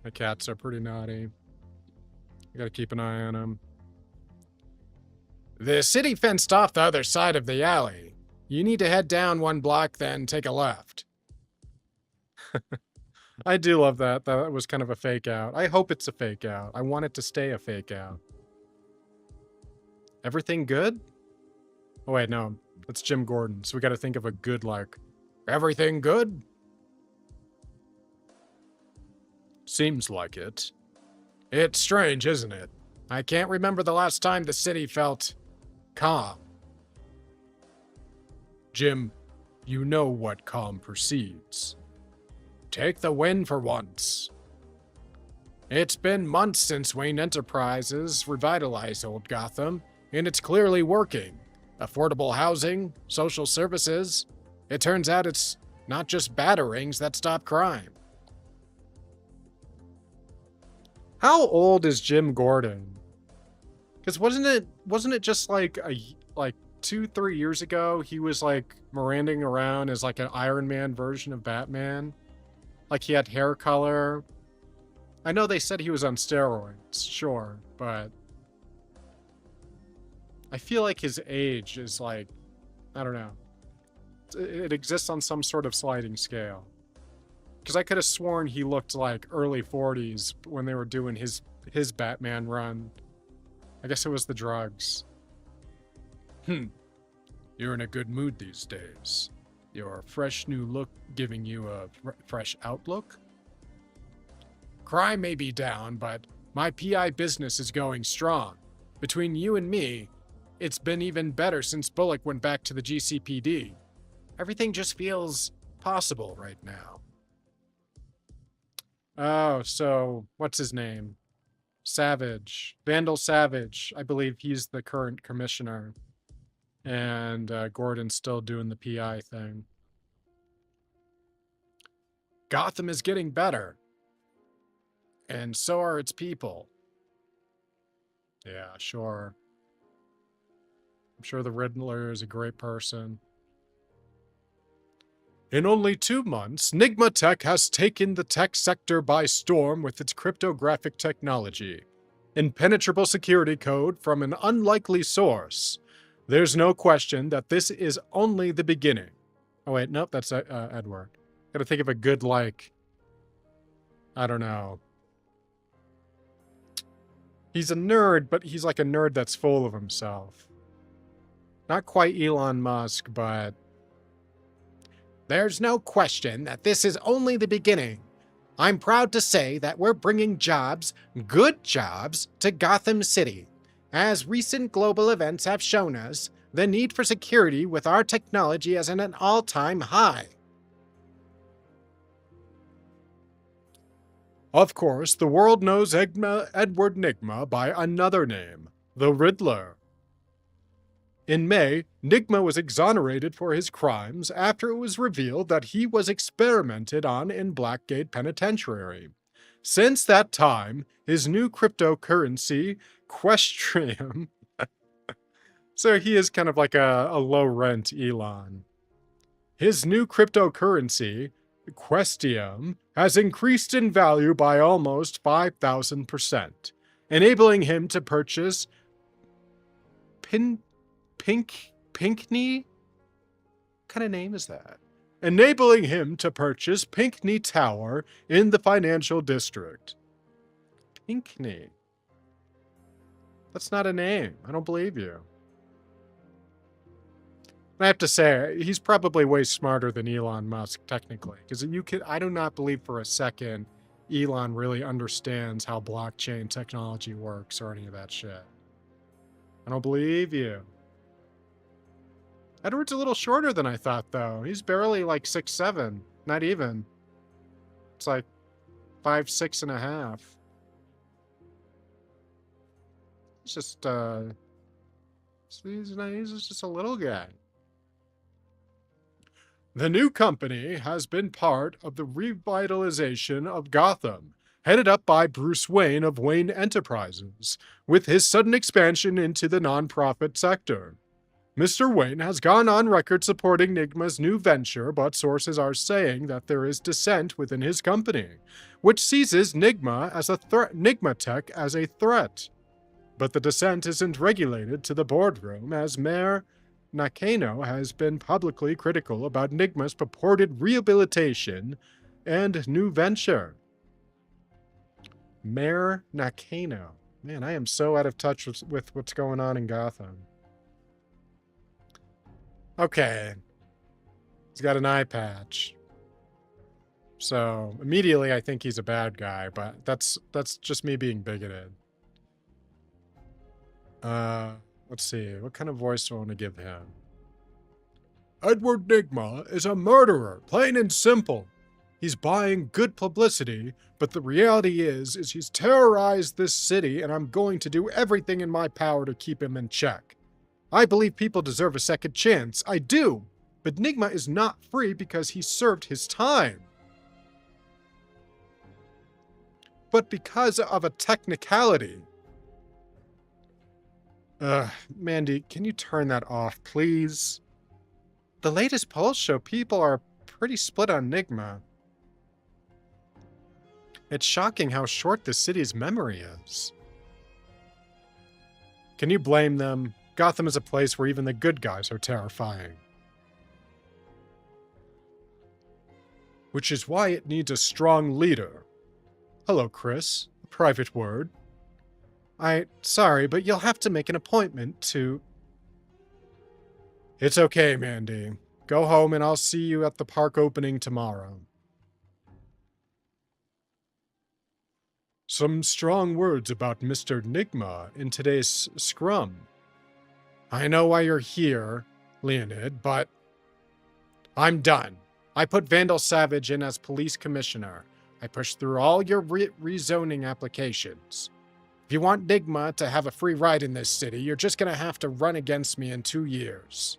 My cats are pretty naughty. I gotta keep an eye on them. The city fenced off the other side of the alley. You need to head down one block, then take a left. I do love that. That was kind of a fake out. I hope it's a fake out. I want it to stay a fake out. Everything good? Oh wait, no. That's Jim Gordon. So we gotta think of a good, like, everything good? Seems like it. It's strange, isn't it? I can't remember the last time the city felt calm. Jim, you know what calm precedes. Take the win for once. It's been months since Wayne Enterprises revitalized Old Gotham, and it's clearly working. Affordable housing, social services. It turns out it's not just batterings that stop crime. How old is Jim Gordon? Because wasn't it just like 2-3 years ago he was like Miranding around as like an Iron Man version of Batman? Like he had hair color. I know they said he was on steroids, sure, but I feel like his age is like, I don't know. It exists on some sort of sliding scale. Because I could have sworn he looked like early 40s when they were doing his Batman run. I guess it was the drugs. You're in a good mood these days. Your fresh new look giving you a fresh outlook? Crime may be down, but my PI business is going strong. Between you and me, it's been even better since Bullock went back to the GCPD. Everything just feels possible right now. Oh, so what's his name? Savage. Vandal Savage. I believe he's the current commissioner. And Gordon's still doing the PI thing. Gotham is getting better. And so are its people. Yeah, sure. I'm sure the Riddler is a great person. In only 2 months, Nigma Tech has taken the tech sector by storm with its cryptographic technology. Impenetrable security code from an unlikely source. There's no question that this is only the beginning. Oh wait, nope, that's Edward. Gotta think of a good, like, I don't know. He's a nerd, but he's like a nerd that's full of himself. Not quite Elon Musk, but... There's no question that this is only the beginning. I'm proud to say that we're bringing jobs, good jobs, to Gotham City. As recent global events have shown us, the need for security with our technology is at an all-time high. Of course, the world knows Edward Nigma by another name, the Riddler. In May, Nigma was exonerated for his crimes after it was revealed that he was experimented on in Blackgate Penitentiary. Since that time, his new cryptocurrency, Questrium, so he is kind of like a low-rent Elon. His new cryptocurrency, Questium, has increased in value by almost 5,000%, enabling him to purchase Pinkney? What kind of name is that? Enabling him to purchase Pinkney Tower in the financial district. Pinkney. That's not a name. I don't believe you. I have to say, he's probably way smarter than Elon Musk, technically. Because I do not believe for a second Elon really understands how blockchain technology works or any of that shit. I don't believe you. Edward's a little shorter than I thought, though. He's barely like 6'7". Not even. It's like 5'6.5". He's just, he's just a little guy. The new company has been part of the revitalization of Gotham, headed up by Bruce Wayne of Wayne Enterprises, with his sudden expansion into the nonprofit sector. Mr. Wayne has gone on record supporting Nigma's new venture, but sources are saying that there is dissent within his company, which seizes Nigma Tech as a threat. But the dissent isn't regulated to the boardroom, as Mayor Nakano has been publicly critical about Nigma's purported rehabilitation and new venture. Mayor Nakano. Man, I am so out of touch with what's going on in Gotham. Okay. He's got an eye patch. So, immediately I think he's a bad guy, but that's just me being bigoted. Let's see. What kind of voice do I want to give him? Edward Nigma is a murderer, plain and simple. He's buying good publicity, but the reality is he's terrorized this city, and I'm going to do everything in my power to keep him in check. I believe people deserve a second chance. I do. But Nigma is not free because he served his time. But because of a technicality. Mandy, can you turn that off, please? The latest polls show people are pretty split on Nigma. It's shocking how short the city's memory is. Can you blame them? Gotham is a place where even the good guys are terrifying. Which is why it needs a strong leader. Hello, Chris. A private word. Sorry, but you'll have to make an appointment to... It's okay, Mandy. Go home and I'll see you at the park opening tomorrow. Some strong words about Mr. Nigma in today's scrum. I know why you're here, Leonid, but I'm done. I put Vandal Savage in as police commissioner. I pushed through all your rezoning applications. If you want Nigma to have a free ride in this city, you're just going to have to run against me in 2 years.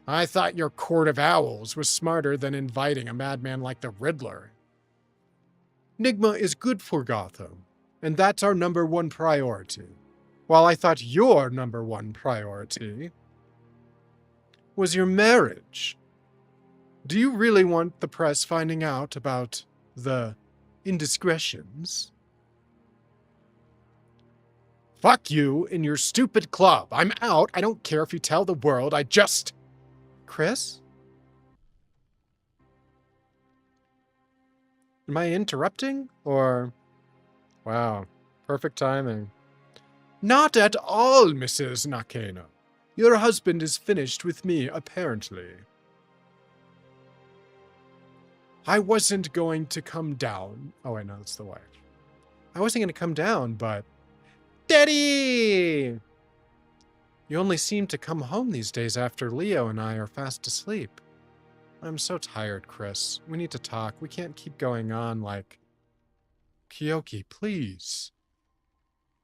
I thought your Court of Owls was smarter than inviting a madman like the Riddler. Nigma is good for Gotham, and that's our #1 priority. While I thought your #1 priority was your marriage. Do you really want the press finding out about the indiscretions? Fuck you and your stupid club. I'm out. I don't care if you tell the world. I just... Chris? Am I interrupting? Or... Wow. Perfect timing. Not at all, Mrs. Nakano. Your husband is finished with me, apparently. I wasn't going to come down. Oh, wait, no, that's the wife. I wasn't going to come down, but... Daddy! You only seem to come home these days after Leo and I are fast asleep. I'm so tired, Chris. We need to talk. We can't keep going on like... Kiyoki, please.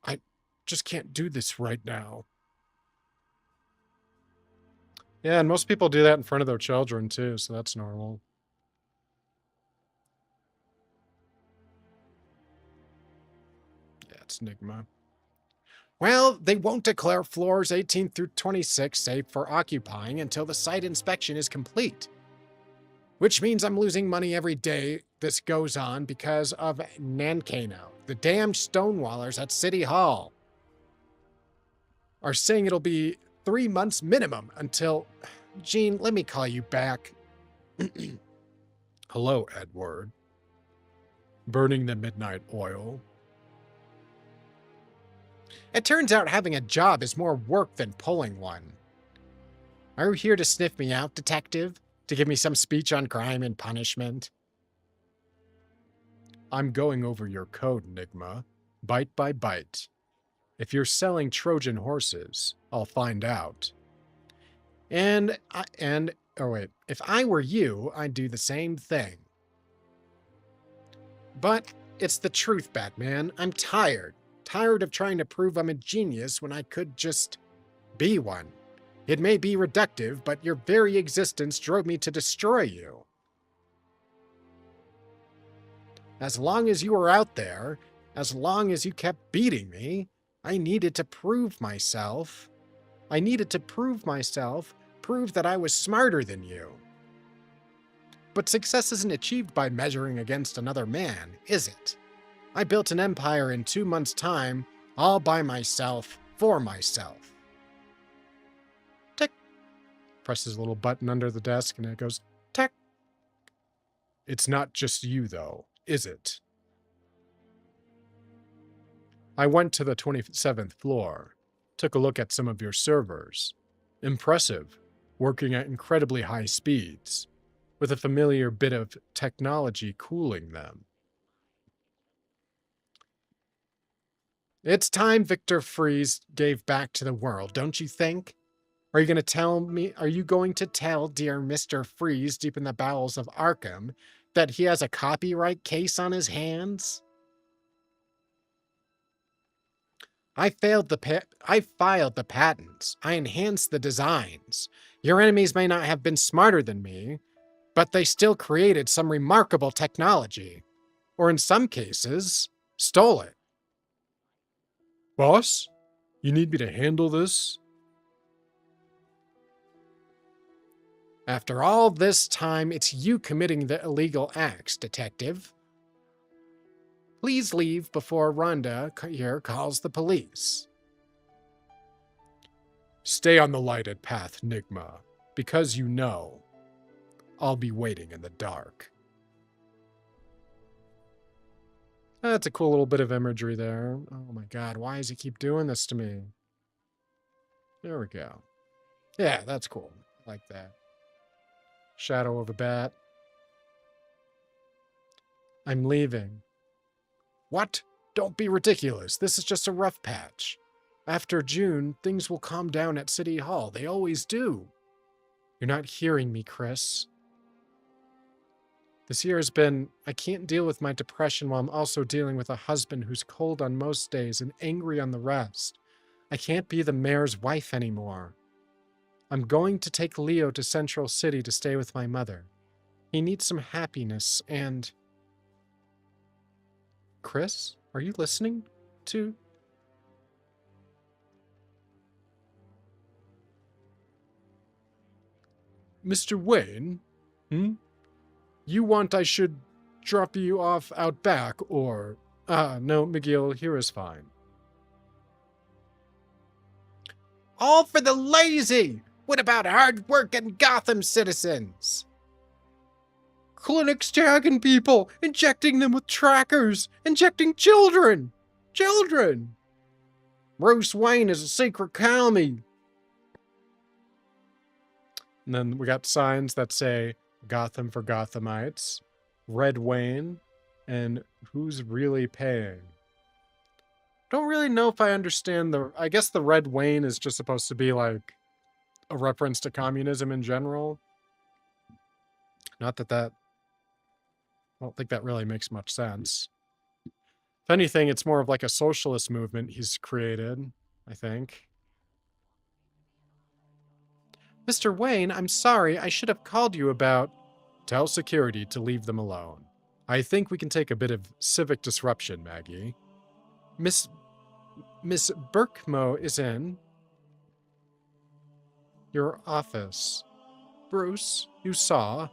I just can't do this right now. Yeah, and most people do that in front of their children, too, so that's normal. Yeah, it's Enigma. Well, they won't declare floors 18 through 26 safe for occupying until the site inspection is complete. Which means I'm losing money every day this goes on because of Nankano. The damned stonewallers at City Hall are saying it'll be 3 months minimum until... Gene, let me call you back. Hello, Edward. Burning the midnight oil. It turns out having a job is more work than pulling one. Are you here to sniff me out, detective? To give me some speech on crime and punishment? I'm going over your code, Enigma, bite by bite. If you're selling Trojan horses, I'll find out. If I were you, I'd do the same thing. But it's the truth, Batman. I'm tired. Tired of trying to prove I'm a genius when I could just be one. It may be reductive, but your very existence drove me to destroy you. As long as you were out there, as long as you kept beating me, I needed to prove myself. Prove that I was smarter than you. But success isn't achieved by measuring against another man, is it? I built an empire in 2 months' time, all by myself, for myself. Tick. Presses a little button under the desk and it goes, tick. It's not just you, though, is it? I went to the 27th floor, took a look at some of your servers. Impressive, working at incredibly high speeds, with a familiar bit of technology cooling them. It's time Victor Freeze gave back to the world, don't you think? Are you going to tell dear Mr. Freeze deep in the bowels of Arkham that he has a copyright case on his hands? I filed the patents. I enhanced the designs. Your enemies may not have been smarter than me, but they still created some remarkable technology. Or in some cases, stole it. Boss, you need me to handle this? After all this time, it's you committing the illegal acts, Detective. Please leave before Rhonda here calls the police. Stay on the lighted path, Nigma, because you know I'll be waiting in the dark. That's a cool little bit of imagery there. Oh my god, why does he keep doing this to me? There we go. Yeah, that's cool. I like that. Shadow of a bat. I'm leaving. What? Don't be ridiculous. This is just a rough patch. After June, things will calm down at City Hall. They always do. You're not hearing me, Chris. This year has been... I can't deal with my depression while I'm also dealing with a husband who's cold on most days and angry on the rest. I can't be the mayor's wife anymore. I'm going to take Leo to Central City to stay with my mother. He needs some happiness and... Chris, are you listening to... Mr. Wayne? You want I should drop you off out back, or... no, McGill, here is fine. All for the lazy! What about hard-working Gotham citizens? Clinics tagging people, injecting them with trackers, injecting children! Children! Bruce Wayne is a secret commie. And then we got signs that say Gotham for Gothamites, Red Wayne, and who's really paying? Don't really know if I understand the... I guess the Red Wayne is just supposed to be like a reference to communism in general. Not that I don't think that really makes much sense. If anything, it's more of like a socialist movement he's created, I think. Mr. Wayne, I'm sorry, I should have called you about... Tell security to leave them alone. I think we can take a bit of civic disruption, Maggie. Miss Burkmo is in your office. Bruce, you saw...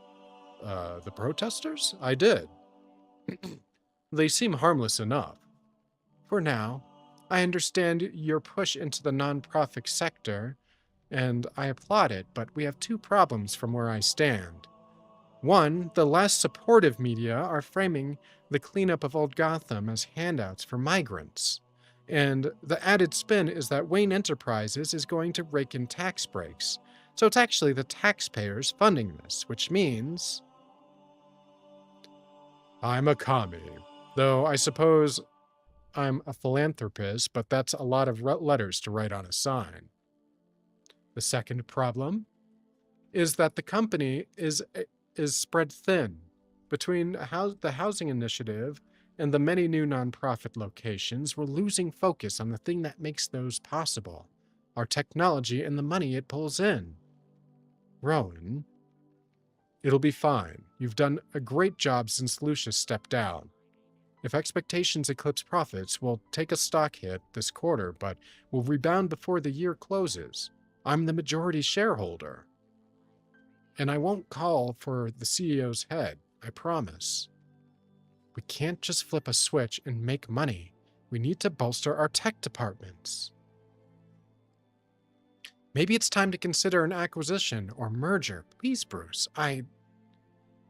the protesters? I did. They seem harmless enough. For now, I understand your push into the nonprofit sector, and I applaud it, but we have two problems from where I stand. One, the less supportive media are framing the cleanup of Old Gotham as handouts for migrants. And the added spin is that Wayne Enterprises is going to rake in tax breaks. So it's actually the taxpayers funding this, which means... I'm a commie, though I suppose I'm a philanthropist, but that's a lot of letters to write on a sign. The second problem is that the company is spread thin. Between the housing initiative and the many new nonprofit locations, we're losing focus on the thing that makes those possible, our technology and the money it pulls in. Rowan, it'll be fine. You've done a great job since Lucius stepped down. If expectations eclipse profits, we'll take a stock hit this quarter, but we'll rebound before the year closes. I'm the majority shareholder. And I won't call for the CEO's head, I promise. We can't just flip a switch and make money. We need to bolster our tech departments. Maybe it's time to consider an acquisition or merger. Please, Bruce,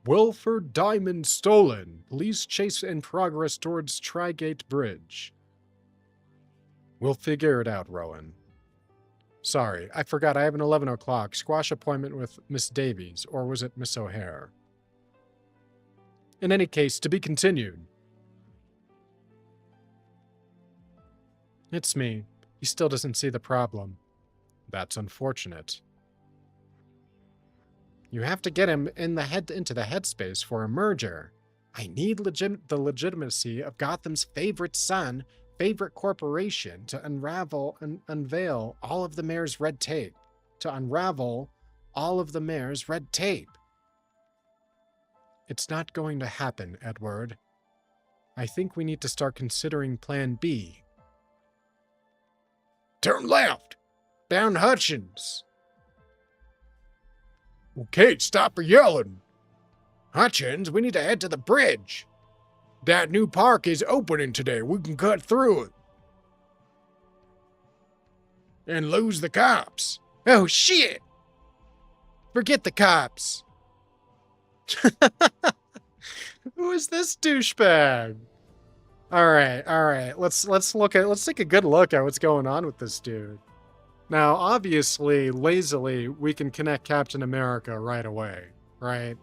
Wilford Diamond stolen. Police chase in progress towards Trigate Bridge. We'll figure it out, Rowan. Sorry, I forgot I have an 11 o'clock squash appointment with Miss Davies, or was it Miss O'Hare? In any case, to be continued. It's me. He still doesn't see the problem. That's unfortunate. You have to get him into the headspace for a merger. I need the legitimacy of Gotham's favorite son, favorite corporation to unveil all of the mayor's red tape. To unravel all of the mayor's red tape. It's not going to happen, Edward. I think we need to start considering Plan B. Turn left! Down Hutchins! Kate, stop her yelling! Hutchins, we need to head to the bridge. That new park is opening today. We can cut through it. And lose the cops. Oh, shit! Forget the cops. Who is this douchebag? All right. Let's take a good look at what's going on with this dude. Now, obviously, lazily, we can connect Captain America right away, right?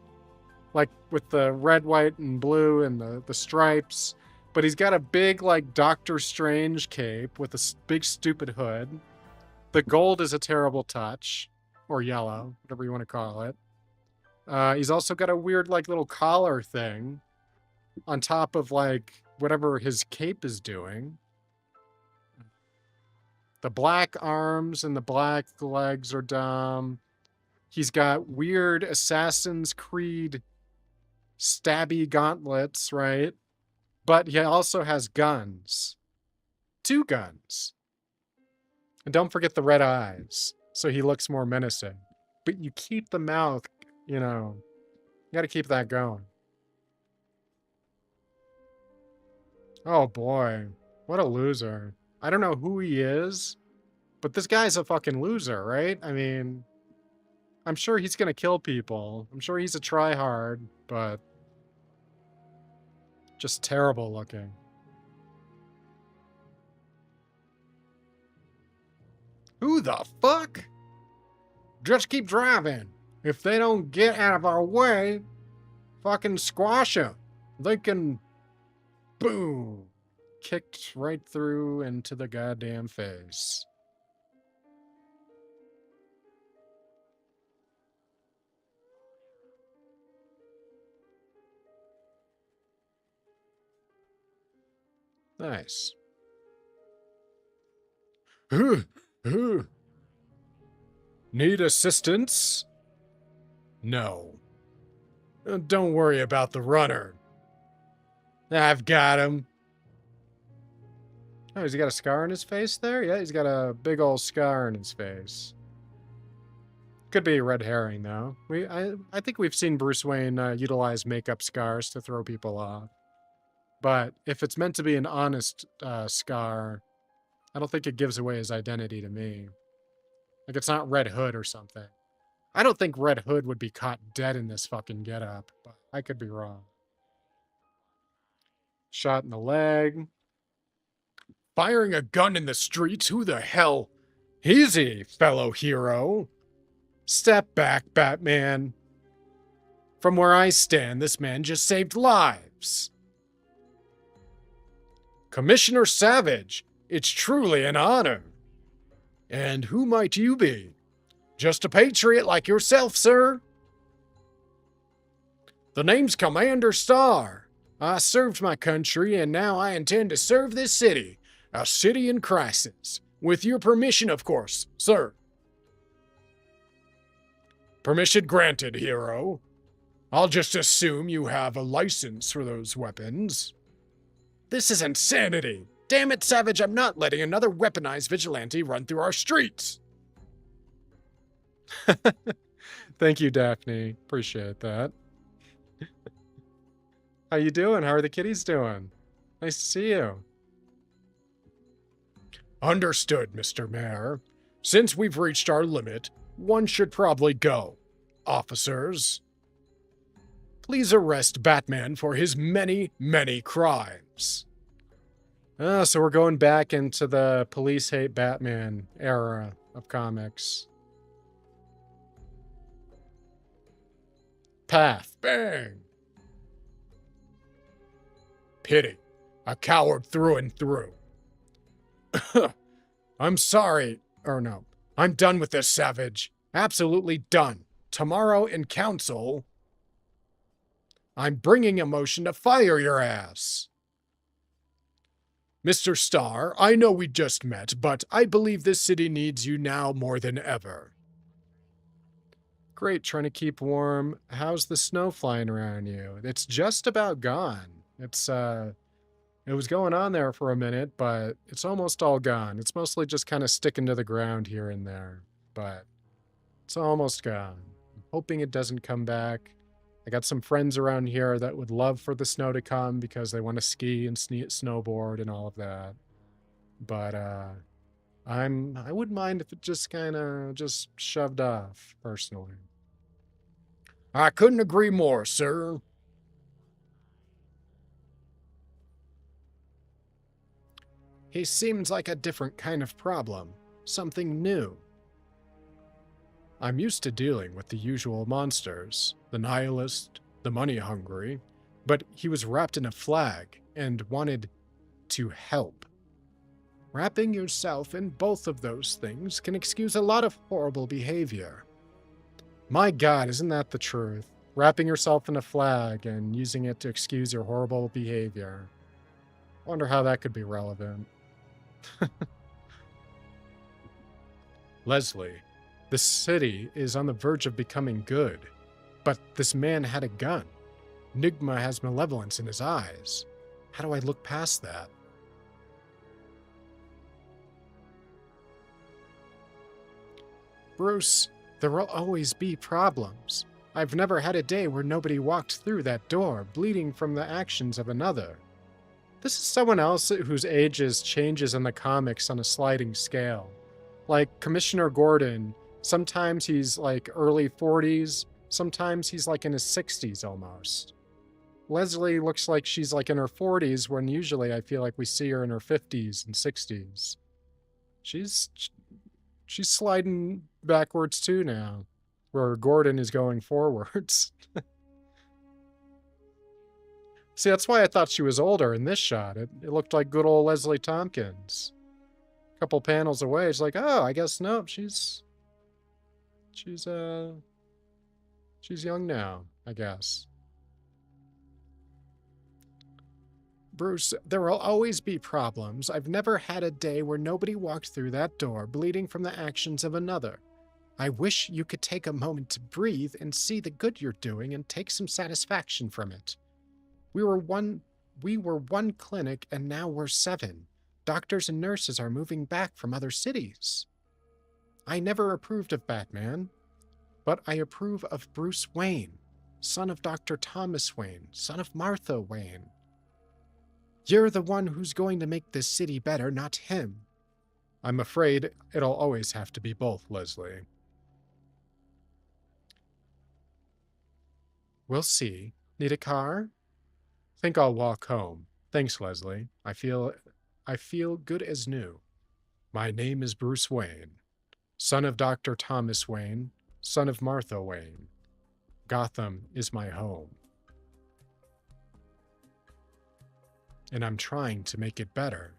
Like with the red, white, and blue and the stripes. But he's got a big, like, Doctor Strange cape with a big, stupid hood. The gold is a terrible touch. Or yellow, whatever you want to call it. He's also got a weird, like, little collar thing on top of, like, whatever his cape is doing. The black arms and the black legs are dumb. He's got weird Assassin's Creed stabby gauntlets, right? But he also has guns. 2 guns. And don't forget the red eyes, so he looks more menacing. But you keep the mouth, you know, you gotta keep that going. Oh boy, what a loser. I don't know who he is, but this guy's a fucking loser, right? I mean, I'm sure he's gonna kill people. I'm sure he's a tryhard, but just terrible looking. Who the fuck? Just keep driving. If they don't get out of our way, fucking squash them. They can... Boom. Kicked right through into the goddamn face. Nice. Need assistance? No. Don't worry about the runner. I've got him. Oh, has he got a scar on his face there? Yeah, he's got a big old scar on his face. Could be a red herring, though. I think we've seen Bruce Wayne utilize makeup scars to throw people off. But if it's meant to be an honest scar, I don't think it gives away his identity to me. Like, it's not Red Hood or something. I don't think Red Hood would be caught dead in this fucking getup, but I could be wrong. Shot in the leg. Firing a gun in the streets? Who the hell? Easy, fellow hero. Step back, Batman. From where I stand, this man just saved lives. Commissioner Savage, it's truly an honor. And who might you be? Just a patriot like yourself, sir? The name's Commander Starr. I served my country, and now I intend to serve this city. A city in crisis. With your permission, of course, sir. Permission granted, hero. I'll just assume you have a license for those weapons. This is insanity. Damn it, Savage, I'm not letting another weaponized vigilante run through our streets. Thank you, Daphne. Appreciate that. How you doing? How are the kitties doing? Nice to see you. Understood, Mr. Mayor. Since we've reached our limit, one should probably go. Officers, please arrest Batman for his many, many crimes. So we're going back into the police hate Batman era of comics. Path. Bang. Pity. A coward through and through. I'm sorry. Or no. I'm done with this, Savage. Absolutely done. Tomorrow in council, I'm bringing a motion to fire your ass. Mr. Starr, I know we just met, but I believe this city needs you now more than ever. Great, trying to keep warm. How's the snow flying around you? It's just about gone. It was going on there for a minute, but it's almost all gone. It's mostly just kind of sticking to the ground here and there, but it's almost gone. I'm hoping it doesn't come back. I got some friends around here that would love for the snow to come because they want to ski and snowboard and all of that. But I wouldn't mind if it just kind of just shoved off, personally. I couldn't agree more, sir. He seems like a different kind of problem. Something new. I'm used to dealing with the usual monsters, the nihilist, the money-hungry, but he was wrapped in a flag and wanted to help. Wrapping yourself in both of those things can excuse a lot of horrible behavior. My God, isn't that the truth? Wrapping yourself in a flag and using it to excuse your horrible behavior. I wonder how that could be relevant. Leslie, the city is on the verge of becoming good, but this man had a gun. Nigma has malevolence in his eyes. How do I look past that? Bruce, there will always be problems. I've never had a day where nobody walked through that door, bleeding from the actions of another. This is someone else whose ages changes in the comics on a sliding scale. Like Commissioner Gordon, sometimes he's like early 40s, sometimes he's like in his 60s almost. Leslie looks like she's like in her 40s when usually I feel like we see her in her 50s and 60s. She's sliding backwards too now, where Gordon is going forwards. See, that's why I thought she was older in this shot. It looked like good old Leslie Tompkins. A couple panels away, it's like, oh, I guess no, she's young now, I guess. Bruce, there will always be problems. I've never had a day where nobody walked through that door bleeding from the actions of another. I wish you could take a moment to breathe and see the good you're doing and take some satisfaction from it. We were one clinic and now we're 7. Doctors and nurses are moving back from other cities. I never approved of Batman, but I approve of Bruce Wayne, son of Dr. Thomas Wayne, son of Martha Wayne. You're the one who's going to make this city better, not him. I'm afraid it'll always have to be both, Leslie. We'll see. Need a car? Think I'll walk home. Thanks, Leslie. I feel good as new. My name is Bruce Wayne, son of Dr. Thomas Wayne, son of Martha Wayne. Gotham is my home. And I'm trying to make it better.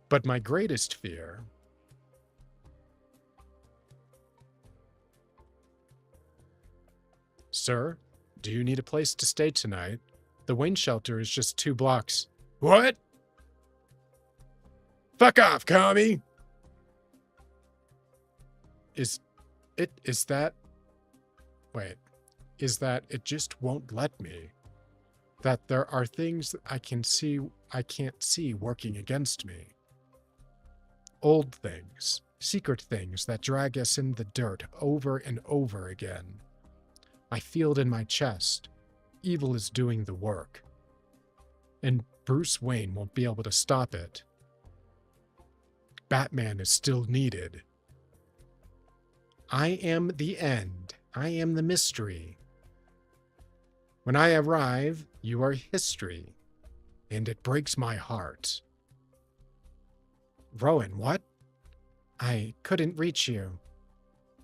But my greatest fear... Sir, do you need a place to stay tonight? The Wayne shelter is just 2 blocks. What? Fuck off, commie! Is that it just won't let me? That there are things that I can't see working against me. Old things, secret things that drag us in the dirt over and over again. I feel it in my chest. Evil is doing the work. And Bruce Wayne won't be able to stop it. Batman is still needed. I am the end. I am the mystery. When I arrive, you are history. And it breaks my heart. Rowan, what? I couldn't reach you.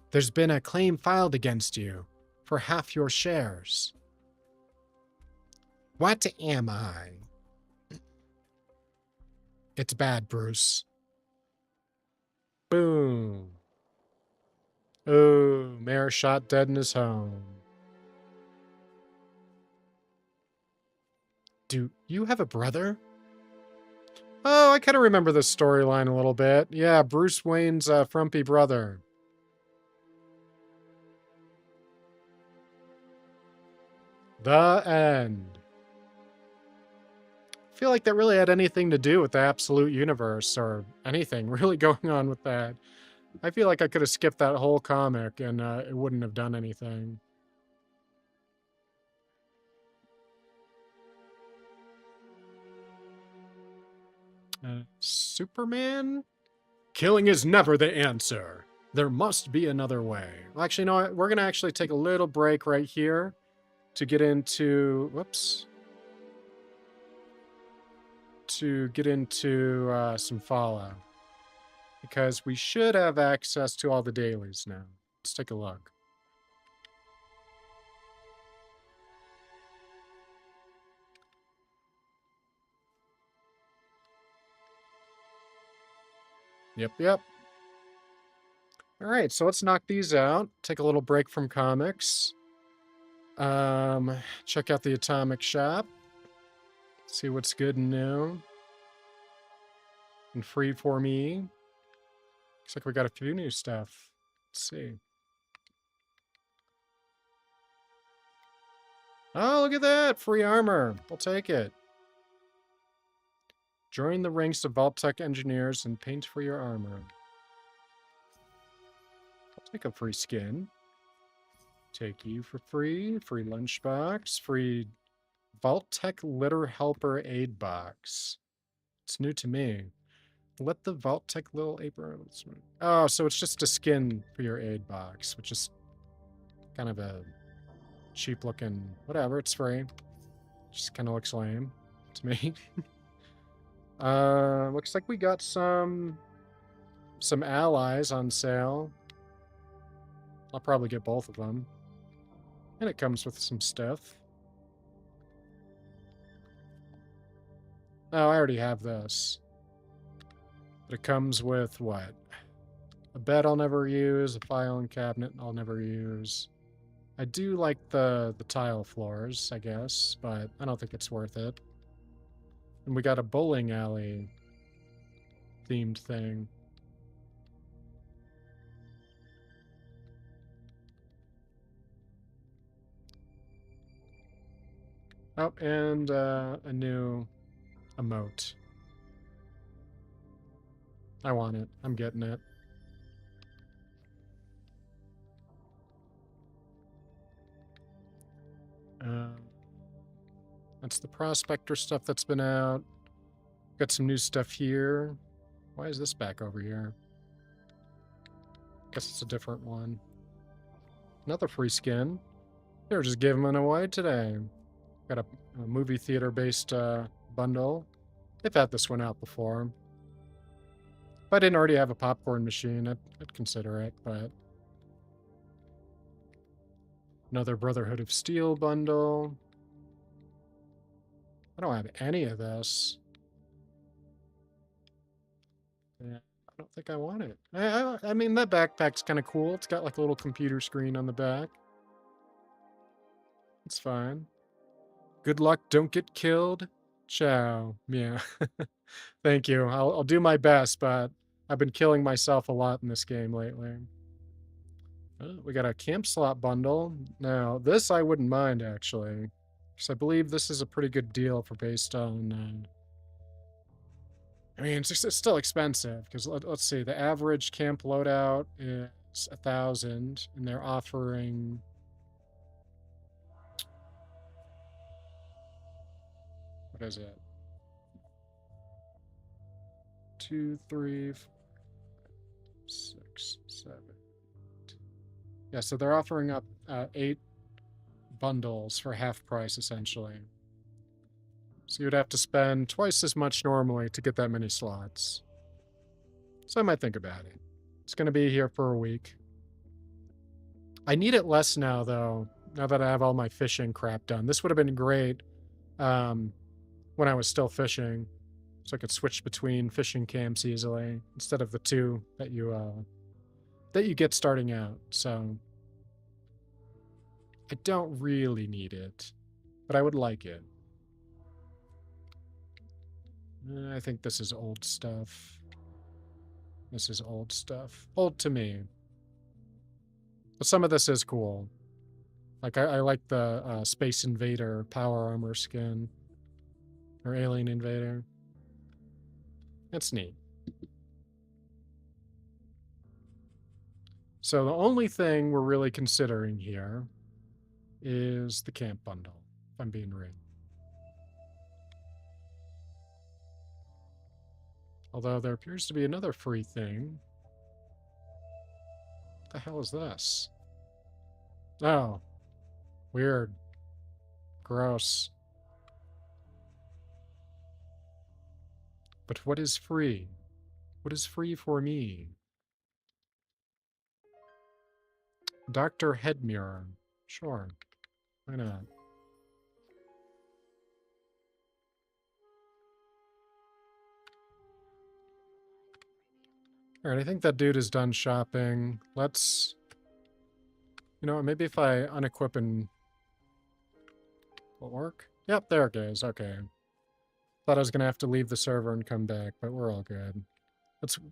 There's been a claim filed against you for half your shares. What am I? It's bad, Bruce. Boom. Oh, mayor shot dead in his home. Do you have a brother? Oh, I kind of remember this storyline a little bit. Yeah, Bruce Wayne's frumpy brother. The end. I feel like that really had anything to do with the Absolute Universe or anything really going on with that. I feel like I could have skipped that whole comic and it wouldn't have done anything. Superman? Killing is never the answer. There must be another way. Well, actually, no, we're going to actually take a little break right here to get into... Whoops. To get into some Fallout. Because we should have access to all the dailies now. Let's take a look. Yep. All right, so let's knock these out. Take a little break from comics. Check out the Atomic Shop. See what's good and new. And free for me. Looks like we got a few new stuff. Let's see. Oh, look at that! Free armor. We'll take it. Join the ranks of Vault-Tec engineers and paint for your armor. I'll take a free skin. Take you for free. Free lunchbox. Free Vault-Tec litter helper aid box. It's new to me. Let the Vault-Tec little apron... Oh, so it's just a skin for your aid box, which is kind of a cheap looking... Whatever, it's free. Just kind of looks lame to me. Looks like we got some allies on sale. I'll probably get both of them. And it comes with some stuff. Oh, I already have this. But it comes with what? A bed I'll never use, a filing cabinet I'll never use. I do like the tile floors, I guess, but I don't think it's worth it. And we got a bowling alley themed thing. Oh, and a new emote. I want it. I'm getting it. That's the Prospector stuff that's been out. Got some new stuff here. Why is this back over here? Guess it's a different one. Another free skin. They're just giving them away today. Got a movie theater-based bundle. They've had this one out before. If I didn't already have a popcorn machine, I'd consider it, but... Another Brotherhood of Steel bundle. I don't have any of this. Yeah, I don't think I want it. I mean, that backpack's kind of cool. It's got like a little computer screen on the back. It's fine. Good luck, don't get killed. Ciao. Yeah. Thank you. I'll do my best, but I've been killing myself a lot in this game lately. Oh, we got a camp slot bundle. Now, this I wouldn't mind, actually. Because I believe this is a pretty good deal for based on... I mean, it's still expensive, because let's see. The average camp loadout is 1,000, and they're offering... What is it? 2, 3, 4, 6, 7. Yeah, so they're offering up 8 bundles for half price, essentially. So you'd have to spend twice as much normally to get that many slots. So I might think about it. It's going to be here for a week. I need it less now, though, now that I have all my fishing crap done. This would have been great when I was still fishing, so I could switch between fishing camps easily instead of the 2 that you get starting out. So I don't really need it, but I would like it. I think this is old stuff. This is old stuff. Old to me. But some of this is cool. Like, I like the Space Invader power armor skin. Or Alien Invader. That's neat. So the only thing we're really considering here is the camp bundle, if I'm being real. Although there appears to be another free thing. What the hell is this? Oh. Weird. Gross. But what is free? What is free for me? Dr. Headmirror. Sure. Why not? Alright, I think that dude is done shopping. Let's... You know what, maybe if I unequip and... Will it work? Yep, there it goes. Okay. Thought I was gonna have to leave the server and come back, but we're all good.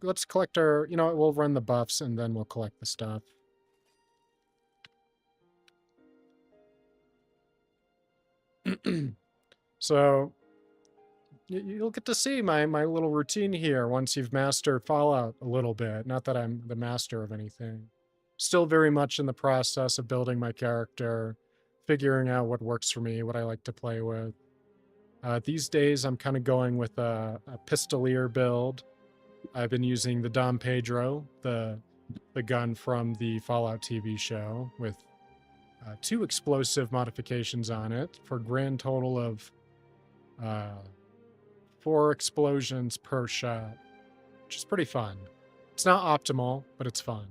Let's collect our... You know what, we'll run the buffs and then we'll collect the stuff. So... You'll get to see my little routine here once you've mastered Fallout a little bit. Not that I'm the master of anything. Still very much in the process of building my character, figuring out what works for me, what I like to play with. These days, I'm kind of going with a pistolier build. I've been using the Dom Pedro, the gun from the Fallout TV show, with 2 explosive modifications on it for a grand total of 4 explosions per shot, which is pretty fun. It's not optimal, but it's fun.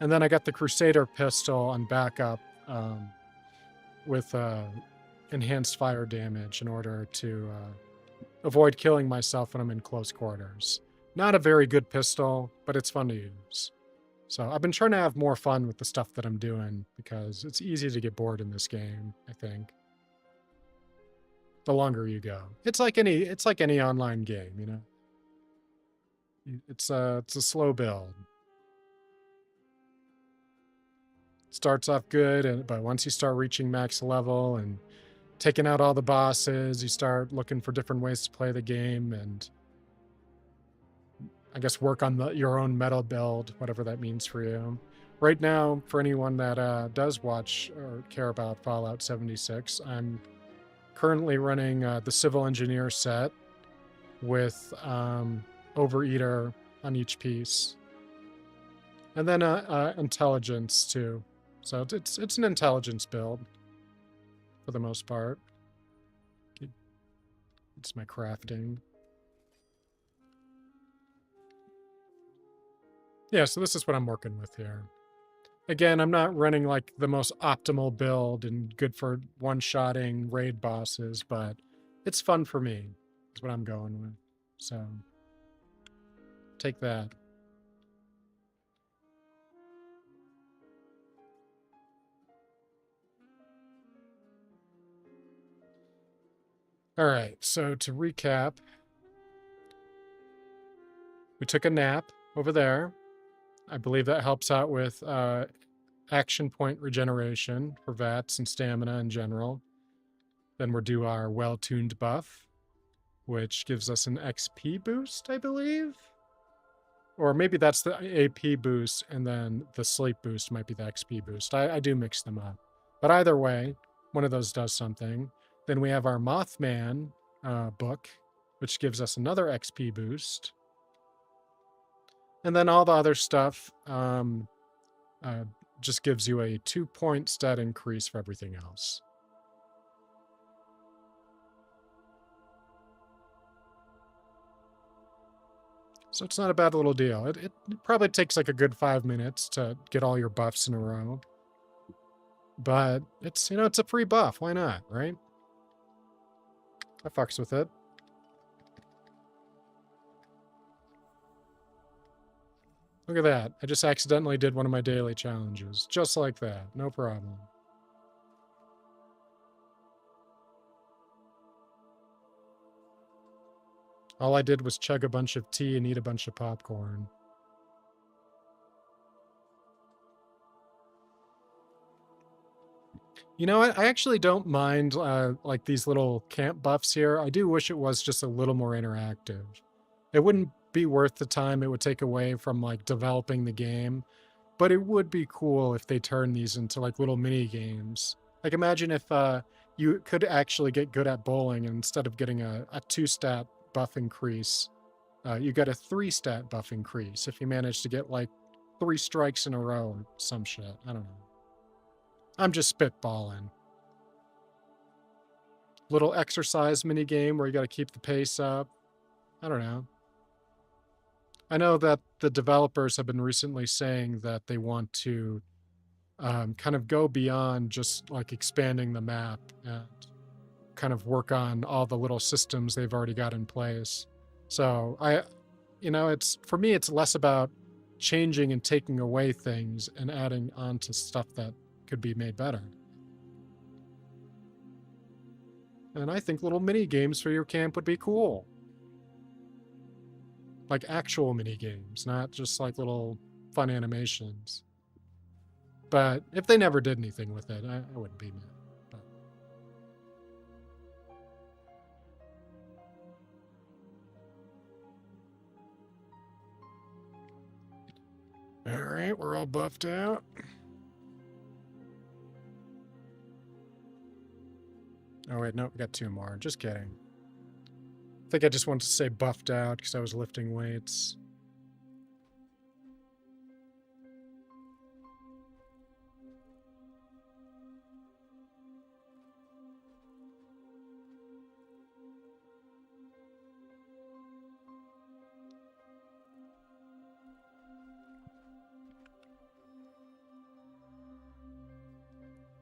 And then I got the Crusader pistol on backup with enhanced fire damage in order to avoid killing myself when I'm in close quarters. Not a very good pistol, but it's fun to use. So I've been trying to have more fun with the stuff that I'm doing because it's easy to get bored in this game, I think. The longer you go. It's like any online game, you know. It's a slow build. Starts off good, but once you start reaching max level and taking out all the bosses, you start looking for different ways to play the game, and I guess work on your own meta build, whatever that means for you. Right now, for anyone that does watch or care about Fallout 76, I'm currently running the Civil Engineer set with Overeater on each piece. And then Intelligence, too. So it's an Intelligence build, for the most part. It's my crafting. Yeah, so this is what I'm working with here. Again, I'm not running like the most optimal build and good for one-shotting raid bosses, but it's fun for me. That's what I'm going with. So, take that. All right, so to recap, we took a nap over there. I believe that helps out with action point regeneration for VATS and stamina in general. Then we'll do our well-tuned buff, which gives us an XP boost, I believe. Or maybe that's the AP boost, and then the sleep boost might be the XP boost. I do mix them up. But either way, one of those does something. Then we have our Mothman book, which gives us another XP boost. And then all the other stuff just gives you a 2-point stat increase for everything else. So it's not a bad little deal. It probably takes like a good 5 minutes to get all your buffs in a row. But it's, it's a free buff. Why not, right? I fucks with it. Look at that. I just accidentally did one of my daily challenges. Just like that. No problem. All I did was chug a bunch of tea and eat a bunch of popcorn. You know what? I actually don't mind like these little camp buffs here. I do wish it was just a little more interactive. It wouldn't be worth the time it would take away from like developing the game, but it would be cool if they turned these into like little mini games. Like imagine if you could actually get good at bowling, and instead of getting a 2-stat buff increase, you get a 3-stat buff increase if you manage to get like 3 strikes in a row or some shit. I don't know. I'm just spitballing. Little exercise mini game where you got to keep the pace up. I don't know. I know that the developers have been recently saying that they want to kind of go beyond just like expanding the map and kind of work on all the little systems they've already got in place. So it's for me, it's less about changing and taking away things and adding on to stuff that could be made better. And I think little mini games for your camp would be cool. Like actual mini games, not just like little fun animations. But if they never did anything with it, I wouldn't be mad. But... All right, we're all buffed out. Oh, wait, no, we got 2 more. Just kidding. I think I just wanted to say buffed out because I was lifting weights.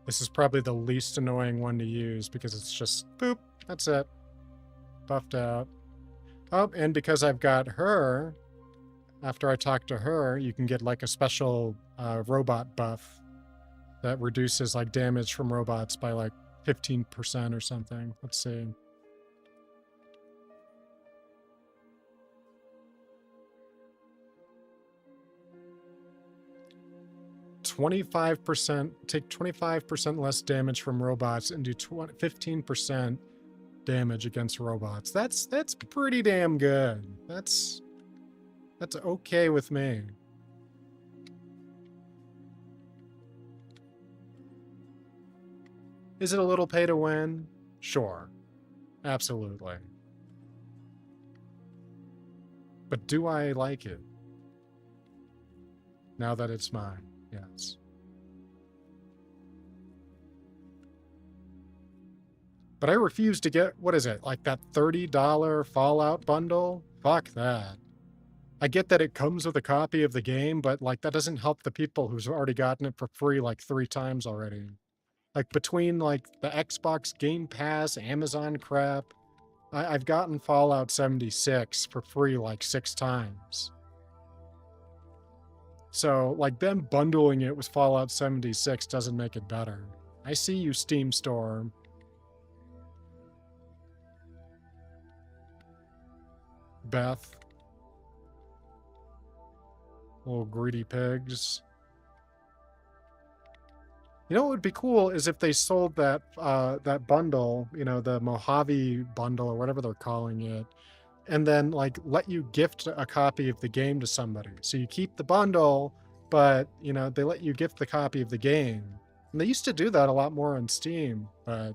This is probably the least annoying one to use because it's just boop, that's it. Buffed out. Oh, and because I've got her, after I talk to her, you can get like a special robot buff that reduces like damage from robots by like 15% or something. Let's see. take 25% less damage from robots and do 15% damage against robots. That's pretty damn good. That's okay with me. Is it a little pay to win? Sure. Absolutely. But do I like it? Now that it's mine, yes. But I refuse to get, what is it, like that $30 Fallout bundle? Fuck that. I get that it comes with a copy of the game, but like that doesn't help the people who's already gotten it for free like 3 times already. Like between like the Xbox Game Pass, Amazon crap, I've gotten Fallout 76 for free like 6 times. So like them bundling it with Fallout 76 doesn't make it better. I see you, Steam Store. Beth. Little greedy pigs. You know what would be cool is if they sold that that bundle, you know, the Mojave bundle or whatever they're calling it, and then like let you gift a copy of the game to somebody. So you keep the bundle, but you know, they let you gift the copy of the game. And they used to do that a lot more on Steam, but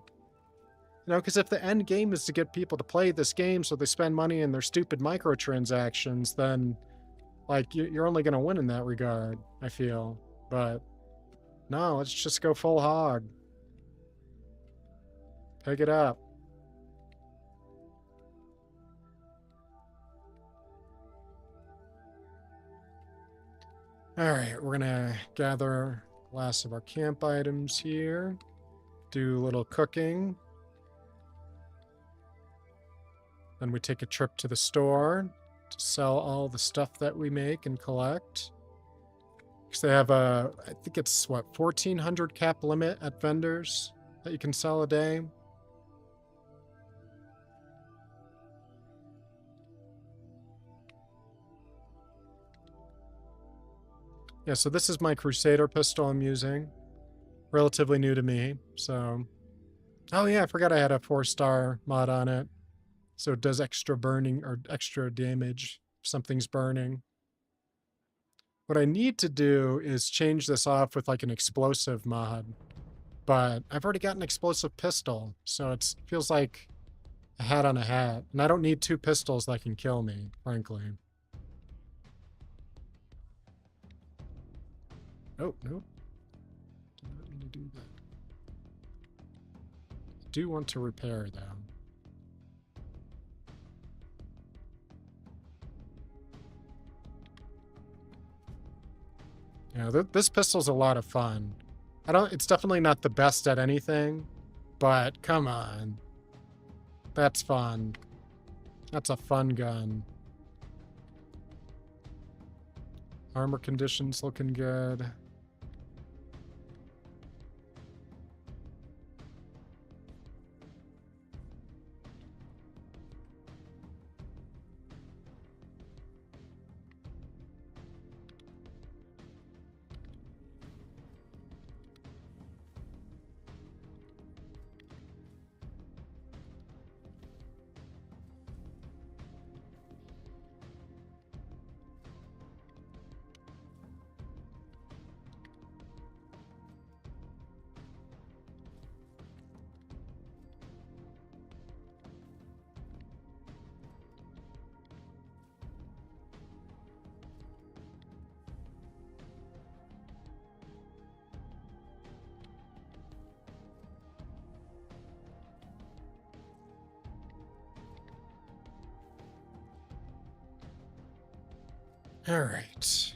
you know, because if the end game is to get people to play this game so they spend money in their stupid microtransactions, then like you're only going to win in that regard, I feel. But no, let's just go full hog. Pick it up. All right, we're gonna gather last of our camp items here. Do a little cooking. Then we take a trip to the store to sell all the stuff that we make and collect. Because they have a, I think it's what, 1,400 cap limit at vendors that you can sell a day. Yeah, so this is my Crusader pistol I'm using. Relatively new to me, so... Oh yeah, I forgot I had a 4-star mod on it. So it does extra burning or extra damage if something's burning. What I need to do is change this off with like an explosive mod. But I've already got an explosive pistol, so it feels like a hat on a hat. And I don't need 2 pistols that can kill me, frankly. Oh, nope. Did not mean to do that. I do want to repair, though. Yeah, this pistol's a lot of fun. It's definitely not the best at anything, but come on. That's fun. That's a fun gun. Armor conditions looking good. All right.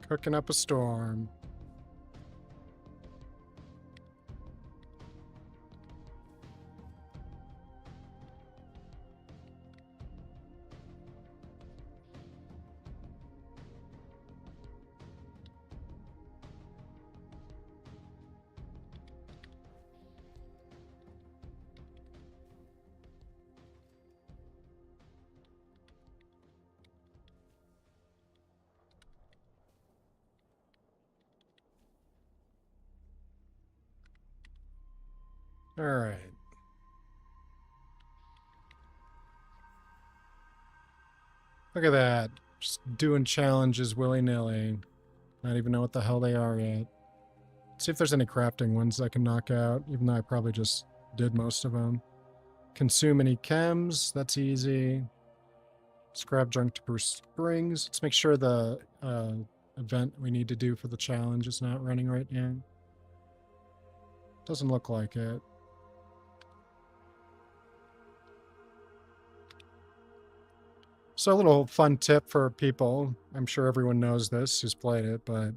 Cooking up a storm. All right. Look at that. Just doing challenges willy-nilly. Not even know what the hell they are yet. See if there's any crafting ones I can knock out, even though I probably just did most of them. Consume any chems. That's easy. Scrap junk to Bruce Springs. Let's make sure the event we need to do for the challenge is not running right now. Doesn't look like it. So a little fun tip for people. I'm sure everyone knows this who's played it, but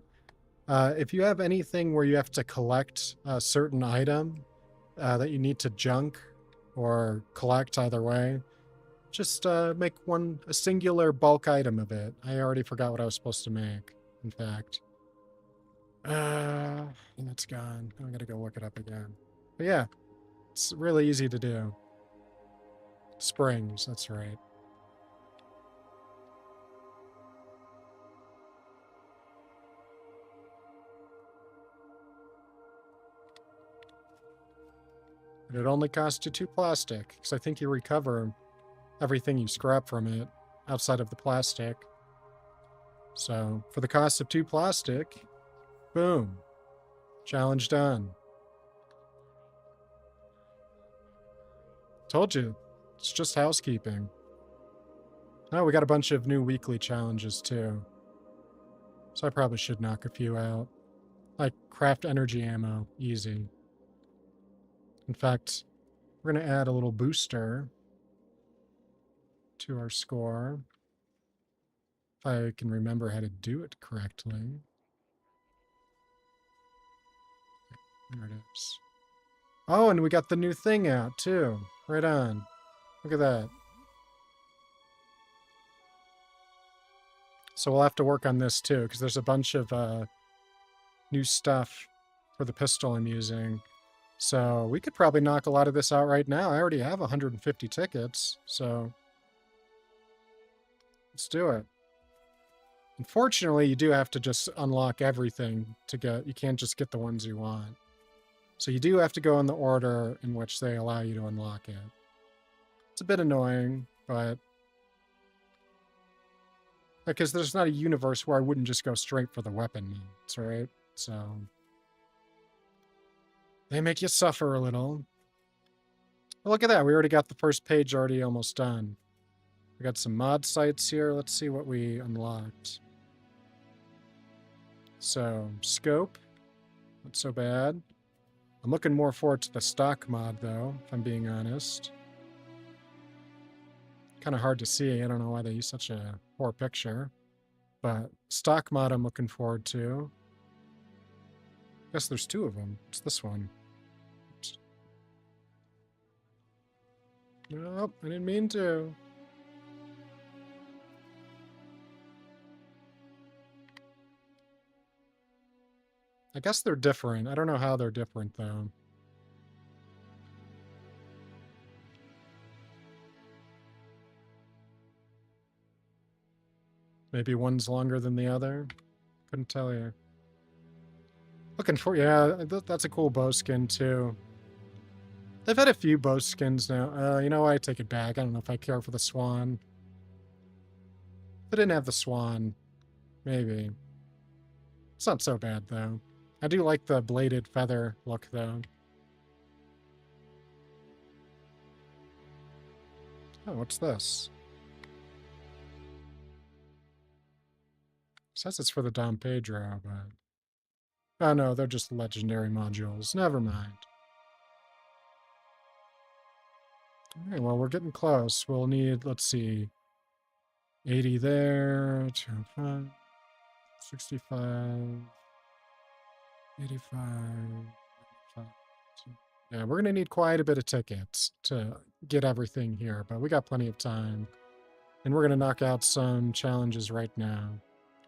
if you have anything where you have to collect a certain item that you need to junk or collect either way, just make a singular bulk item of it. I already forgot what I was supposed to make, in fact. It's gone. I gotta go look it up again. But yeah, it's really easy to do. Springs, that's right. But it only costs you 2 plastic, because I think you recover everything you scrap from it outside of the plastic. So, for the cost of 2 plastic, boom. Challenge done. Told you. It's just housekeeping. Oh, we got a bunch of new weekly challenges too. So I probably should knock a few out. Like craft energy ammo. Easy. In fact, we're going to add a little booster to our score. If I can remember how to do it correctly. There it is. Oh, and we got the new thing out too. Right on. Look at that. So we'll have to work on this too, because there's a bunch of new stuff for the pistol I'm using. So we could probably knock a lot of this out right now. I already have 150 tickets, so let's do it. Unfortunately, you do have to just unlock everything to get, you can't just get the ones you want. So you do have to go in the order in which they allow you to unlock it. It's a bit annoying, but because there's not a universe where I wouldn't just go straight for the weapon mods, right? So they make you suffer a little. Well, look at that. We already got the first page already almost done. We got some mod sites here. Let's see what we unlocked. So, scope. Not so bad. I'm looking more forward to the stock mod, though, if I'm being honest. Kind of hard to see. I don't know why they use such a poor picture. But stock mod I'm looking forward to. Guess there's 2 of them. It's this one. Oops. Nope, I didn't mean to. I guess they're different. I don't know how they're different, though. Maybe one's longer than the other. Couldn't tell you. Looking for, yeah, that's a cool bow skin, too. They've had a few bow skins now. You know, I take it back. I don't know if I care for the swan. If I didn't have the swan, maybe. It's not so bad, though. I do like the bladed feather look, though. Oh, what's this? It says it's for the Dom Pedro, but... Oh, no, they're just legendary modules. Never mind. Alright, well, we're getting close. We'll need, let's see... 80 there, 205, 65... 85... 95. Yeah, we're going to need quite a bit of tickets to get everything here, but we got plenty of time. And we're going to knock out some challenges right now.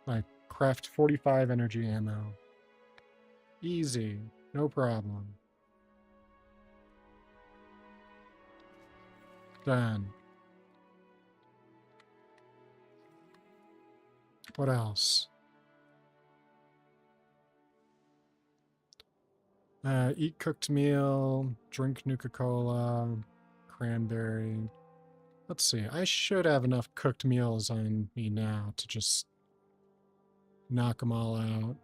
Like, craft 45 energy ammo. Easy. No problem. Done. What else? Eat cooked meal, drink Nuka-Cola, cranberry. Let's see. I should have enough cooked meals on me now to just knock them all out.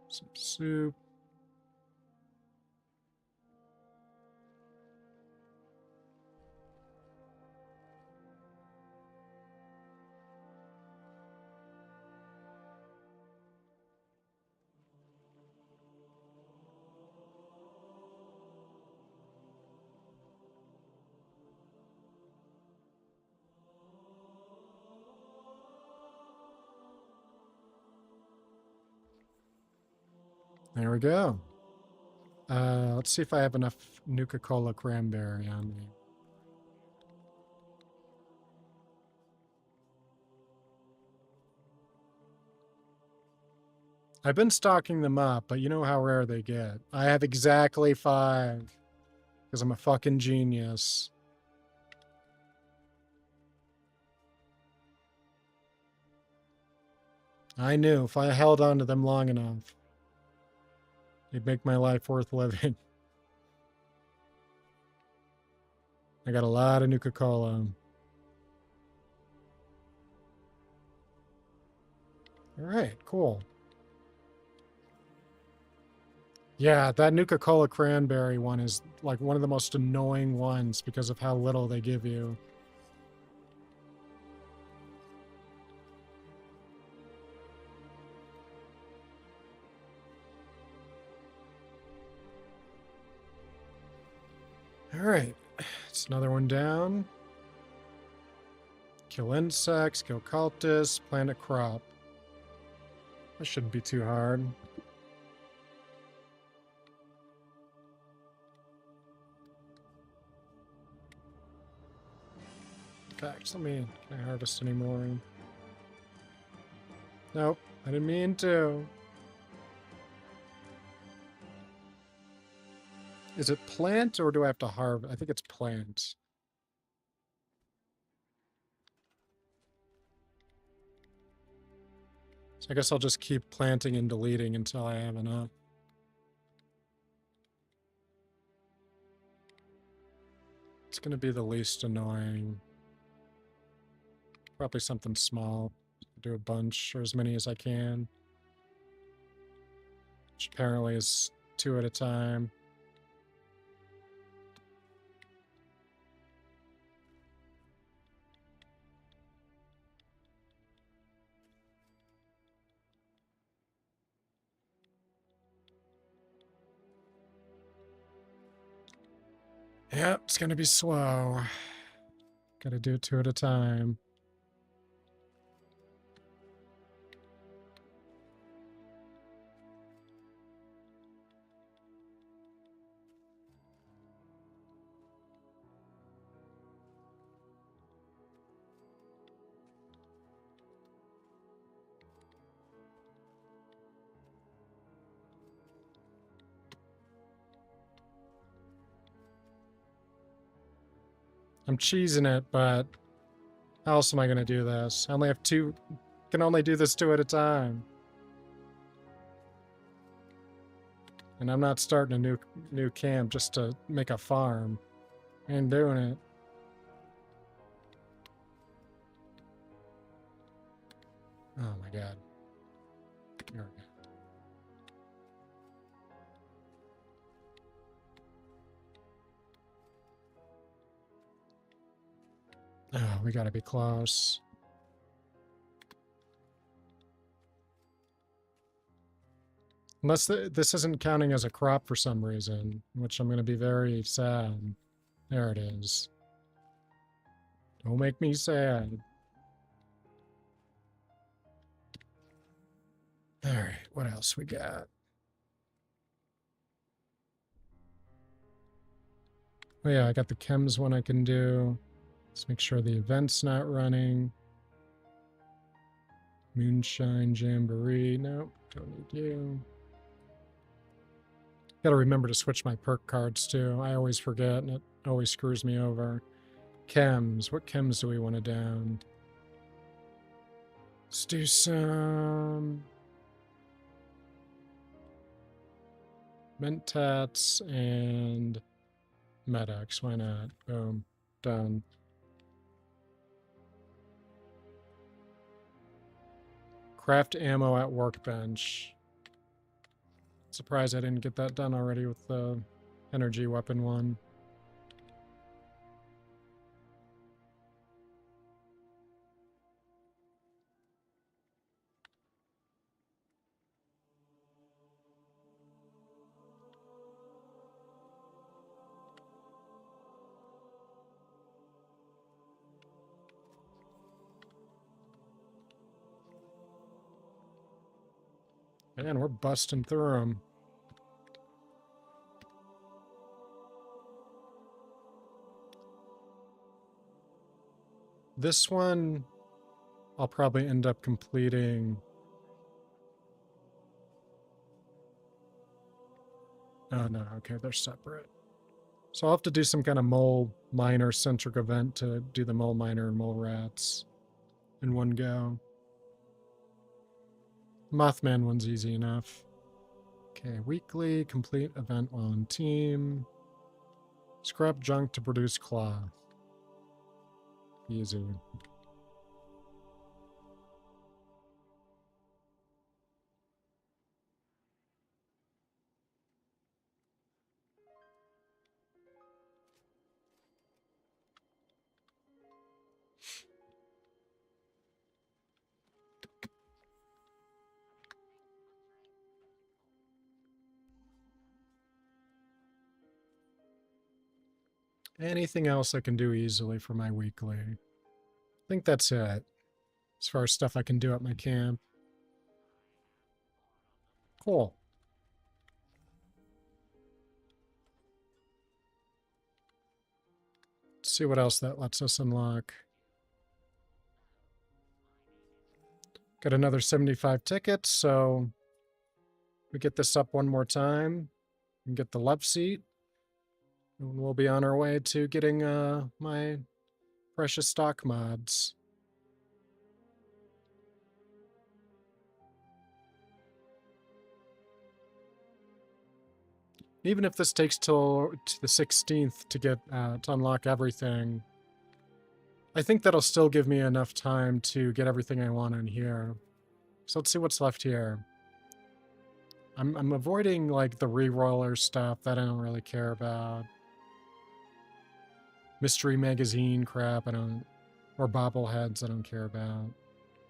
Some soup. There we go. Let's see if I have enough Nuka-Cola cranberry on me. I've been stocking them up, but you know how rare they get. I have exactly 5. Because I'm a fucking genius. I knew if I held on to them long enough, it'd make my life worth living. I got a lot of Nuka-Cola. Alright, cool. Yeah, that Nuka-Cola cranberry one is like one of the most annoying ones because of how little they give you. Alright, it's another one down. Kill insects, kill cultists, plant a crop. That shouldn't be too hard. In fact, can I harvest any more? Nope, I didn't mean to. Is it plant or do I have to harvest? I think it's plant. So I guess I'll just keep planting and deleting until I have enough. It's going to be the least annoying. Probably something small. Do a bunch or as many as I can. Which apparently is 2 at a time. Yep, it's going to be slow. Gotta do it 2 at a time. I'm cheesing it, but how else am I going to do this? I only have 2. Can only do this 2 at a time. And I'm not starting a new camp just to make a farm. I ain't doing it. Oh my god. Here we go. Oh, we gotta be close. Unless this isn't counting as a crop for some reason, which I'm gonna be very sad. There it is. Don't make me sad. Alright, what else we got? Oh yeah, I got the chems one I can do. Let's make sure the event's not running. Moonshine Jamboree. Nope, don't need you. Gotta remember to switch my perk cards too. I always forget and it always screws me over. Chems. What chems do we want to down? Let's do some... Mentats and Medics. Why not? Boom. Done. Craft ammo at workbench. Surprised I didn't get that done already with the energy weapon one. Man, we're busting through them. This one, I'll probably end up completing. Oh, no. Okay, they're separate. So I'll have to do some kind of mole miner centric event to do the mole miner and mole rats in one go. Mothman one's easy enough. Okay, weekly, complete event on team. Scrap junk to produce cloth. Easy. Anything else I can do easily for my weekly? I think that's it. As far as stuff I can do at my camp. Cool. Let's see what else that lets us unlock. Got another 75 tickets, so we get this up one more time and get the love seat. And we'll be on our way to getting my precious stock mods. Even if this takes till the 16th to get to unlock everything, I think that'll still give me enough time to get everything I want in here. So let's see what's left here. I'm avoiding like the re-roller stuff that I don't really care about. Mystery magazine crap I don't, or bobbleheads I don't care about.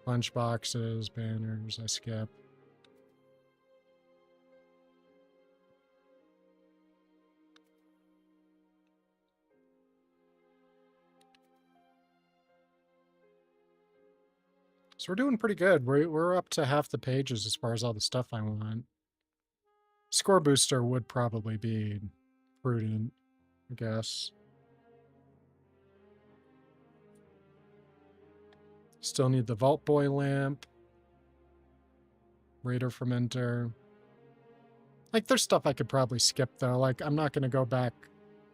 Lunch boxes, banners I skip. So we're doing pretty good. We're up to half the pages as far as all the stuff I want. Score booster would probably be prudent, I guess. Still need the Vault Boy lamp. Raider fermenter. Like, there's stuff I could probably skip, though. Like, I'm not going to go back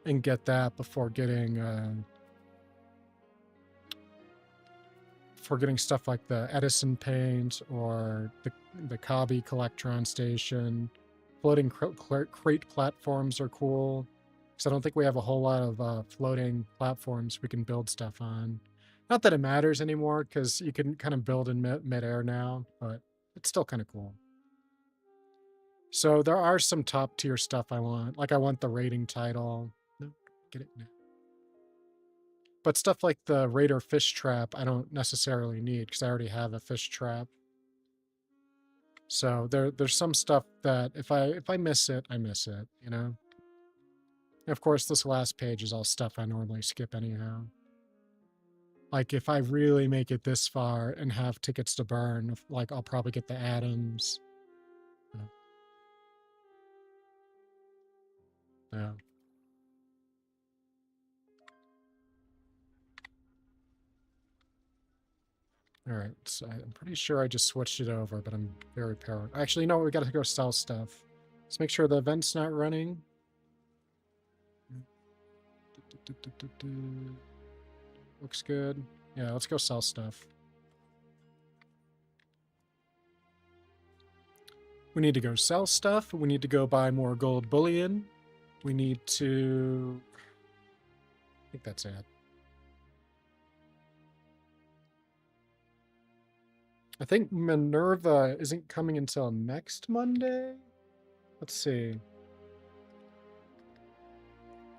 and get that before getting stuff like the Edison paint or the Cobby Collectron station. Floating crate platforms are cool, because I don't think we have a whole lot of floating platforms we can build stuff on. Not that it matters anymore, because you can kind of build in midair now, but it's still kind of cool. So there are some top tier stuff I want. Like I want the rating title. No, get it now. But stuff like the Raider fish trap, I don't necessarily need because I already have a fish trap. So there's some stuff that if I miss it, I miss it, you know? And of course, this last page is all stuff I normally skip anyhow. Like if I really make it this far and have tickets to burn, like I'll probably get the Adams. Yeah. All right, so I'm pretty sure I just switched it over, but I'm very paranoid. Actually, no, we got to go sell stuff. Let's make sure the event's not running. Looks good. Yeah, let's go sell stuff. We need to go sell stuff. We need to go buy more gold bullion. We need to... I think that's it. I think Minerva isn't coming until next Monday. Let's see.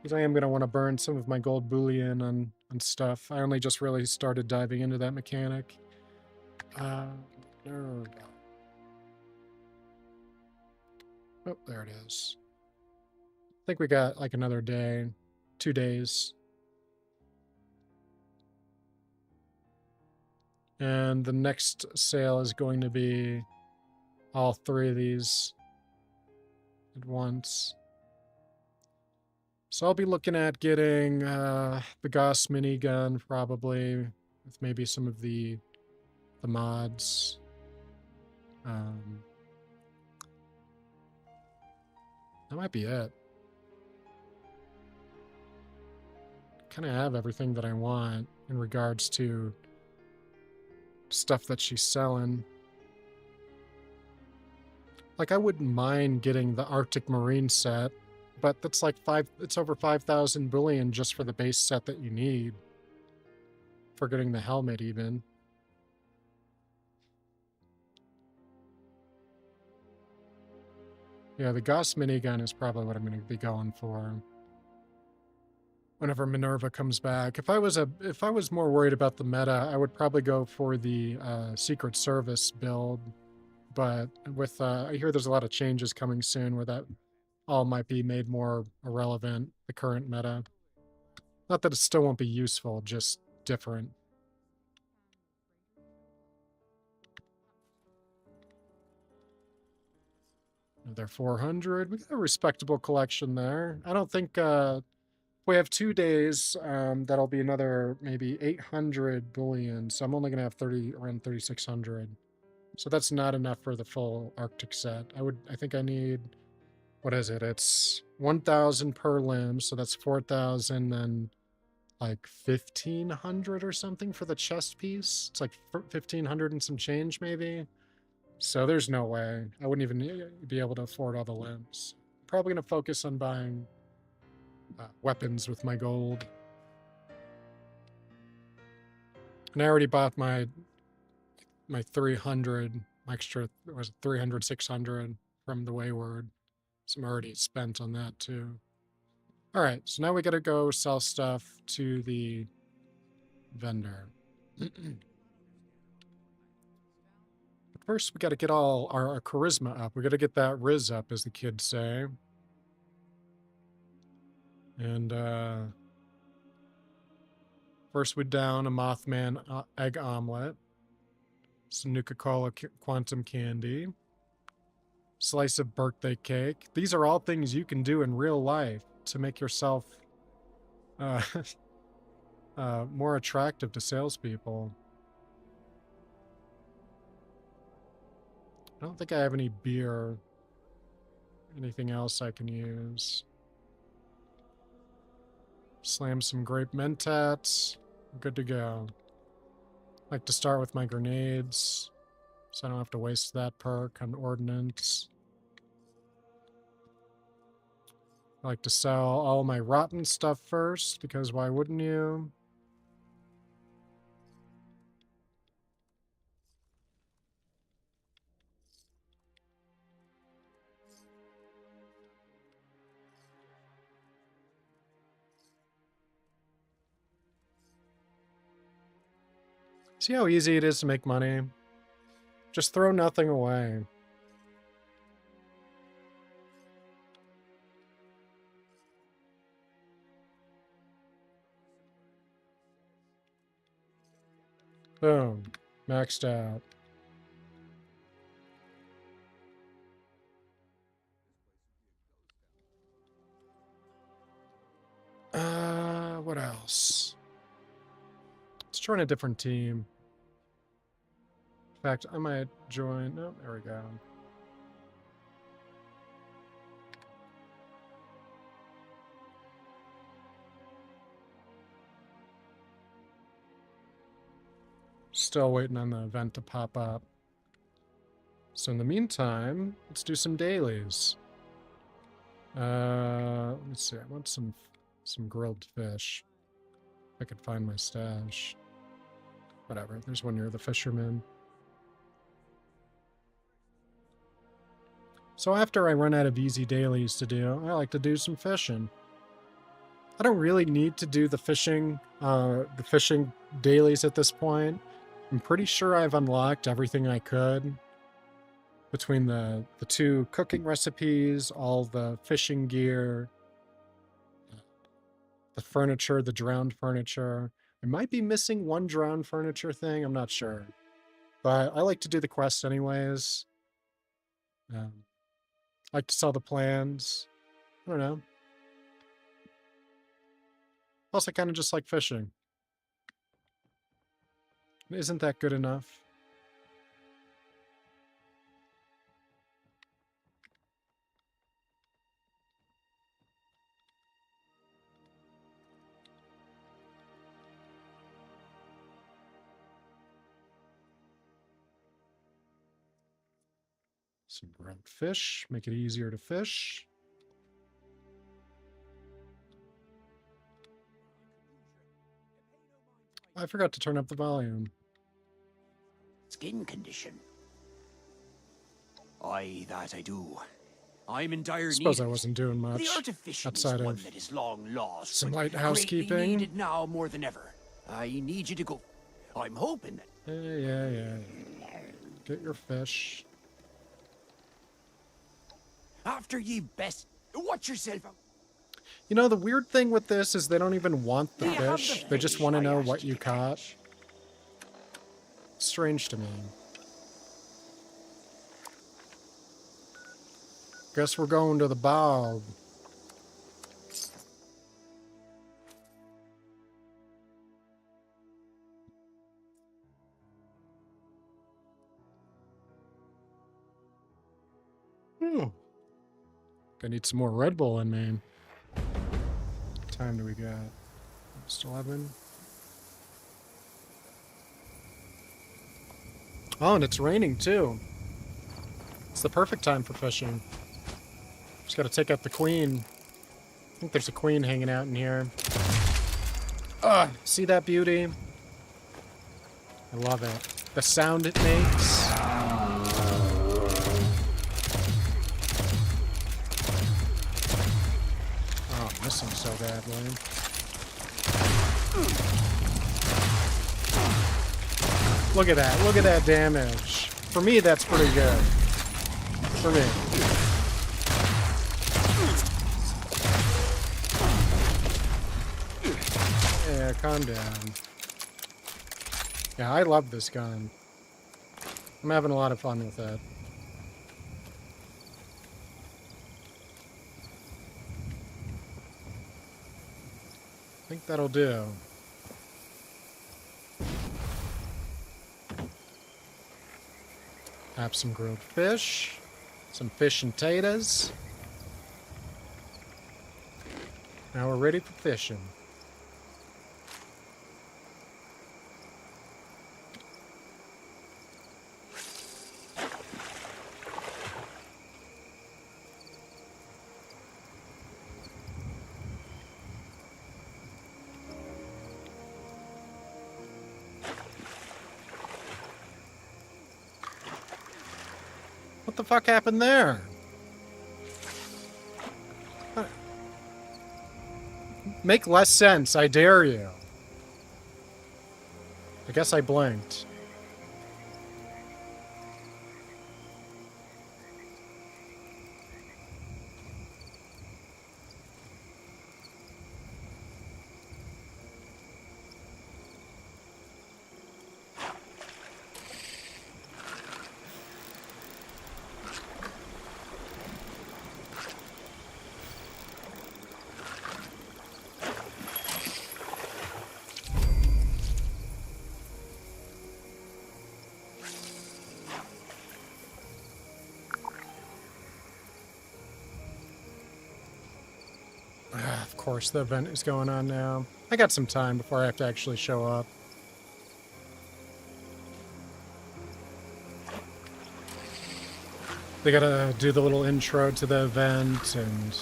Because I am going to want to burn some of my gold bullion on stuff. I only just really started diving into that mechanic. Minerva. Oh, there it is. I think we got like another day, 2 days. And the next sale is going to be all 3 of these at once. So I'll be looking at getting the Gauss minigun probably, with maybe some of the mods. That might be it. Kind of have everything that I want in regards to stuff that she's selling. Like, I wouldn't mind getting the Arctic Marine set, but that's like it's over 5,000 bullion just for the base set that you need. For getting the helmet even. Yeah, the Gauss minigun is probably what I'm going to be going for whenever Minerva comes back. If I was more worried about the meta, I would probably go for the Secret Service build. But with I hear there's a lot of changes coming soon where that all might be made more irrelevant, the current meta. Not that it still won't be useful, just different. Another 400. We got a respectable collection there. I don't think we have 2 days. That'll be another maybe 800 bullion. So I'm only gonna have around 3,600. So that's not enough for the full Arctic set. I think I need, what is it? It's 1,000 per limb, so that's 4,000, then like 1,500 or something for the chest piece. It's like 1,500 and some change maybe. So there's no way. I wouldn't even be able to afford all the limbs. Probably gonna focus on buying weapons with my gold. And I already bought my 300 extra, was it 300, 600 from the Wayward. So I'm already spent on that too. All right, so now we gotta go sell stuff to the vendor. But first, we gotta get all our charisma up. We gotta get that Riz up, as the kids say. And first we down a Mothman egg omelet, some Nuka-Cola quantum candy, slice of birthday cake. These are all things you can do in real life to make yourself more attractive to salespeople. I don't think I have any beer. Anything else I can use? Slam some grape mentats. Good to go. I like to start with my grenades, so I don't have to waste that perk on ordnance. I like to sell all my rotten stuff first, because why wouldn't you? See how easy it is to make money? Just throw nothing away. Boom. Maxed out. What else? Let's join a different team. In fact, I might join... Oh, there we go. Still waiting on the event to pop up. So in the meantime, let's do some dailies. Let's see. I want some grilled fish. If I could find my stash. Whatever. There's one near the fisherman. So after I run out of easy dailies to do, I like to do some fishing. I don't really need to do the fishing dailies at this point. I'm pretty sure I've unlocked everything I could between the 2 cooking recipes, all the fishing gear, the furniture, the drowned furniture. I might be missing one drowned furniture thing, I'm not sure. But I like to do the quest anyways. I like to sell the plans. I don't know. Plus, I kind of just like fishing. Isn't that good enough? Some grilled fish, make it easier to fish. I forgot to turn up the volume. Skin condition. Aye, that I do. I'm in dire need. Suppose I wasn't doing much The artificial outside is one of that is long lost. some but light greatly housekeeping. needed now more than ever. I need you to go. I'm hoping that. Yeah. Get your fish. After ye best, watch yourself out. You know, the weird thing with this is they don't even want the Do you have the fish. They just fish want to I know asked what you you to caught. catch? Strange to me. Guess we're going to the bog. Gonna need some more Red Bull in me. What time do we got? Almost 11. Oh, and it's raining too. It's the perfect time for fishing. Just gotta take out the queen. I think there's a queen hanging out in here. Ugh, see that beauty? I love it. The sound it makes. Oh, I'm missing so badly. Look at that. Look at that damage. For me, that's pretty good. For me. Yeah, calm down. Yeah, I love this gun. I'm having a lot of fun with it. I think that'll do. Have some grilled fish, some fish and taters. Now we're ready for fishing. What the fuck happened there? Make less sense, I dare you. I guess I blinked. Of course, the event is going on now. I got some time before I have to actually show up. They gotta do the little intro to the event, and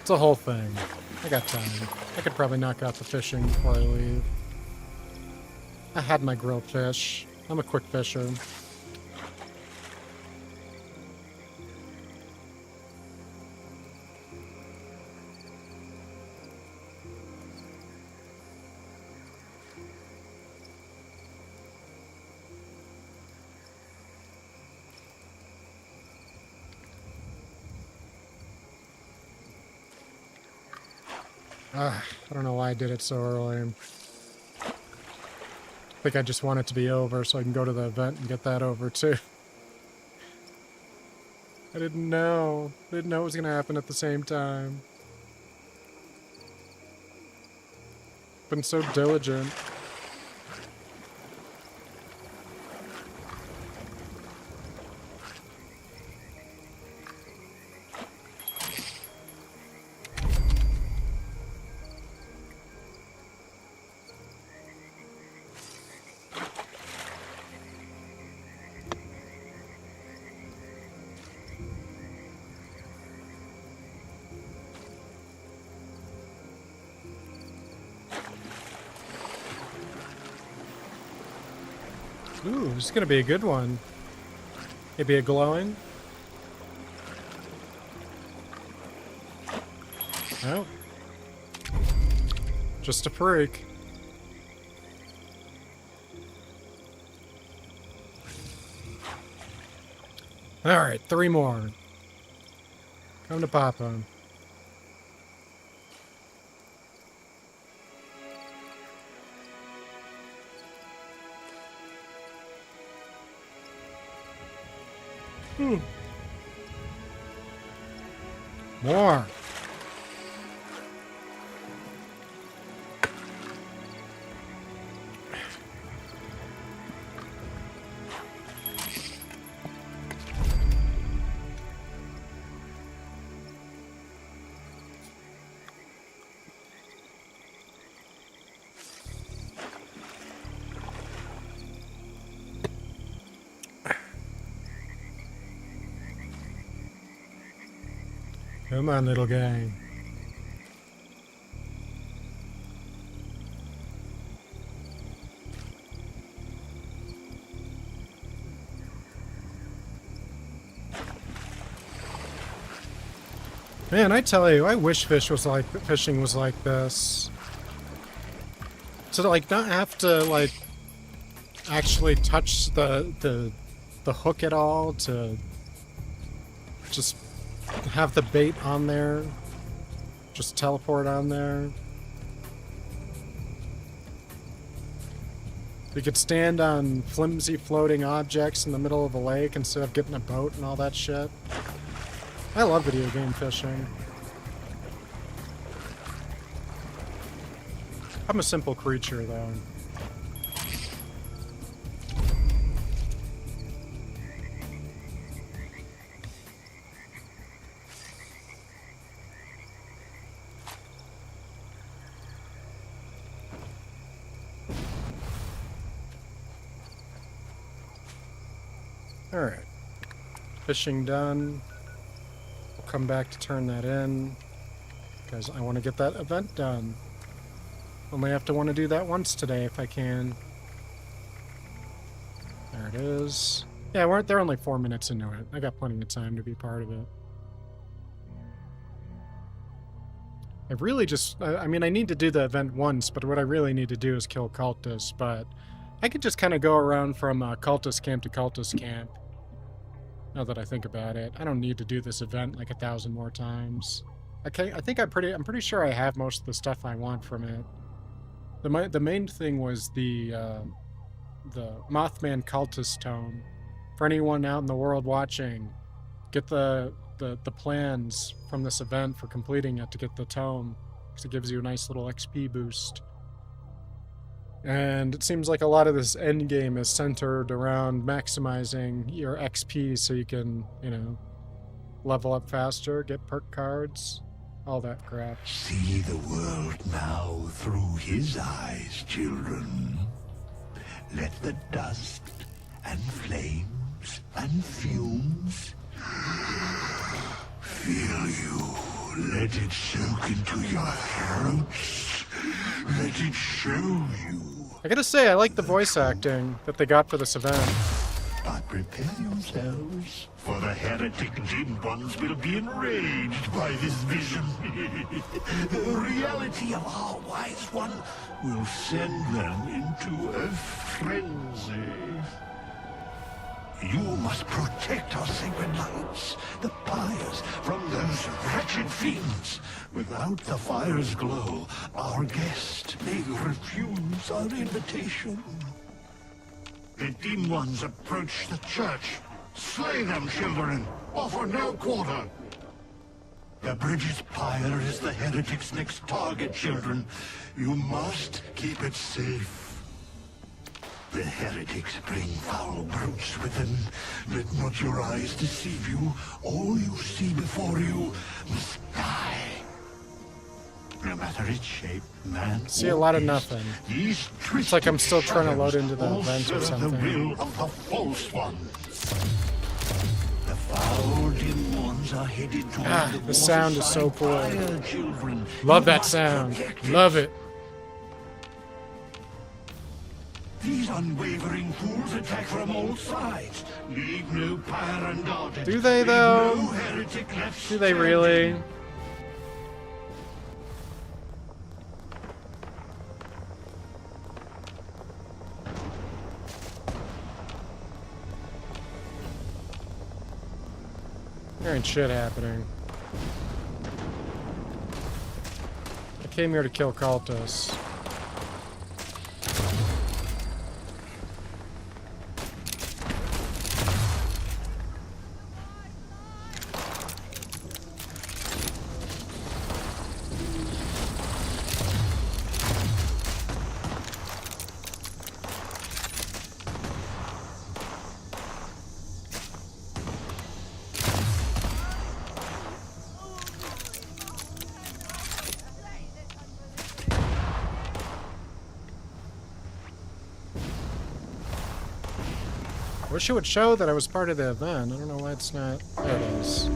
it's a whole thing. I got time. I could probably knock out the fishing before I leave. I had my grilled fish. I'm a quick fisher. I don't know why I did it so early. I think I just want it to be over so I can go to the event and get that over too. I didn't know. I didn't know it was going to happen at the same time. Been so diligent. Ooh, this is gonna be a good one. Maybe a glowing? Oh. Just a freak. Alright, 3 more. Come to Papa. More. Come on, little guy. Man, I tell you, I wish fishing was like this. To like not have to like actually touch the hook at all, to just have the bait on there, just teleport on there. You could stand on flimsy floating objects in the middle of a lake instead of getting a boat and all that shit. I love video game fishing. I'm a simple creature, though. Alright. Fishing done. We'll come back to turn that in, because I want to get that event done. Only have to want to do that once today if I can. There it is. Yeah, they're only 4 minutes into it. I got plenty of time to be part of it. I really just... I mean, I need to do the event once, but what I really need to do is kill cultists, but I could just kind of go around from cultist camp to cultist camp. Now that I think about it, I don't need to do this event like 1,000 more times. Okay, I think I'm pretty sure I have most of the stuff I want from it. The main thing was the Mothman cultist tome. For anyone out in the world watching, get the plans from this event for completing it to get the tome, because it gives you a nice little XP boost. And it seems like a lot of this end game is centered around maximizing your XP so you can, you know, level up faster, get perk cards, all that crap. See the world now through his eyes, children. Let the dust and flames clouds and fumes. Feel you. Let it soak into your throats. Let it show you. I gotta say, I like the voice acting that they got for this event. But prepare yourselves, for the heretic dim ones will be enraged by this vision. The reality of our wise one will send them into a frenzy. You must protect our sacred lights, the pyres, from those wretched fiends. Without the fire's glow, our guest may refuse our invitation. The dim ones approach the church. Slay them, children. Offer no quarter. The bridge's pyre is the heretic's next target, children. You must keep it safe. The heretics bring foul brutes with them. Let not your eyes deceive you. All you see before you must die. No matter its shape, man. See a lot of nothing. These It's like I'm still trying to load into the event or something. The will of the false one. The foul dim ones are headed toward The sound is so cool. fire, children. Love You that must sound. protect Love it. These unwavering fools attack from all sides. Leave no pyre unguarded. Do they, Leave though? No heretic left Do they standing. really? There ain't shit happening. I came here to kill cultists. Wish it would show that I was part of the event. I don't know why it's not. There it is.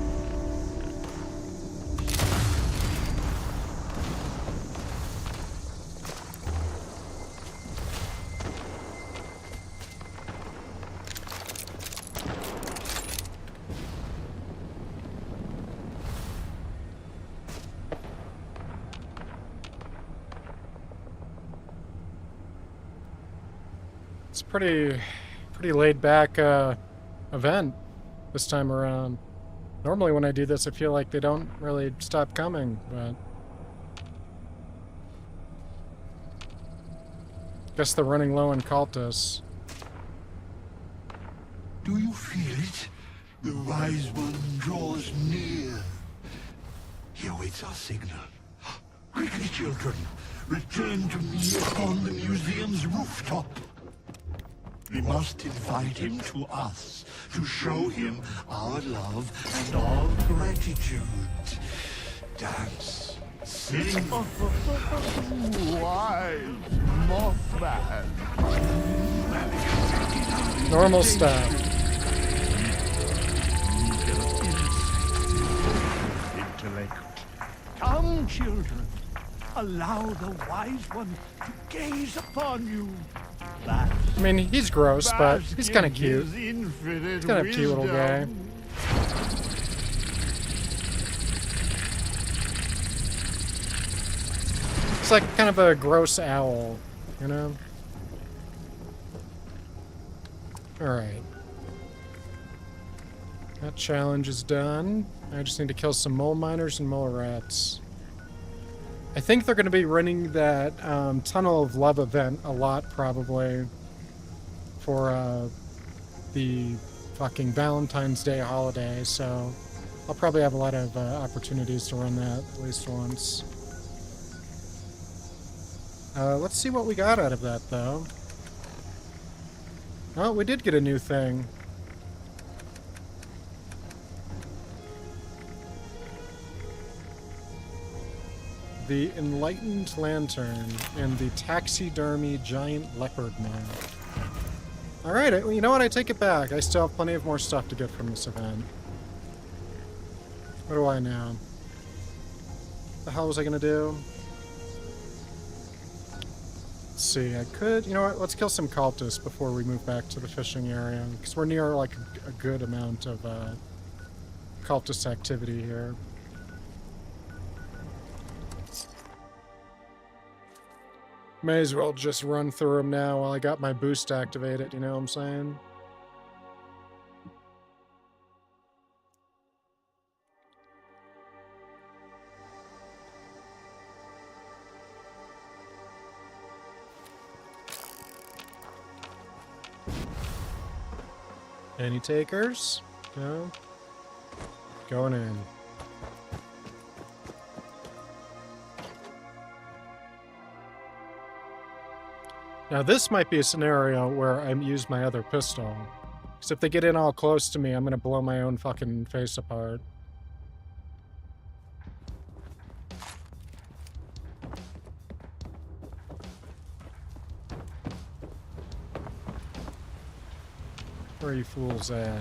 It's pretty laid back event this time around. Normally when I do this I feel like they don't really stop coming, but guess they're running low on cultists. Do you feel it? The wise one draws near. He awaits our signal. Quickly, children, return to me upon the museum's rooftop. We must invite him to us, to show him our love and our gratitude. Dance, sing. Wise Mothman. Normal stuff. Intellect. Come, children. Allow the wise one to gaze upon you. I mean, he's gross, but he's kind of cute. He's Kind of cute little guy. It's like kind of a gross owl, you know? Alright. That challenge is done. I just need to kill some mole miners and mole rats. I think they're going to be running that Tunnel of Love event a lot, probably, for the fucking Valentine's Day holiday, so I'll probably have a lot of opportunities to run that at least once. Let's see what we got out of that, though. Oh, we did get a new thing. The Enlightened Lantern and the Taxidermy Giant Leopard Man. Alright, you know what? I take it back. I still have plenty of more stuff to get from this event. What do I know? The hell was I gonna do? Let's see, I could... You know what? Let's kill some cultists before we move back to the fishing area. Because we're near, like, a good amount of, cultist activity here. May as well just run through them now while I got my boost activated, you know what I'm saying? Any takers? No? Going in. Now this might be a scenario where I use my other pistol. Because if they get in all close to me, I'm gonna blow my own fucking face apart. Where are you fools at?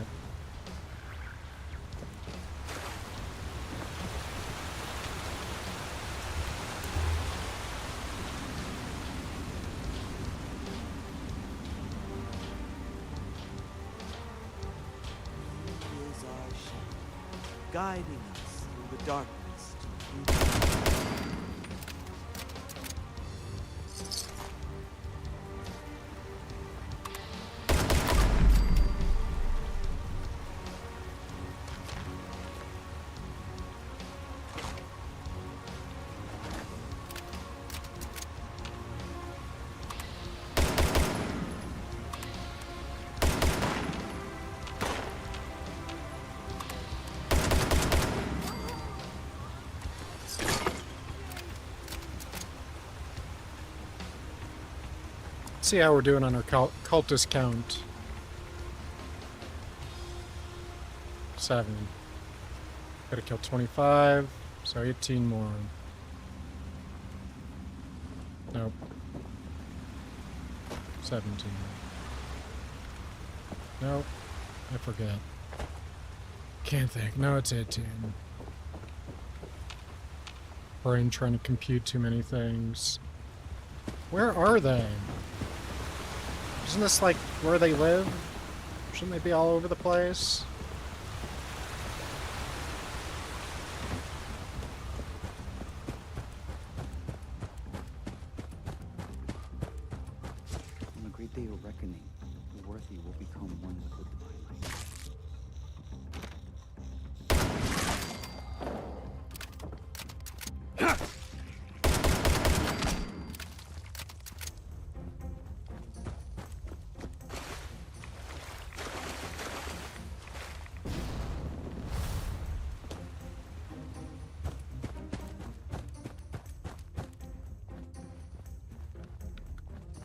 Is our shepherd, guiding us through the darkness to truth. See how we're doing on our cultist count. 7. Gotta kill 25, so 18 more. Nope. 17. Nope. I forget. Can't think. No, it's 18. Brain trying to compute too many things. Where are they? Isn't this like where they live? Shouldn't they be all over the place? On the great day of reckoning, the worthy will become one with the divine light.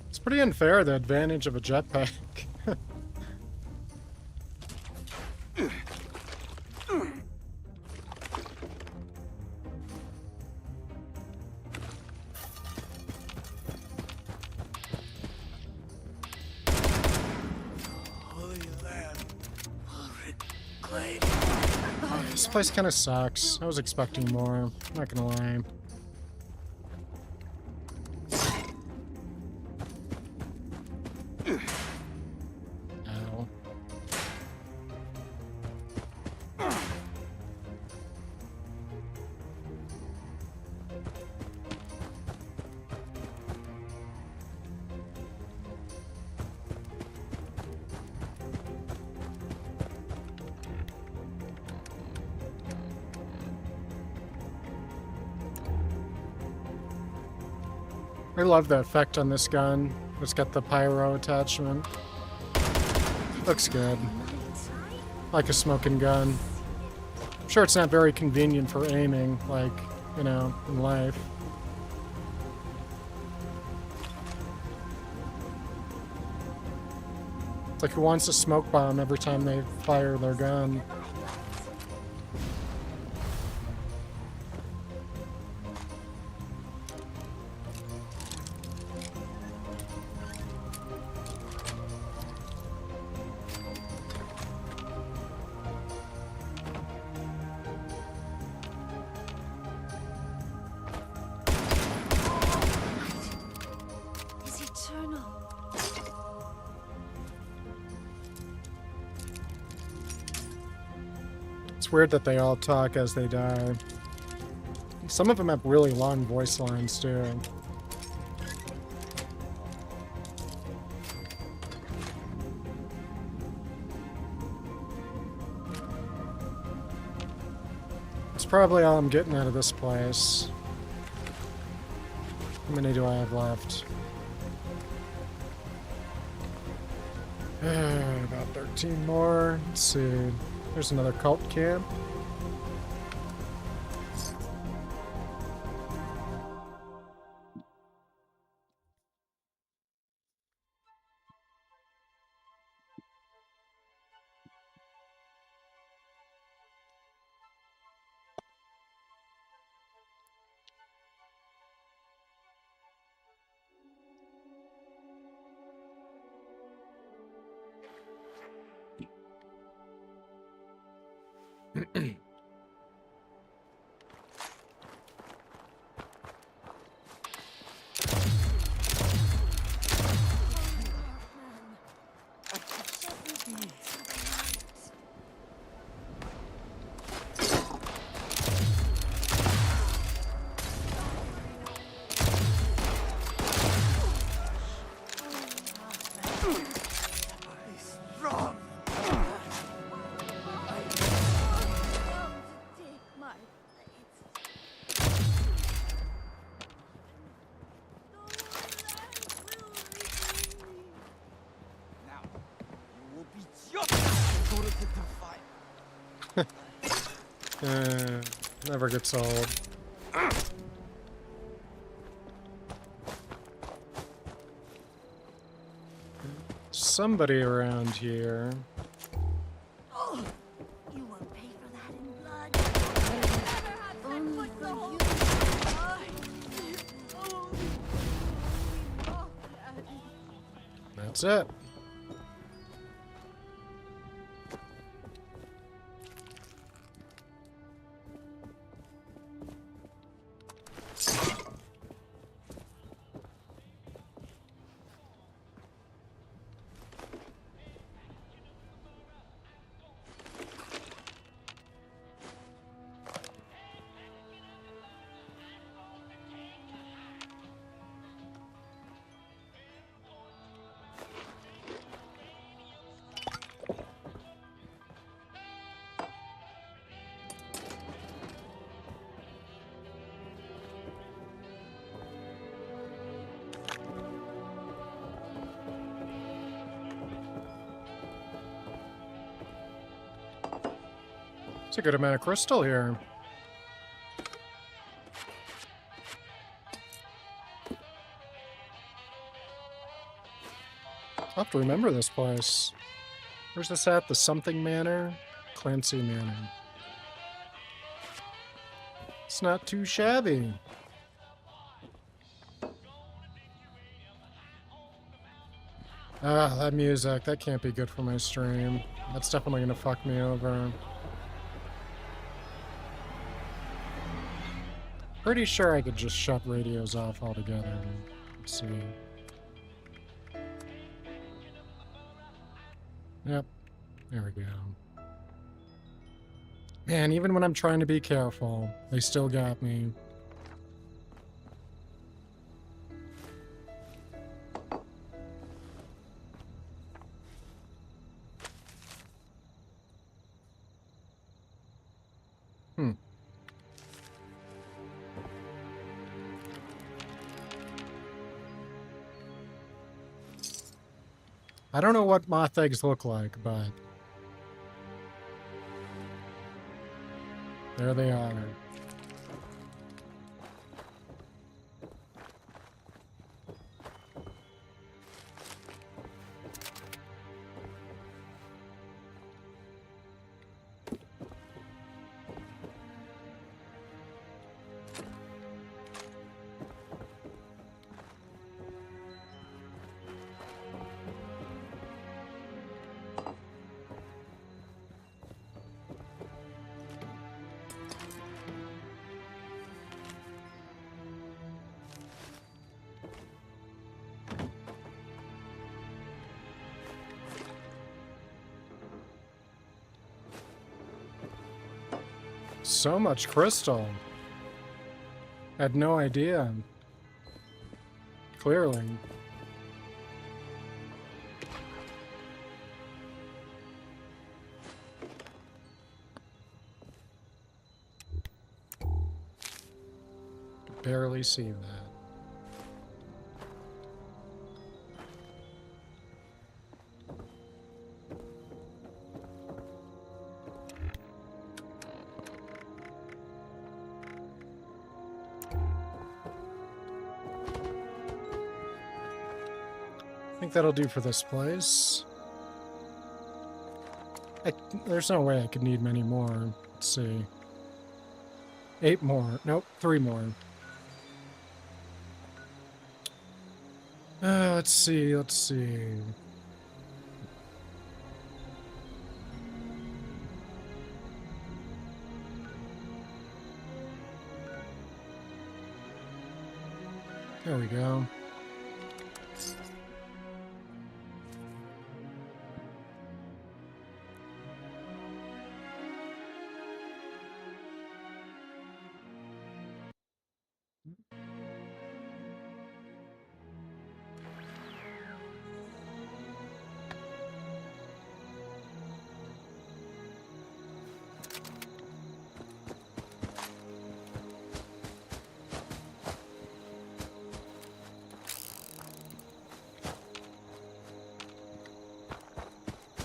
It's pretty unfair, the advantage of a jetpack. Holy land, reclaim. This place kind of sucks. I was expecting more. I'm not gonna lie. Ow. I love the effect on this gun. It's got the pyro attachment. Looks good. Like a smoking gun. I'm sure it's not very convenient for aiming, like, you know, in life. It's like who wants a smoke bomb every time they fire their gun? It's weird that they all talk as they die. Some of them have really long voice lines, too. That's probably all I'm getting out of this place. How many do I have left? About 13 more. Let's see. There's another cult camp. Never gets old. Somebody around here. You will pay for that in blood. Never had that much the whole time. That's it. It's a good amount of crystal here. I'll have to remember this place. Where's this at? The something manor? Clancy Manor. It's not too shabby. Ah, that music. That can't be good for my stream. That's definitely gonna fuck me over. Pretty sure I could just shut radios off altogether. Let's see. Yep. There we go. Man, even when I'm trying to be careful, they still got me. I don't know what moth eggs look like, but there they are. So much crystal. Had no idea. Clearly. Could barely see that. I think that'll do for this place. There's no way I could need many more. Let's see. 8 more. Nope, 3 more. Let's see, let's see. There we go.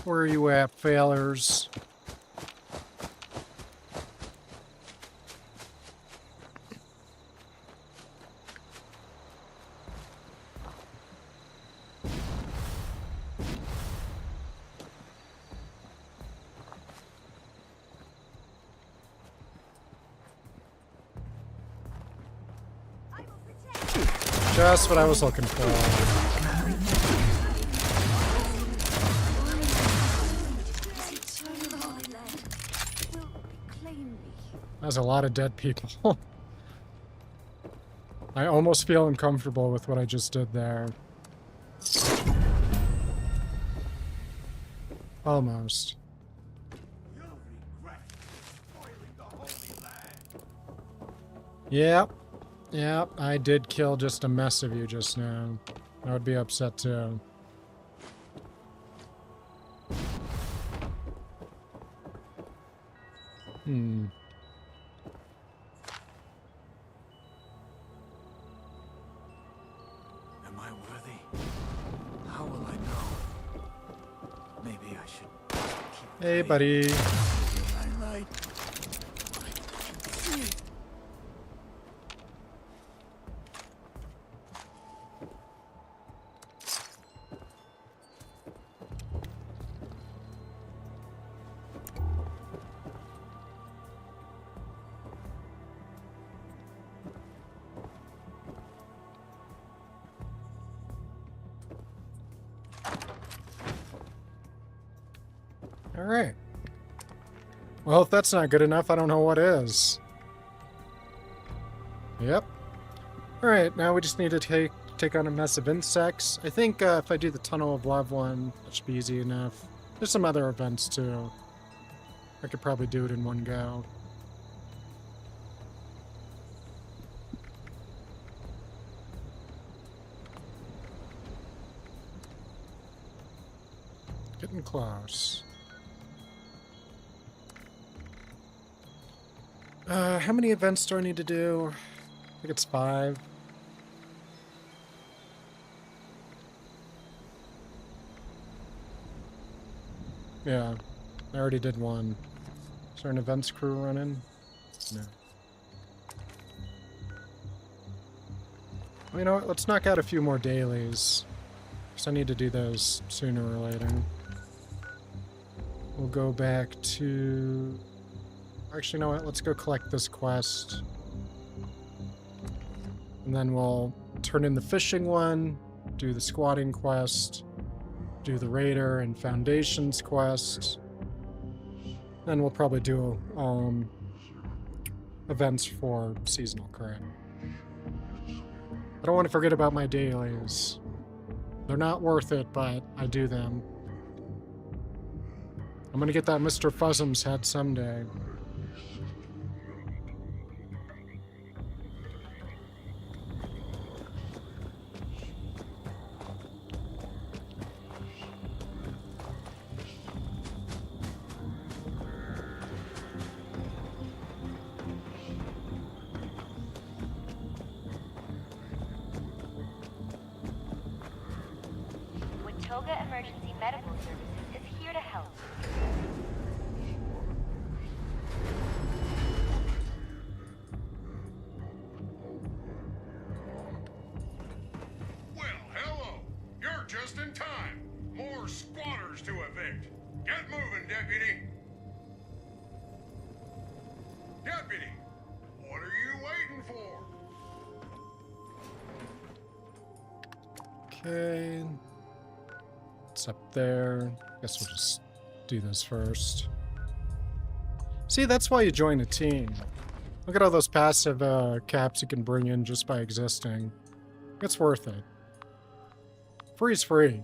Where are you at, failures? Just what I was looking for. That's a lot of dead people. I almost feel uncomfortable with what I just did there. Almost. Yep. Yep, I did kill just a mess of you just now. I would be upset too. Hmm. Am I worthy? How will I know? Maybe I should keep Hey, praying. buddy. I lied. All right. Well, if that's not good enough, I don't know what is. Yep. All right, now we just need to take on a mess of insects. I think if I do the Tunnel of Love one, that should be easy enough. There's some other events too. I could probably do it in one go. Getting close. How many events do I need to do? I think it's 5. Yeah, I already did 1. Is there an events crew running? No. Well, you know what? Let's knock out a few more dailies. Because I need to do those sooner or later. We'll go back to... Actually, you know what? Let's go collect this quest. And then we'll turn in the fishing one, do the squatting quest, do the raider and foundations quest. Then we'll probably do events for seasonal crab. I don't want to forget about my dailies. They're not worth it, but I do them. I'm gonna get that Mr. Fuzzum's head someday. Toga Emergency Medical Services is here to help. Well, hello. You're just in time. More squatters to evict. Get moving, deputy. Deputy, what are you waiting for? Okay. It's up there. Guess we'll just do this first. See, that's why you join a team. Look at all those passive caps you can bring in just by existing. It's worth it. Free's free.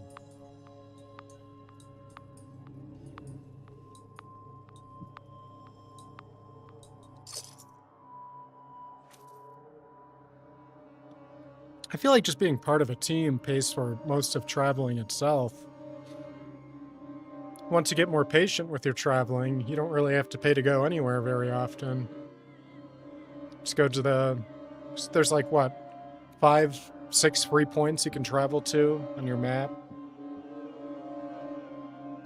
I feel like just being part of a team pays for most of traveling itself. Once you get more patient with your traveling, you don't really have to pay to go anywhere very often. Just go to the... There's like, what, 5, 6 free points you can travel to on your map.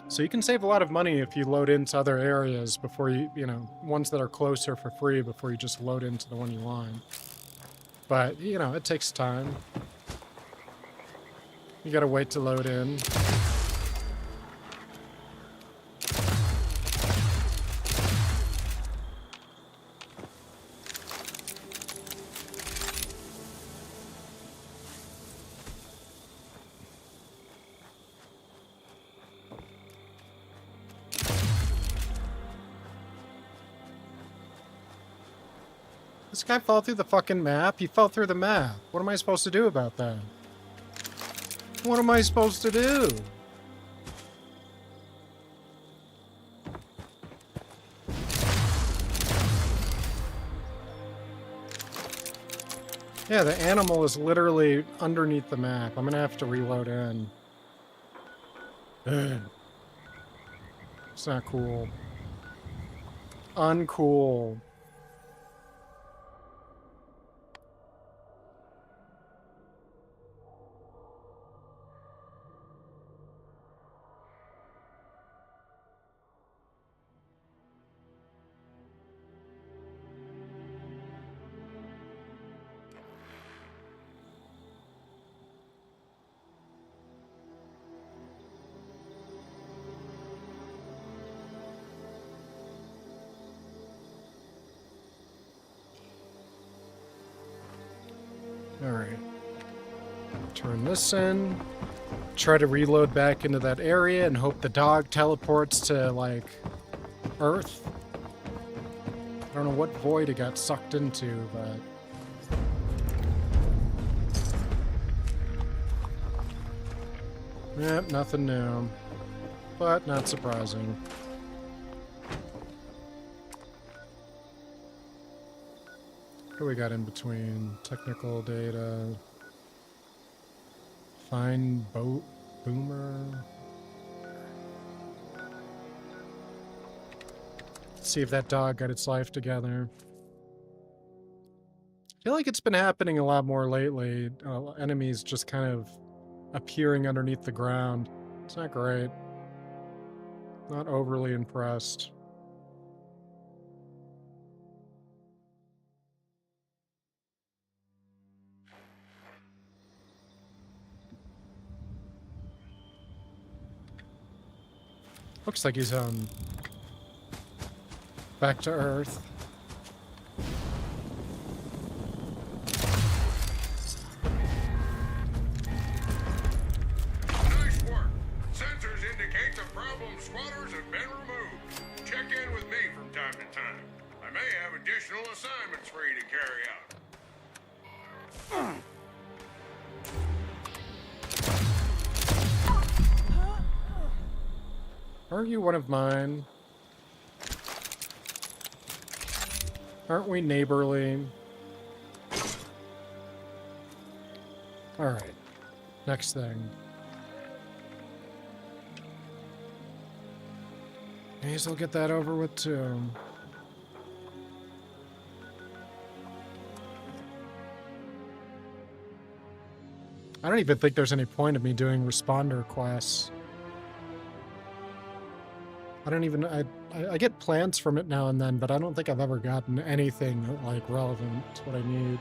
So you can save a lot of money if you load into other areas before you know, ones that are closer for free before you just load into the one you want. But, you know, it takes time. You gotta wait to load in. This guy fall through the fucking map? He fell through the map. What am I supposed to do about that? What am I supposed to do? Yeah, the animal is literally underneath the map. I'm gonna have to reload in. Ugh. It's not cool. Uncool. Alright. Turn this in. Try to reload back into that area and hope the dog teleports to, like, Earth. I don't know what void it got sucked into, but... Yep, nothing new. But not surprising. What do we got in between? Technical data. Find boat boomer. See if that dog got its life together. I feel like it's been happening a lot more lately. Enemies just kind of appearing underneath the ground. It's not great. Not overly impressed. Looks like he's back to Earth. Nice work. Sensors indicate the problem squatters have been removed. Check in with me from time to time. I may have additional assignments for you to carry out. Aren't you one of mine? Aren't we neighborly? Alright. Next thing. May as well get that over with too. I don't even think there's any point of me doing responder quests. I don't even, I get plans from it now and then, but I don't think I've ever gotten anything, like, relevant to what I need.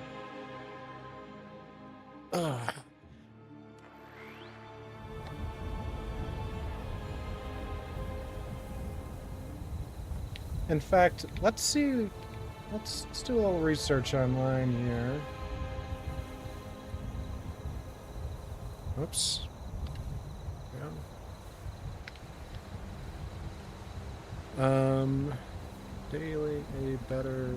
Ugh. In fact, let's see, let's do a little research online here. Oops. Yeah. Daily, a better...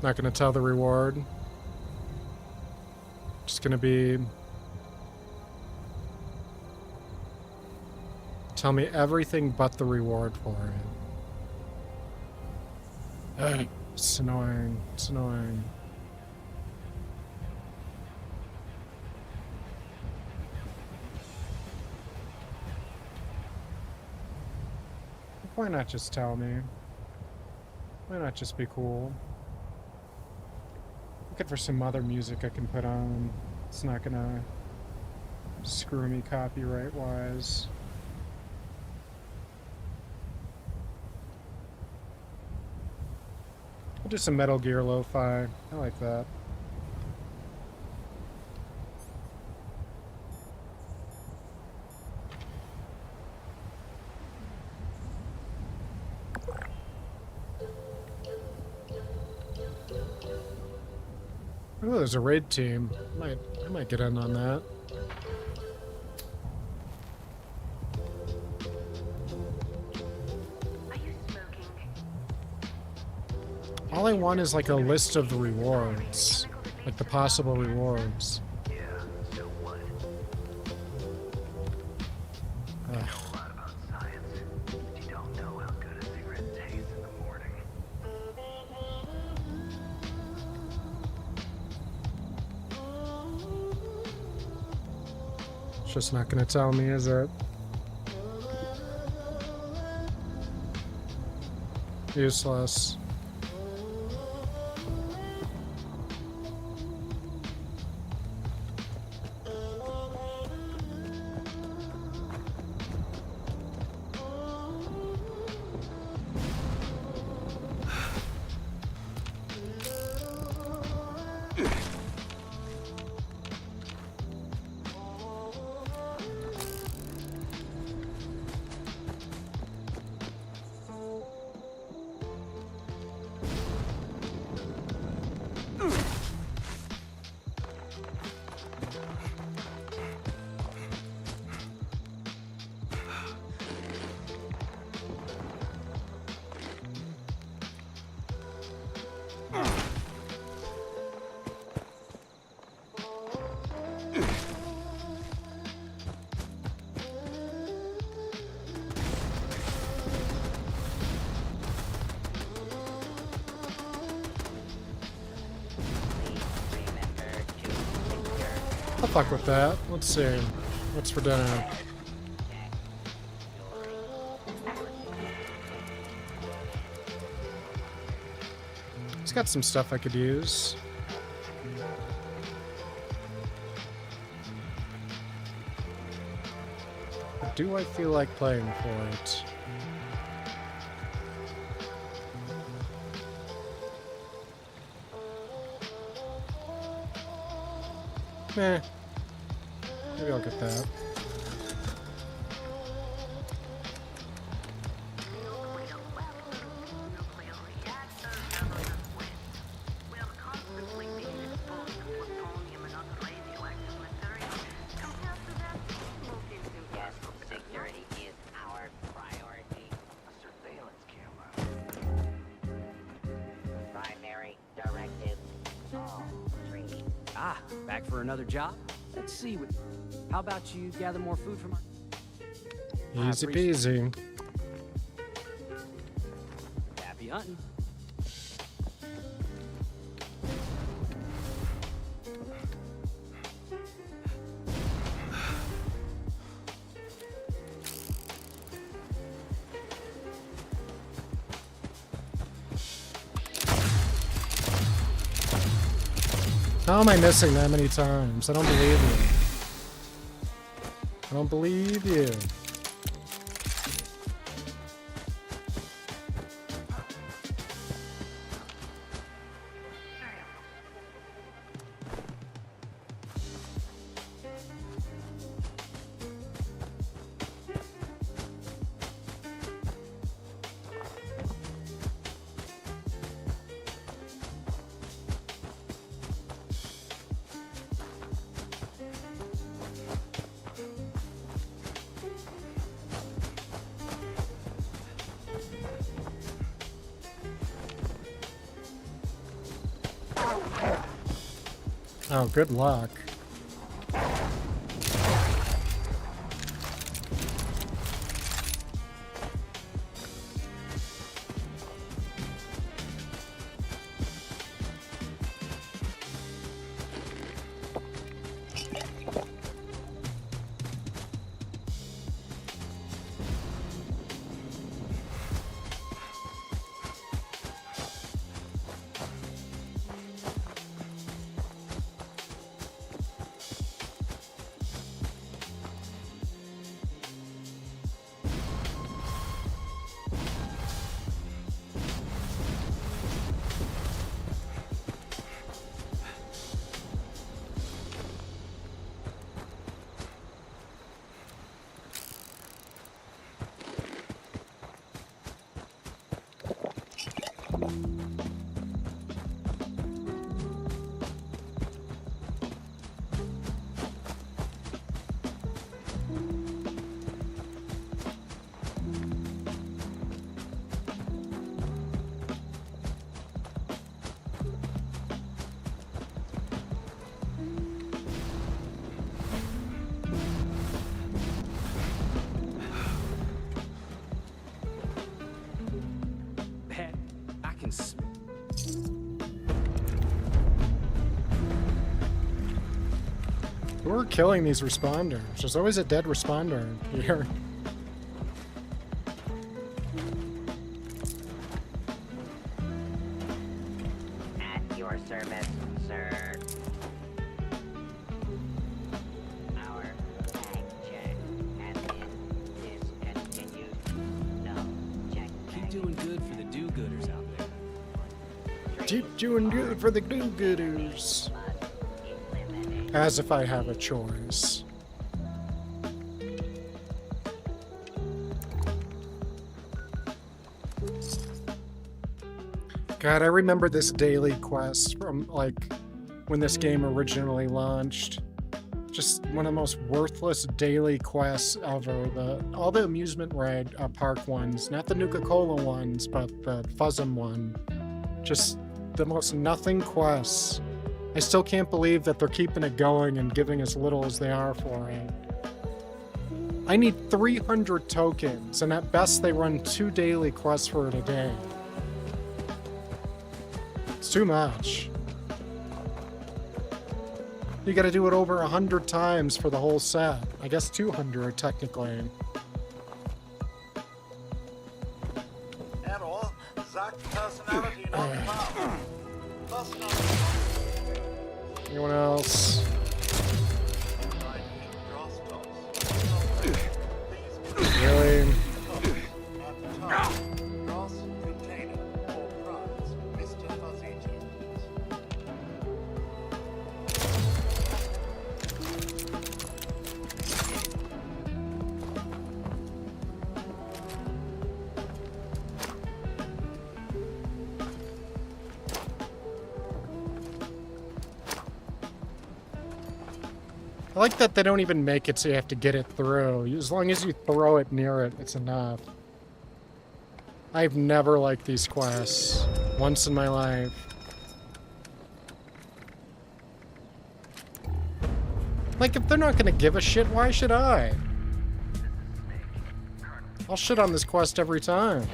Not gonna tell the reward. Just gonna be... Tell me everything but the reward for it. Ugh, it's annoying. It's annoying. Why not just tell me? Why not just be cool? Looking for some other music I can put on. It's not gonna screw me copyright-wise. I'll do some Metal Gear lo-fi. I like that. Oh, there's a raid team. I might get in on that. All I want is like a list of the rewards, like the possible rewards. It's just not gonna tell me, is it? Useless. I'll fuck with that. Let's see. What's for dinner? It's got some stuff I could use. But do I feel like playing for it? Meh. Maybe I'll get that. Back for another job? Let's see. How about you gather more food from our... Easy peasy. Happy hunting. How am I missing that many times? I don't believe you. I don't believe you. Oh, good luck. Heck, I can We're killing these responders. There's always a dead responder here. At your service, sir. Our bag check has been discontinued. No, check. keep doing good for the do-gooders out there. Keep doing good for the do-gooders. As if I have a choice. God, I remember this daily quest from, like, when this game originally launched. Just one of the most worthless daily quests ever. All the amusement ride park ones, not the Nuka-Cola ones, but the Fuzzum one. Just the most nothing quests. I still can't believe that they're keeping it going and giving as little as they are for it. I need 300 tokens, and at best they run 2 daily quests for it a day. It's too much. You gotta do it over 100 times for the whole set. I guess 200 technically. Error, sagt personality not found. Personality. Anyone else? Really? I like that they don't even make it so you have to get it through. As long as you throw it near it, it's enough. I've never liked these quests. Once in my life. Like, if they're not gonna give a shit, why should I? I'll shit on this quest every time.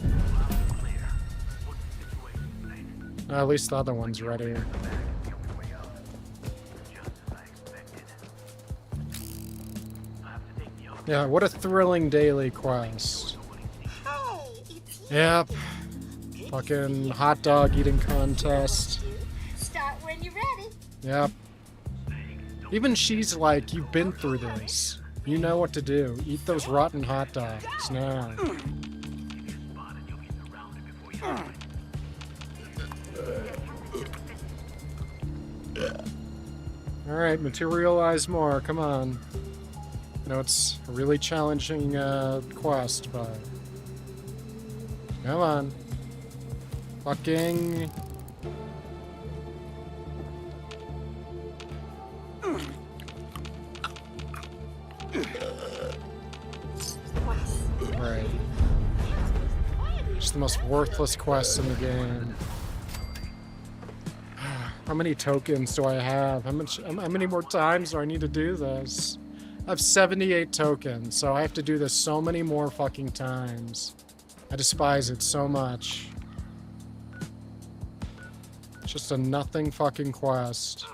At least the other one's ready. Yeah, what a thrilling daily quest. Yep. Fucking hot dog eating contest. Start when you're ready. Yep. Even she's like, you've been through this. You know what to do. Eat those rotten hot dogs now. Alright, materialize more. Come on. I know it's a really challenging quest, but... Come on. Fucking... Right. Just the most worthless quest in the game. How many tokens do I have? How many more times do I need to do this? I have 78 tokens, so I have to do this so many more fucking times. I despise it so much. It's just a nothing fucking quest.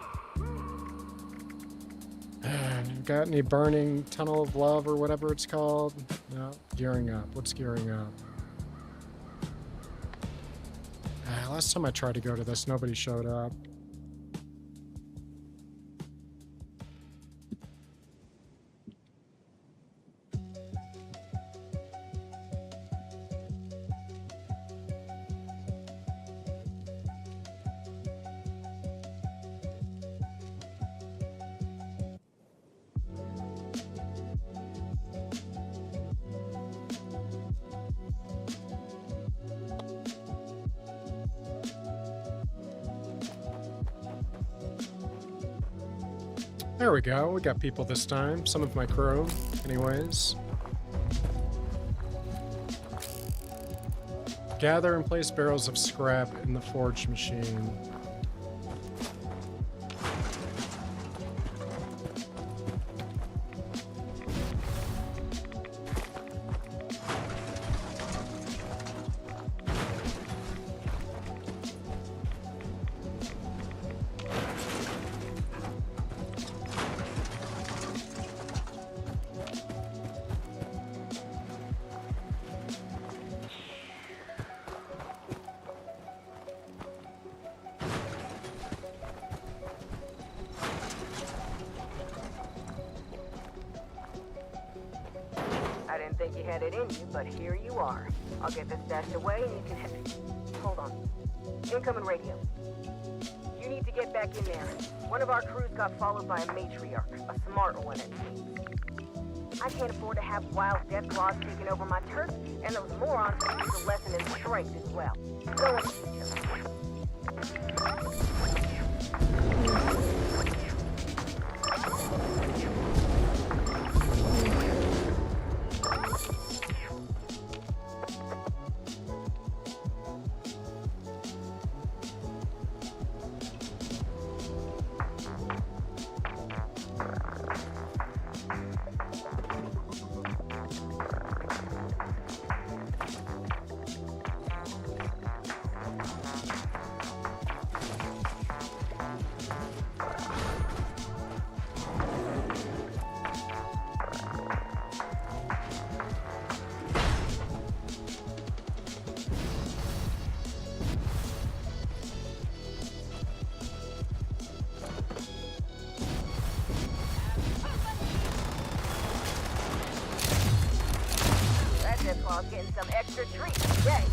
Got any burning tunnel of love or whatever it's called? No. Gearing up. What's gearing up? Last time I tried to go to this, nobody showed up. There we go. We got people this time. Some of my crew, anyways. Gather and place barrels of scrap in the forge machine. I didn't think you had it in you, but here you are. I'll get this stashed away and you can head. Hold on. Incoming radio. You need to get back in there. One of our crews got followed by a matriarch, a smarter one it seems. I can't afford to have wild death claws taking over my turf, and those morons can use a lesson in strength as well. Go and teach them. Getting some extra treats today.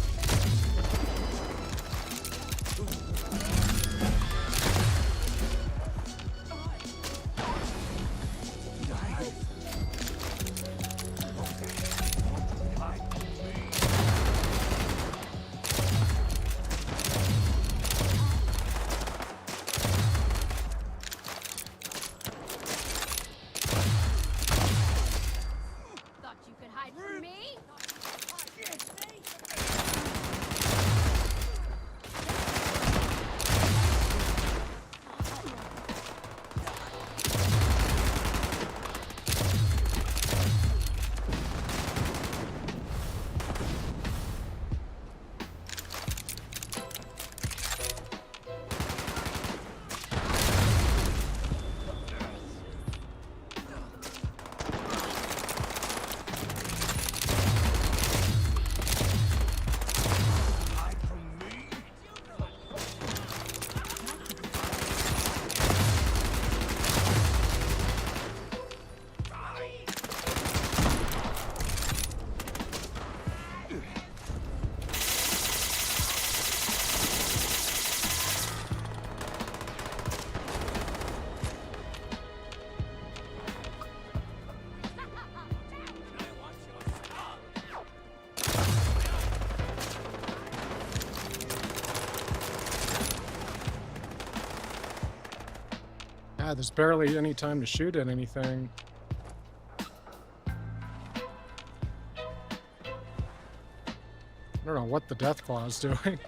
Thought you could hide from me? God, there's barely any time to shoot at anything. I don't know what the Deathclaw's doing.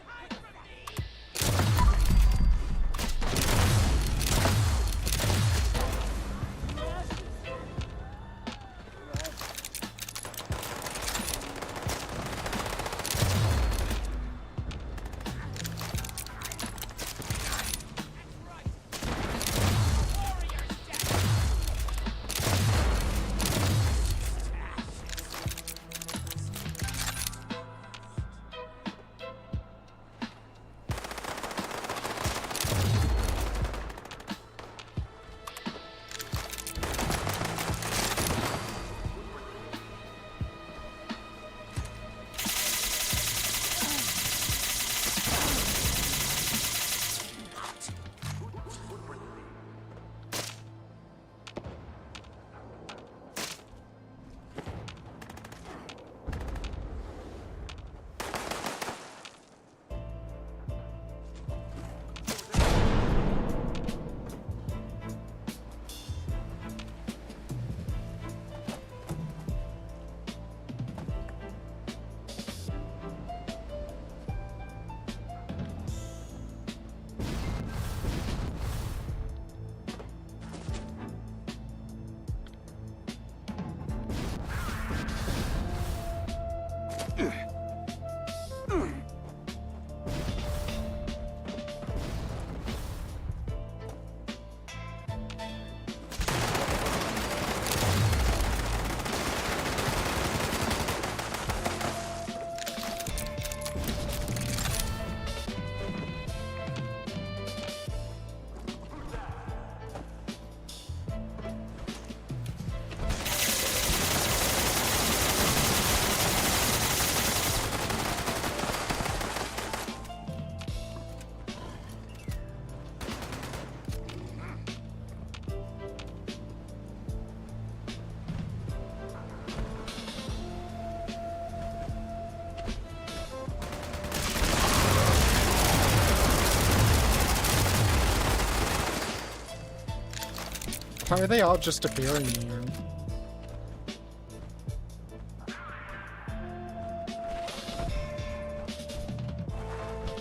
Why are they all just appearing here?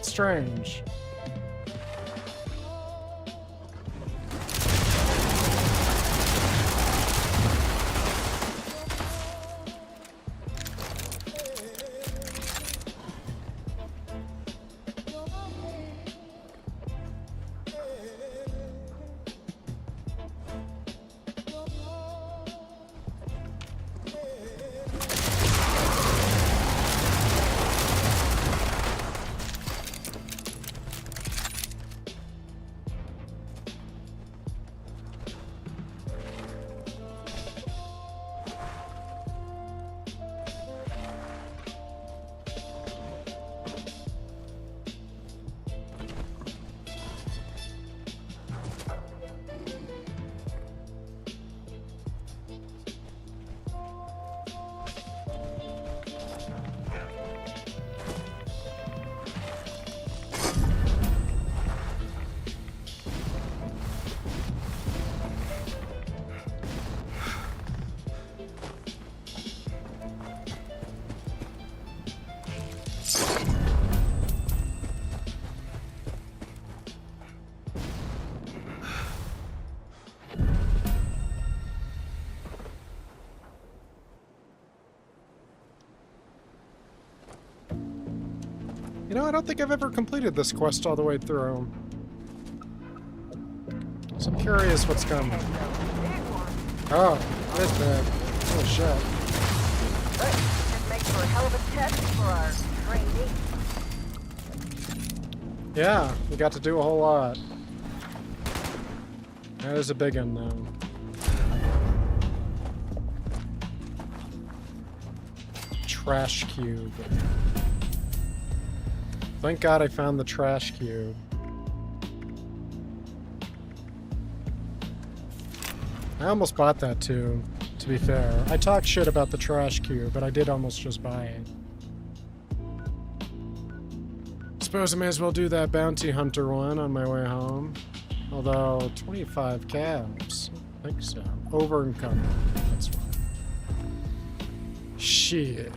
Strange. You know, I don't think I've ever completed this quest all the way through. So I'm curious what's coming. Oh, that's bad. Oh shit. Good. This makes for a hell of a test for our trainee. Yeah, we got to do a whole lot. That is a big one, though. Trash cube. Thank God I found the trash cube. I almost bought that too, to be fair. I talked shit about the trash cube, but I did almost just buy it. Suppose I may as well do that bounty hunter one on my way home. Although, 25 cabs. I think so. Over encumbered. That's fine. Shit.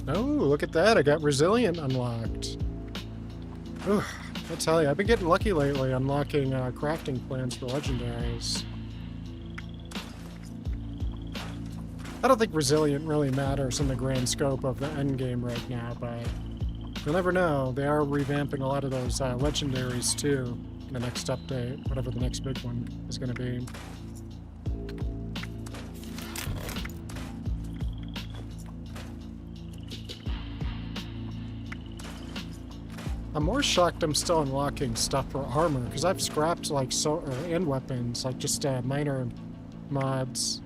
Oh, look at that. I got Resilient unlocked. Ooh, I tell you, I've been getting lucky lately unlocking crafting plans for legendaries. I don't think Resilient really matters in the grand scope of the endgame right now, but you'll never know. They are revamping a lot of those legendaries too in the next update, whatever the next big one is going to be. I'm more shocked I'm still unlocking stuff for armor, because I've scrapped like and weapons, like just minor mods.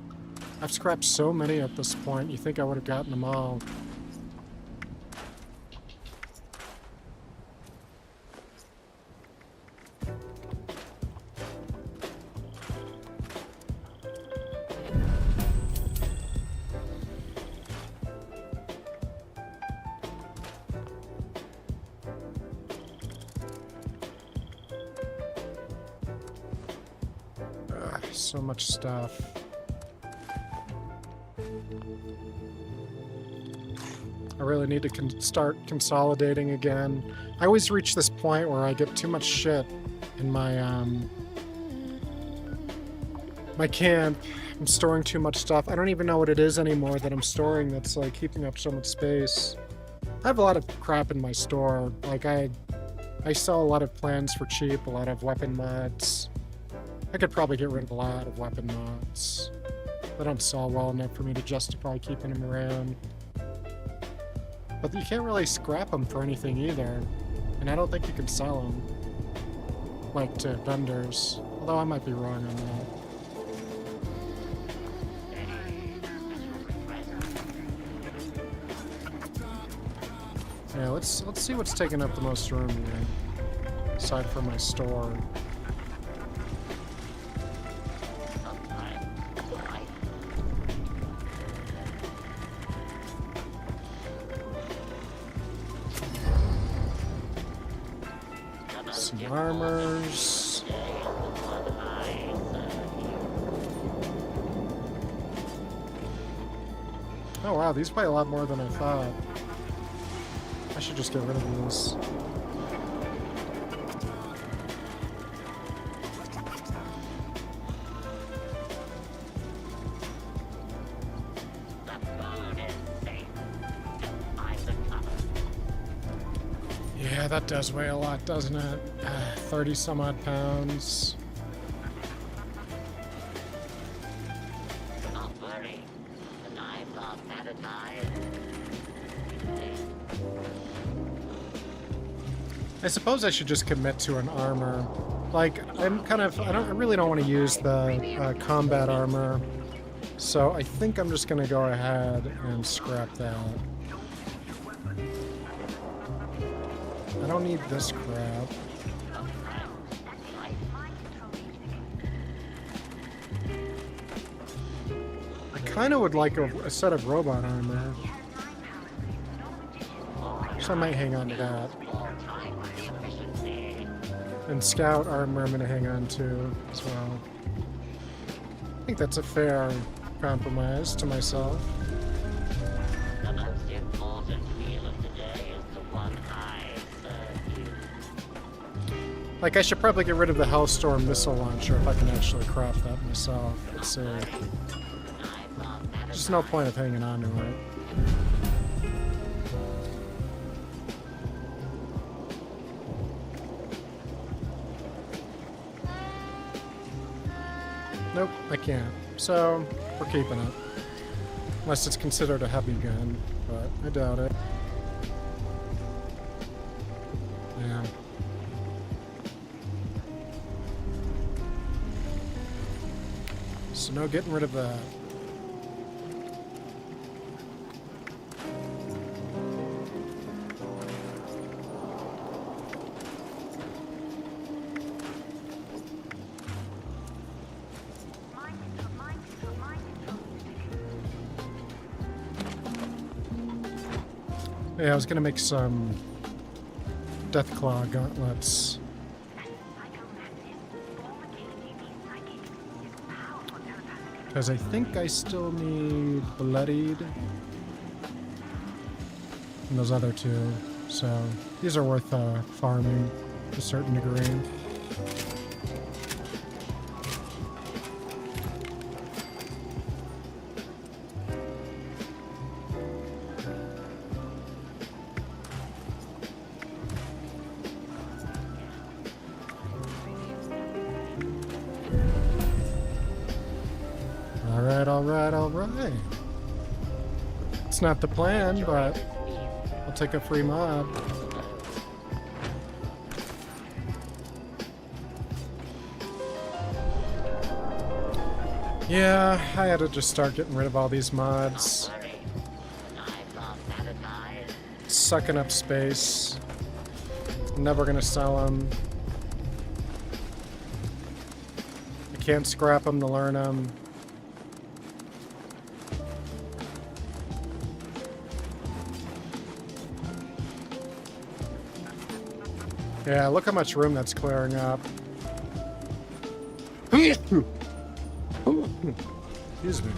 I've scrapped so many at this point, you think I would have gotten them all. So much stuff. I really need to start consolidating again. I always reach this point where I get too much shit in my my camp. I'm storing too much stuff. I don't even know what it is anymore that I'm storing that's like keeping up so much space. I have a lot of crap in my store. Like I sell a lot of plans for cheap, a lot of weapon mods. I could probably get rid of a lot of weapon mods. They don't sell well enough for me to justify keeping them around. But you can't really scrap them for anything either. And I don't think you can sell them. Like to vendors. Although I might be wrong on that. Yeah, let's see what's taking up the most room here. Aside from my store. Some armors. Oh wow, these weigh a lot more than I thought. I should just get rid of these. Yeah, that does weigh a lot, doesn't it? 30 some odd pounds. Don't worry. The knives are sanitized. I suppose I should just commit to an armor. Like, I really don't want to use the combat armor. So I think I'm just gonna go ahead and scrap that. I don't need this crap. I kind of would like a set of robot armor. So I might hang on to that. And scout armor I'm going to hang on to as well. I think that's a fair compromise to myself. The most important meal of the day is the one I serve you. Like, I should probably get rid of the Hellstorm missile launcher if I can actually craft that myself. Let's see. There's no point of hanging on to it. Nope, I can't. So, we're keeping it. Unless it's considered a heavy gun, but I doubt it. Yeah. So no getting rid of that. Yeah, I was gonna make some Deathclaw gauntlets. Because I think I still need Bloodied. And those other two. So, these are worth farming to a certain degree. Alright. It's not the plan, but I'll take a free mod. Yeah, I had to just start getting rid of all these mods. Sucking up space. I'm never gonna sell them. I can't scrap them to learn them. Yeah, look how much room that's clearing up. Excuse me.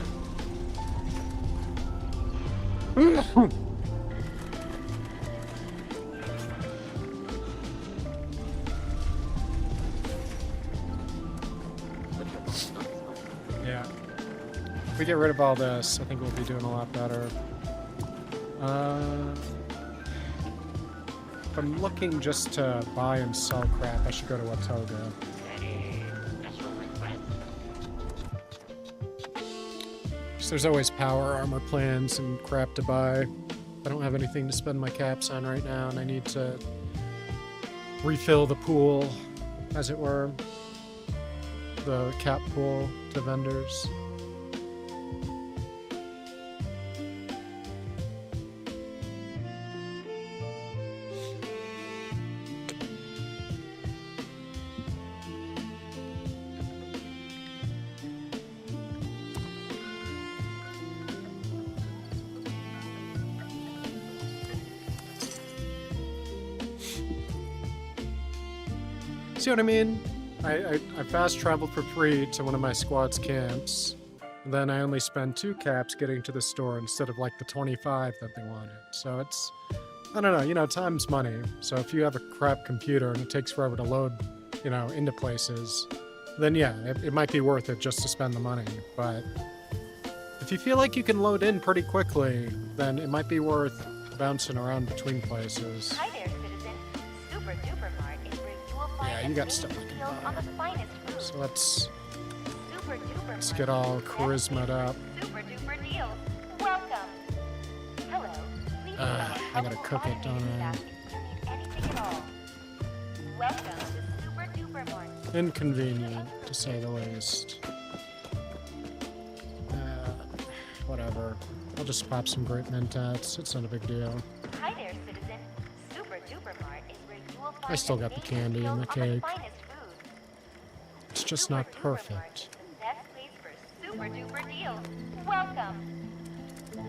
Yeah. If we get rid of all this, I think we'll be doing a lot better. If I'm looking just to buy and sell crap, I should go to Watoga. So there's always power armor plans and crap to buy. I don't have anything to spend my caps on right now, and I need to refill the pool, as it were. The cap pool to vendors. See what I mean? I fast traveled for free to one of my squad's camps, and then I only spend 2 caps getting to the store instead of like the 25 that they wanted. So it's, I don't know, you know, time's money. So if you have a crap computer and it takes forever to load, you know, into places, then yeah, it might be worth it just to spend the money. But if you feel like you can load in pretty quickly, then it might be worth bouncing around between places. Hi there, citizen. Super Duper Mart is where you will find Yeah, you got stuff I can buy. So let's get all charisma'd up. Super Duper deals. Welcome. Hello. Please I gotta cook it, don't I? Anything at all. Welcome to Super Duper Mart. Inconvenient, to say the least. Whatever. I'll just pop some grape mentats. It's not a big deal. Hi there, citizen. Super Duper Mart is where you will find I still got the candy and the cake. It's just not perfect. Super Duper deals. Welcome.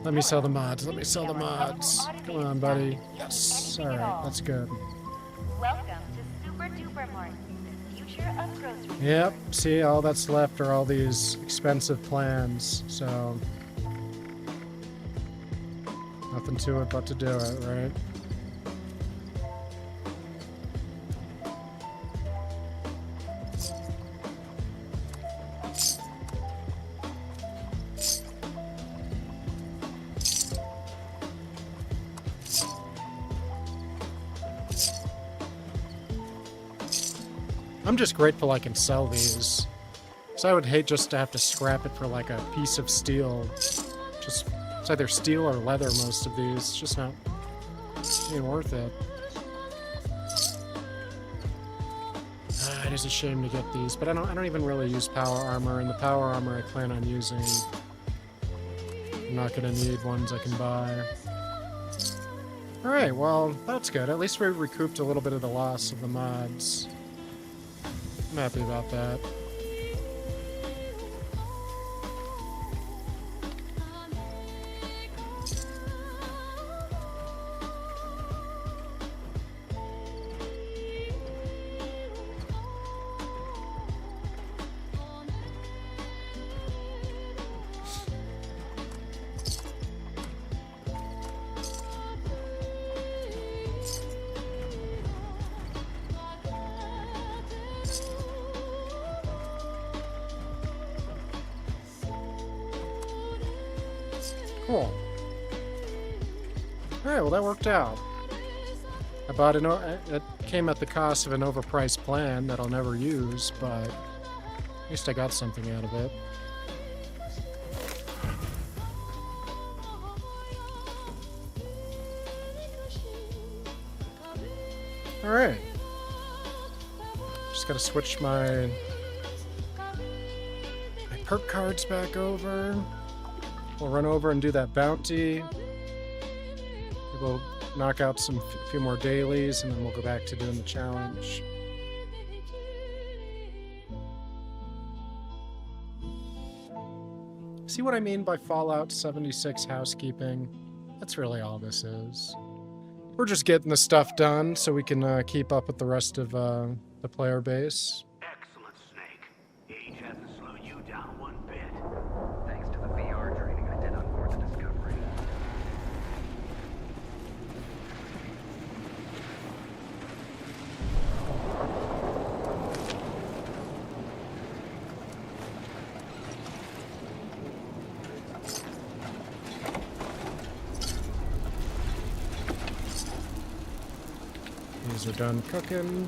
Let me sell the mods. Let me sell the mods. Come on, buddy. Yes. Alright, that's good. Welcome to Super Duper Mart, the future of grocery. Yep. See, all that's left are all these expensive plans, so nothing to it but to do it, right? I'm just grateful I can sell these. So I would hate just to have to scrap it for like a piece of steel. Just, it's either steel or leather, most of these. It's just not ain't worth it. I it is a shame to get these, but I don't even really use power armor, and the power armor I plan on using, I'm not gonna need ones I can buy. Alright, well, that's good. At least we recouped a little bit of the loss of the mods. I'm happy about that. Cool. Alright, well that worked out. I bought it came at the cost of an overpriced plan that I'll never use, but at least I got something out of it. Alright. Just gotta switch my perk cards back over. We'll run over and do that bounty. We'll knock out a few more dailies, and then we'll go back to doing the challenge. See what I mean by Fallout 76 housekeeping? That's really all this is. We're just getting the stuff done so we can keep up with the rest of the player base. Excellent, Snake. Age hasn't slowed you down one bit. Thanks to the VR training I did on board the Discovery. These are done cooking.